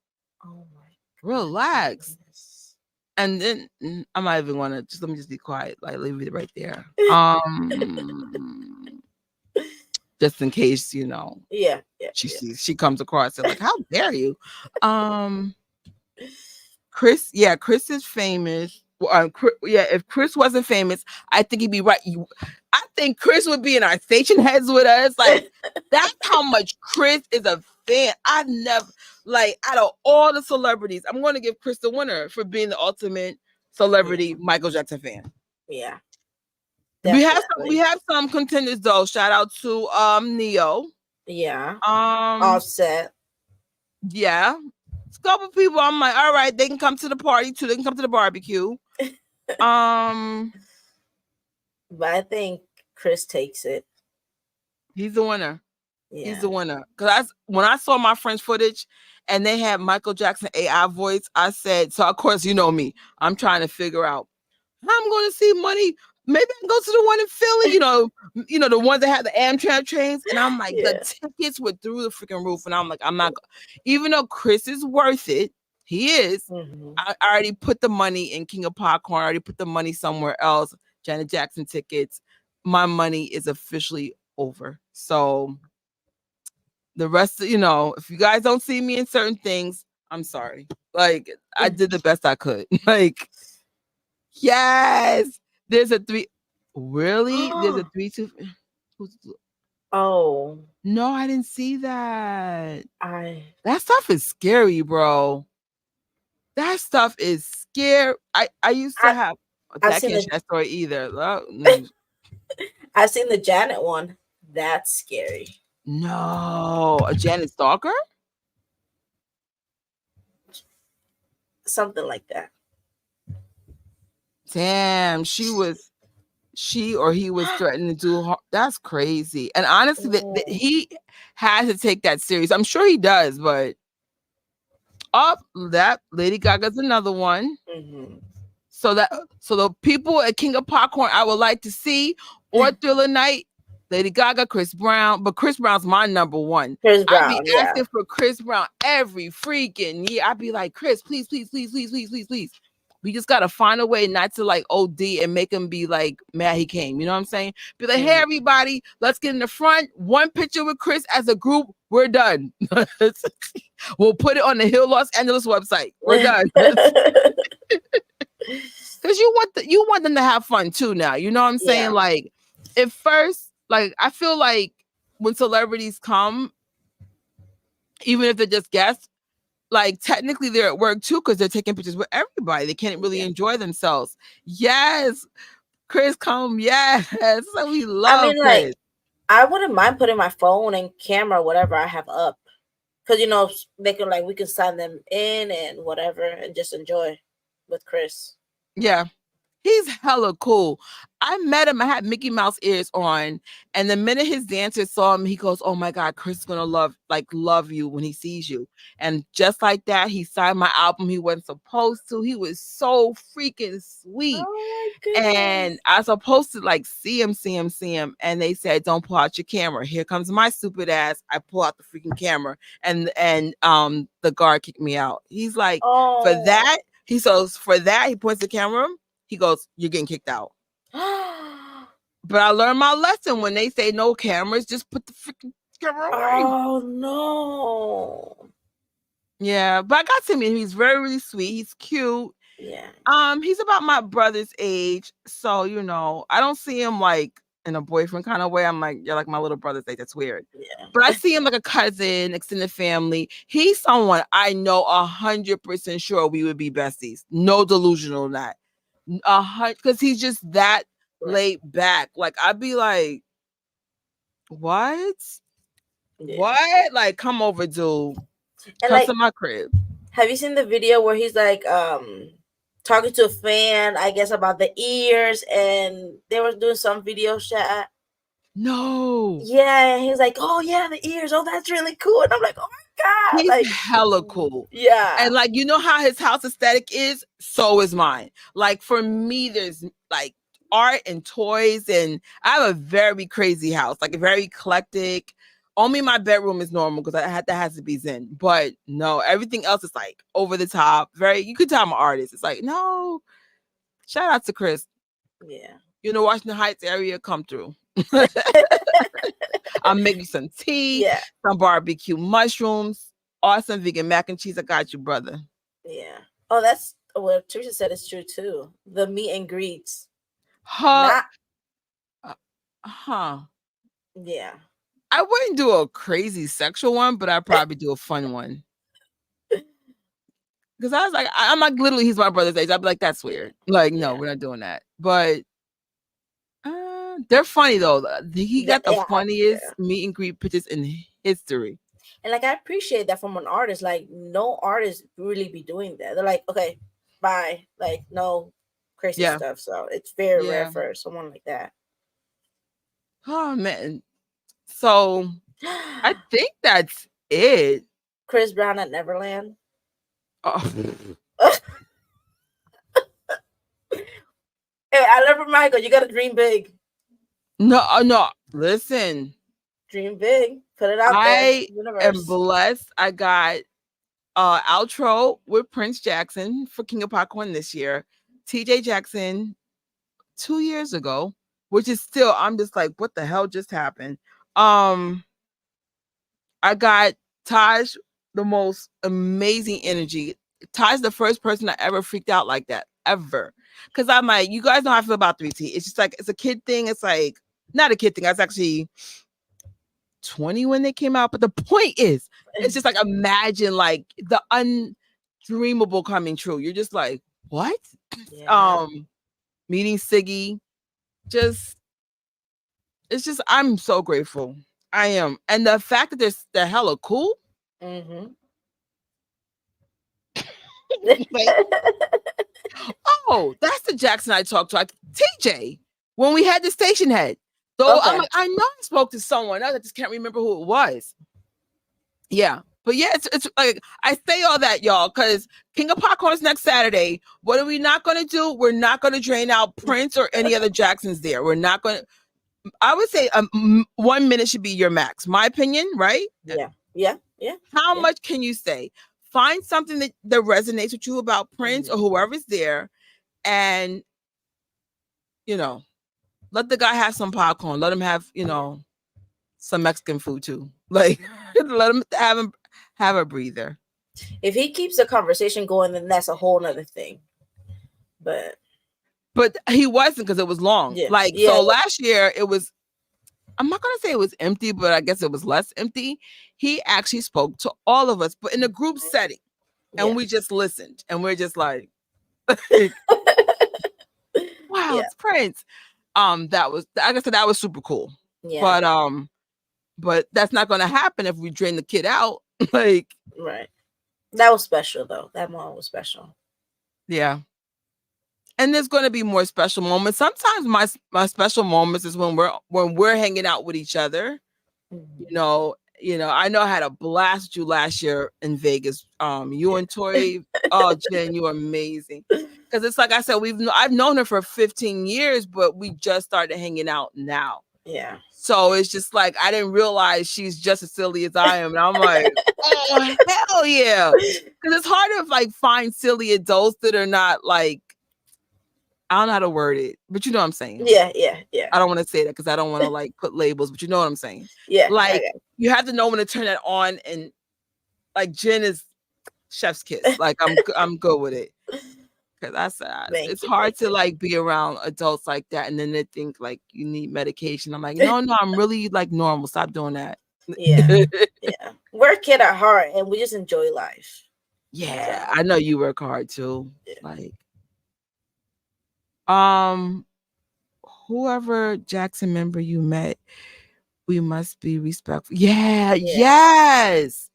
Oh my Relax. goodness. And then I'm not even gonna just let me just be quiet. Like leave it right there. Just in case, Yeah, yeah, yeah. she comes across it like, how dare you? Um Chris is famous. Yeah, if Chris wasn't famous, I think he'd be right. I think Chris would be in our station heads with us. Like, that's how much Chris is a fan. I've never, like, out of all the celebrities, I'm going to give Chris the winner for being the ultimate Yeah. celebrity Michael Jackson fan. Yeah. We Definitely. have some contenders though. Shout out to Neo. Yeah. Um Offset. yeah. It's a couple people I'm like, all right, they can come to the party too. They can come to the barbecue. Um But I think Chris takes it. he's the winner. He's Yeah. the winner. Cause when I saw my friend's footage and they had Michael Jackson AI voice, I said, so of course you know me. I'm trying to figure out how I'm going to see money. Maybe I can go to the one in Philly, the ones that had the Amtrak trains. And I'm like, the Yeah. tickets were through the freaking roof. And I'm like, I'm not, even though Chris is worth it, he is. Hmm. I already put the money in King of Popcorn. I already put the money somewhere else. Janet Jackson tickets. My money is officially over. So the rest, if you guys don't see me in certain things, I'm sorry. Like I did the best I could. Like yes, there's a three. Really? There's a 3-2. Oh, No, I didn't see that. I That stuff is scary, bro. That stuff is scary. I used to I have. I've That seen can't the share that story either. I've seen the Janet one. That's scary. No, a Janet Stalker. Something like that. Damn, she or he was threatening to do that's crazy. And honestly, that Mm. he has to take that serious. I'm sure he does, but up that Lady Gaga's another one. Hmm. So the people at King of Popcorn I would like to see or Thriller Night, Lady Gaga, Chris Brown, but Chris Brown's my number one. Chris I be Brown. Yeah. asking for Chris Brown every freaking year. I'd be like, Chris, please, please, please, please, please, please, please. We just gotta find a way not to like OD and make him be like mad he came. You know what I'm saying? Be like, hey Mhm. everybody, let's get in the front. One picture with Chris as a group. We're done. We'll put it on the Hill Los Angeles website. We're done. Because you want them to have fun too now. You know what I'm saying? Yeah. Like at first, like I feel like when celebrities come, even if they're just guests, like technically they're at work too because they're taking pictures with everybody. They can't really Yeah. enjoy themselves. Yes, Chris come. Yes, so we I love mean, like, Chris. I wouldn't mind putting my phone and camera, whatever I have up, because they can we can sign them in and whatever, and just enjoy with Chris. Yeah. He's hella cool. I met him. I had Mickey Mouse ears on, and the minute his dancer saw him, he goes, "Oh my God, Chris is gonna love you when he sees you." And just like that, he signed my album. He wasn't supposed to. He was so freaking sweet. Oh my And goodness. I was supposed to like see him, and they said, "Don't pull out your camera." Here comes my stupid ass. I pull out the freaking camera, and the guard kicked me out. He's like, for Oh. that, he points the camera. He goes, "You're getting kicked out." But I learned my lesson. When they say no cameras, just put the freaking camera away. Oh no. Yeah, but I got to meet him. He's very, really sweet. He's cute. Yeah. He's about my brother's age, so I don't see him like in a boyfriend kind of way. I'm like, you're like my little brother's age. That's weird. Yeah. But I see him like a cousin, extended family. He's someone I know 100% sure we would be besties. No delusional in that. Because he's just that Right. laid back. Like I'd be like, what? Yeah. What? Like, come over, dude. And Come to my crib. have you seen the video where he's talking to a fan, I guess, about the ears, and they were doing some video chat? No. Yeah, and he was like, "Oh yeah, the ears. Oh, that's really cool." And I'm like, "Oh my God." He's Like, hella cool. yeah. And like, you know how his house aesthetic is? So is mine. Like for me, there's like art and toys, and I have a very crazy house, like very eclectic. Only my bedroom is normal because that has to be zen. But no, everything else is like over the top. You could tell I'm an artist. It's like, no. Shout out to Chris. Yeah. Washington Heights area, come through. I'll make you some tea, Yeah. some barbecue mushrooms, awesome vegan mac and cheese. I got you, brother. Yeah. Oh, that's what Teresa said is true too. The meet and greets. Huh. Not. Yeah. I wouldn't do a crazy sexual one, but I'd probably do a fun one. Because I was like, I'm like, literally, he's my brother's age. I'd be like, that's weird. Like, no, we're not doing that. But They're funny though. He got the Yeah. funniest meet and greet pictures in history. And like I appreciate that from an artist. Like no artist really be doing that. They're like, okay, bye. Like no crazy Yeah, stuff. So it's very rare yeah. for someone like that. Oh man. So I think that's it. Chris Brown at Neverland. Oh. Hey, I love Michael. You gotta dream big. No, no. Listen, Dream big. Put it out there. I am Universe. blessed. I got outro with Prince Jackson for King of Popcorn this year. TJ Jackson 2 years ago, which is still I'm just like, what the hell just happened? Um, I got Taj, the most amazing energy. Taj's the first person I ever freaked out like that ever. Cause I'm like, you guys know how I feel about 3T. It's just like it's a kid thing. It's like not a kid thing. I was actually 20 when they came out. But the point is, it's just like imagine like the undreamable coming true. You're just like, what? Yeah. Meeting Siggy, just it's just I'm so grateful. I am. And the fact that they're hella cool. Mm-hmm. Like, oh, that's the Jackson I talked to. Like TJ, when we had the station head. So I'm Okay. like, I know I spoke to someone. I just can't remember who it was. Yeah. But yeah, it's like I say all that, y'all, because King of Popcorn is next Saturday. What are we not going to do? We're not going to drain out Prince or any other Jacksons there. We're not going to. I would say 1 minute should be your max. My opinion, right? Yeah. Yeah. Yeah. How Yeah. much can you say? Find something that resonates with you about Prince or whoever's there, and you know, let the guy have some popcorn. Let him have, some Mexican food too. Like, let him have a breather. If he keeps the conversation going, then that's a whole nother thing. But he wasn't because it was long. yeah. Like, Yeah. so last year it was. I'm not gonna say it was empty, but I guess it was less empty. He actually spoke to all of us, but in a group setting, and we just listened, and we're just like, wow, Yeah. it's Prince. That was, like I said, that was super cool. Yeah. But that's not gonna happen if we drain the kid out. Like, right. That was special though. That moment was special. yeah. And there's going to be more special moments. Sometimes my special moments is when we're hanging out with each other. Mm-hmm. I know I had a blast with you last year in Vegas. You and Tori, oh Jen, you're amazing. Because it's like I said, I've known her for 15 years, but we just started hanging out now. Yeah. So it's just like I didn't realize she's just as silly as I am, and I'm like, oh hell yeah! Because it's hard to like find silly adults that are not like. I don't know how to word it, but you know what I'm saying. Yeah. I don't want to say that because I don't want to like put labels, but you know what I'm saying. Yeah. Like you have to know when to turn that on, and like Jen is chef's kiss. Like I'm good with it because I said it's hard to like be around adults like that, and then they think like you need medication. I'm like, no, I'm really like normal. Stop doing that. Yeah. Yeah. We're a kid at heart, and we just enjoy life. Yeah, so. I know you work hard too. Yeah. Like. Whoever Jackson member you met, we must be respectful. Yeah. Yes.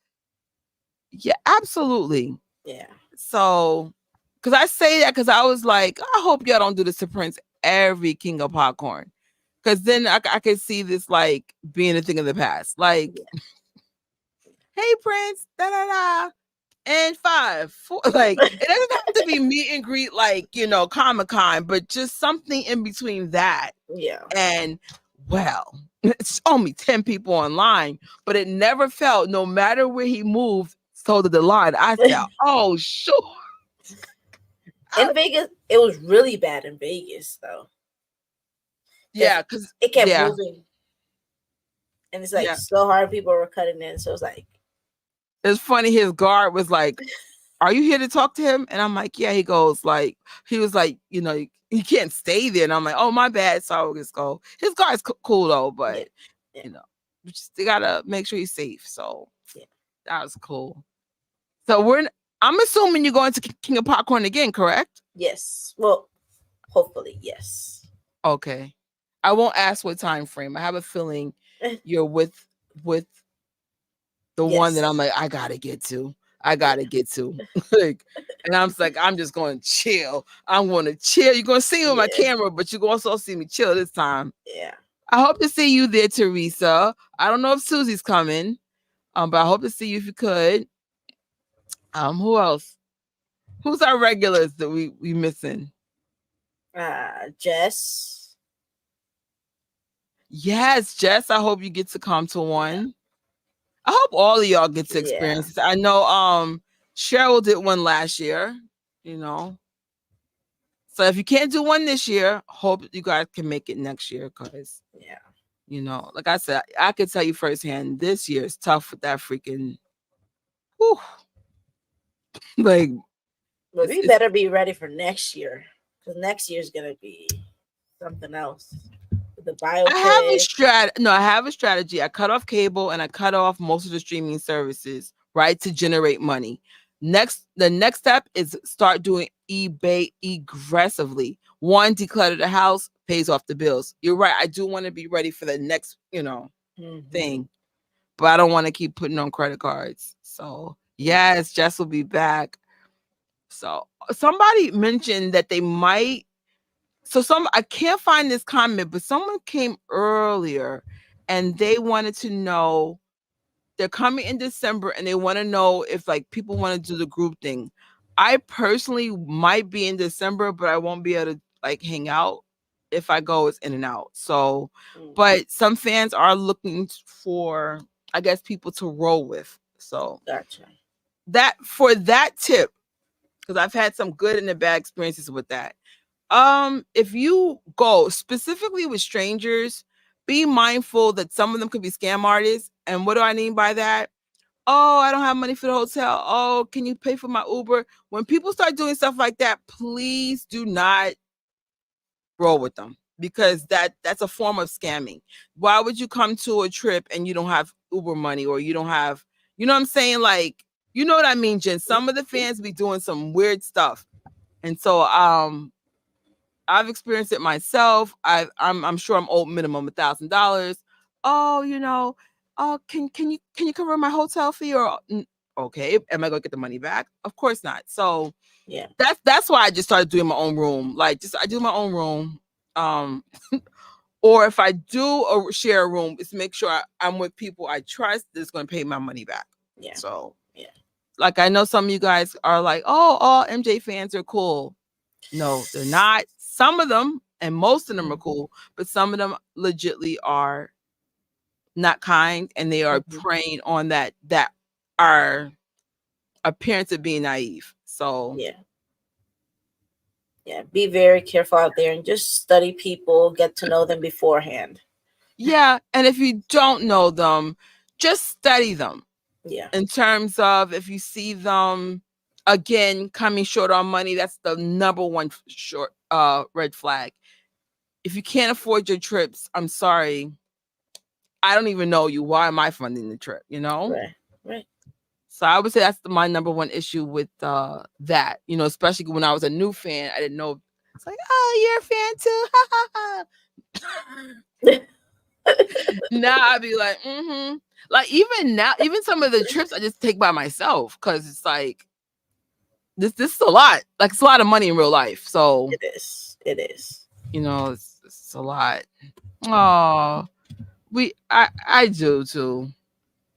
Yeah, absolutely. Yeah. So, because I say that because I was like, I hope y'all don't do this to Prince every King of Popcorn. Because then I could see this like being a thing of the past. Like, hey, Prince, da da da. And 5, 4, like it doesn't have to be meet and greet like Comic-Con, but just something in between that. Yeah. And well, it's only 10 people online, but it never felt, no matter where he moved, so did the line. I said, oh sure. In Vegas, it was really bad in Vegas though. Yeah, because it kept moving. And it's like so hard, people were cutting in. So it's like it's funny, his guard was like, are you here to talk to him? And I'm like, yeah. He goes like, he was like, you can't stay there. And I'm like, oh, my bad. So I'll just go. His guard's cool though, but they gotta make sure he's safe. So that was cool. So I'm assuming you're going to King of Popcorn again, correct? Yes. Well, hopefully, yes. Okay. I won't ask what time frame. I have a feeling you're with the one that I'm Yes. like, I gotta get to. I gotta get to. Like, and I'm just like, I'm just going to chill. I'm going to chill. You're going to see me with my Yeah. camera, but you're going to also see me chill this time. Yeah. I hope to see you there, Teresa. I don't know if Susie's coming, but I hope to see you if you could. Who else? Who's our regulars that we missing? Jess. Yes, Jess. I hope you get to come to Yeah. one. I hope all of y'all get to Yeah. experience this. I know Cheryl did one last year, you know. So if you can't do one this year, hope you guys can make it next year because Yeah. like I said, I could tell you firsthand this year is tough with that freaking whew, like But we it's better be ready for next year, because next year's gonna be something else. With the biopic. I have a strategy. I cut off cable and I cut off most of the streaming services, right, to generate money. The next step is start doing eBay aggressively. One, declutter the house, pays off the bills. You're right. I do want to be ready for the next, Hmm. thing, but I don't want to keep putting on credit cards. So yes, Jess will be back. So somebody mentioned that they might I can't find this comment, but someone came earlier and they wanted to know they're coming in December and they want to know if like people want to do the group thing. I personally might be in December, but I won't be able to like hang out. If I go, it's in and out. So, Mm. but some fans are looking for, I guess, people to roll with. So Gotcha. that for that tip, because I've had some good and bad experiences with that. If you go specifically with strangers, be mindful that some of them could be scam artists. And what do I mean by that? Oh, I don't have money for the hotel. Oh, can you pay for my Uber? When people start doing stuff like that, please do not roll with them because that's a form of scamming. Why would you come to a trip and you don't have Uber money or you don't have, you know what I'm saying? Like, you know what I mean, Jen? Some of the fans be doing some weird stuff. And so I've experienced it myself. I'm sure I'm owed minimum $1,000. Oh, oh, can you cover my hotel fee or okay? Am I gonna get the money back? Of course not. So Yeah. that's why I just started doing my own room. Like just I do my own room. Um, or if I do share a room, it's make sure I'm with people I trust that's gonna pay my money back. Yeah. So Yeah. like I know some of you guys are like, oh, all MJ fans are cool. No, they're not. Some of them, and most of them are cool, but some of them legitly are not kind, and they are Hmm. preying on that are appearance of being naive. So Yeah. Yeah. Be very careful out there and just study people, get to know them beforehand. yeah, and if you don't know them, just study them Yeah. in terms of if you see them again coming short on money. That's the number one short red flag. If you can't afford your trips, I'm sorry, I don't even know you. Why am I funding the trip? Right. Right. So I would say that's my number one issue with that. Especially when I was a new fan, I didn't know. It's like, oh, you're a fan too. Ha ha ha. Now I'd be like, mm-hmm. Like even now, even some of the trips I just take by myself because it's like this is a lot. Like it's a lot of money in real life. So It is. It is. it's a lot. Oh, I do too.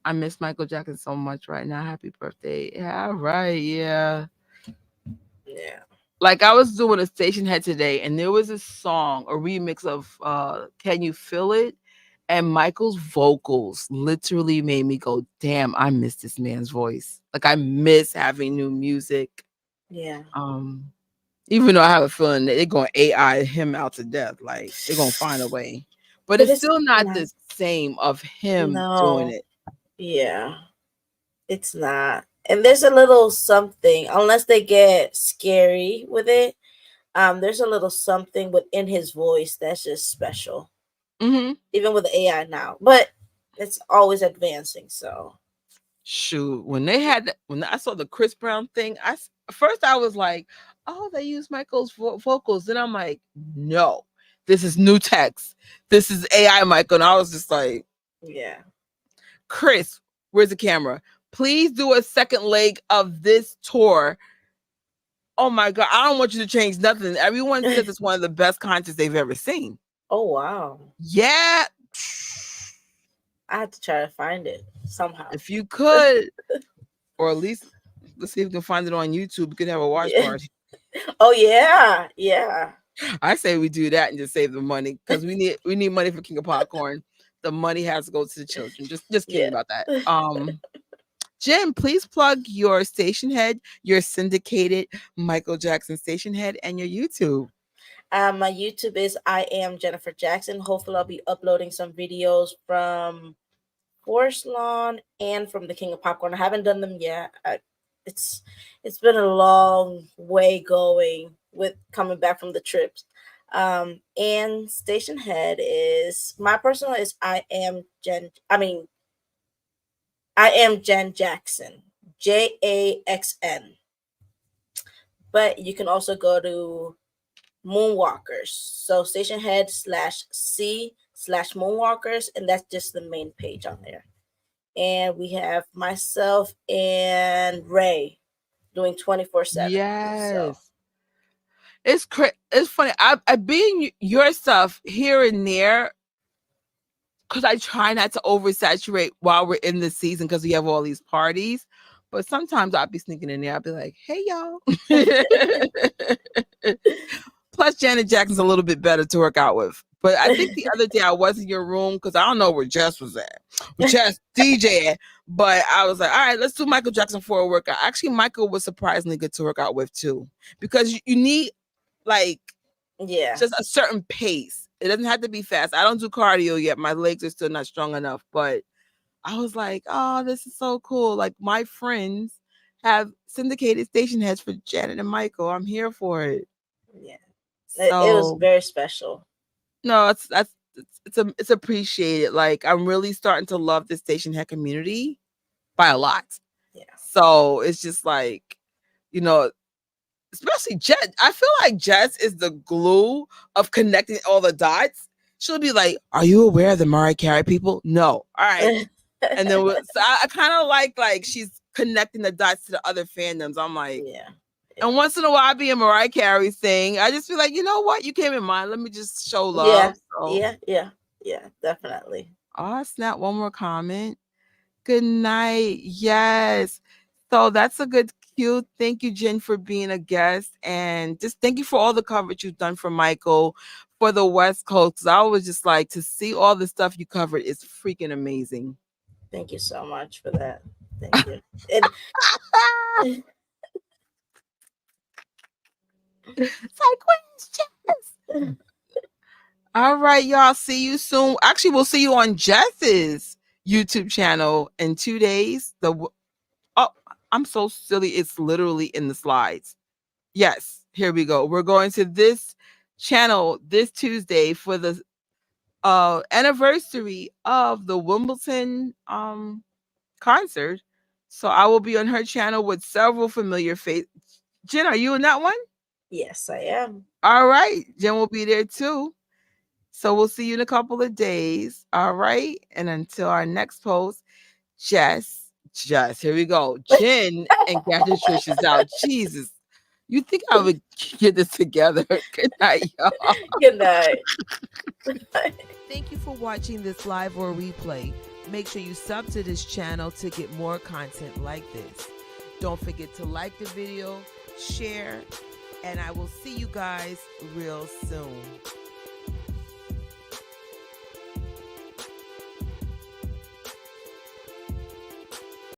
I miss Michael Jackson so much right now. Happy birthday. Yeah, all right. Yeah. Yeah. Like I was doing a station head today and there was a song, a remix of Can You Feel It? And Michael's vocals literally made me go, damn, I miss this man's voice. Like I miss having new music. Yeah. Um, Even though I have a feeling that they're gonna AI him out to death. Like they're gonna find a way. But But it's it's still not not. the same of him doing No. it. Yeah. It's not. And there's a little something, unless they get scary with it. There's a little something within his voice that's just special, Hmm. even with AI now. But it's always advancing. So Shoot, when I saw the Chris Brown thing, first I was like, "Oh, they use Michael's vocals." Then I'm like, "No, This is new text. This is AI Michael. And I was just like, Yeah. Chris, where's the camera? Please do a second leg of this tour. Oh my God. I don't want you to change nothing. Everyone says it's one of the best concerts they've ever seen. Oh wow. Yeah. I had to try to find it somehow. If you could, or at least let's see if we can find it on YouTube. We could have a watch Yeah. party. Oh yeah, yeah. I say we do that and just save the money because we need money for King of Popcorn. The money has to go to the children. Just kidding Yeah. about that. Jen, please plug your station head, your syndicated Michael Jackson station head, and your YouTube. My YouTube is I am Jennifer Jackson. Hopefully, I'll be uploading some videos from Forest Lawn and from the King of Popcorn. I haven't done them yet. It's it's been a long way going with coming back from the trips. And station head is my personal is I am Jen. I mean, I am Jen Jackson. JAXN. But you can also go to Moonwalkers. So station head /C/Moonwalkers, and that's just the main page on there. And we have myself and Ray doing 24/7. So Yes. It's funny. I being your stuff here and there because I try not to oversaturate while we're in the season because we have all these parties. But sometimes I'll be sneaking in there. I'll be like, "Hey, y'all." Plus, Janet Jackson's a little bit better to work out with. But I think the other day I was in your room because I don't know where Jess was at, where Jess DJ at. But I was like, all right, let's do Michael Jackson for a workout. Actually, Michael was surprisingly good to work out with too, because you need like yeah. just a certain pace. It doesn't have to be fast. I don't do cardio yet. My legs are still not strong enough. But I was like, oh, this is so cool. Like my friends have syndicated station heads for Janet and Michael. I'm here for it. Yeah. It was So very special. no, it's appreciated. Like I'm really starting to love the station head community by a lot. Yeah. So it's just like, you know, especially Jess. I feel like Jess is the glue of connecting all the dots. She'll be like, "Are you aware of the Mariah Carey people?" No. All right. And then so I kind of like she's connecting the dots to the other fandoms. I'm like, yeah. and once in a while, I be a Mariah Carey thing. I just feel like, you know what? You came in mind. Let me just show love. Yeah, definitely. Oh, snap. One more comment. Good night. Yes. So that's a good cue. Thank you, Jen, for being a guest. And just thank you for all the coverage you've done for Michael, for the West Coast. 'Cause I was just like, to see all the stuff you covered is freaking amazing. Thank you so much for that. Thank you. And It's like, where's Jess? All right, y'all. See you soon. Actually, we'll see you on Jess's YouTube channel in 2 days. Oh, I'm so silly. It's literally in the slides. Yes, here we go. We're going to this channel this Tuesday for the anniversary of the Wimbledon concert. So I will be on her channel with several familiar faces. Jen, are you in that one? yes, I am. All right. Jen will be there too. So we'll see you in a couple of days. All right. And until our next post, Jess, here we go. Jen and Captain Trish is out. Jesus. You think I would get this together? Good night, y'all. Good night. Thank you for watching this live or replay. Make sure you sub to this channel to get more content like this. Don't forget to like the video, share, and I will see you guys real soon.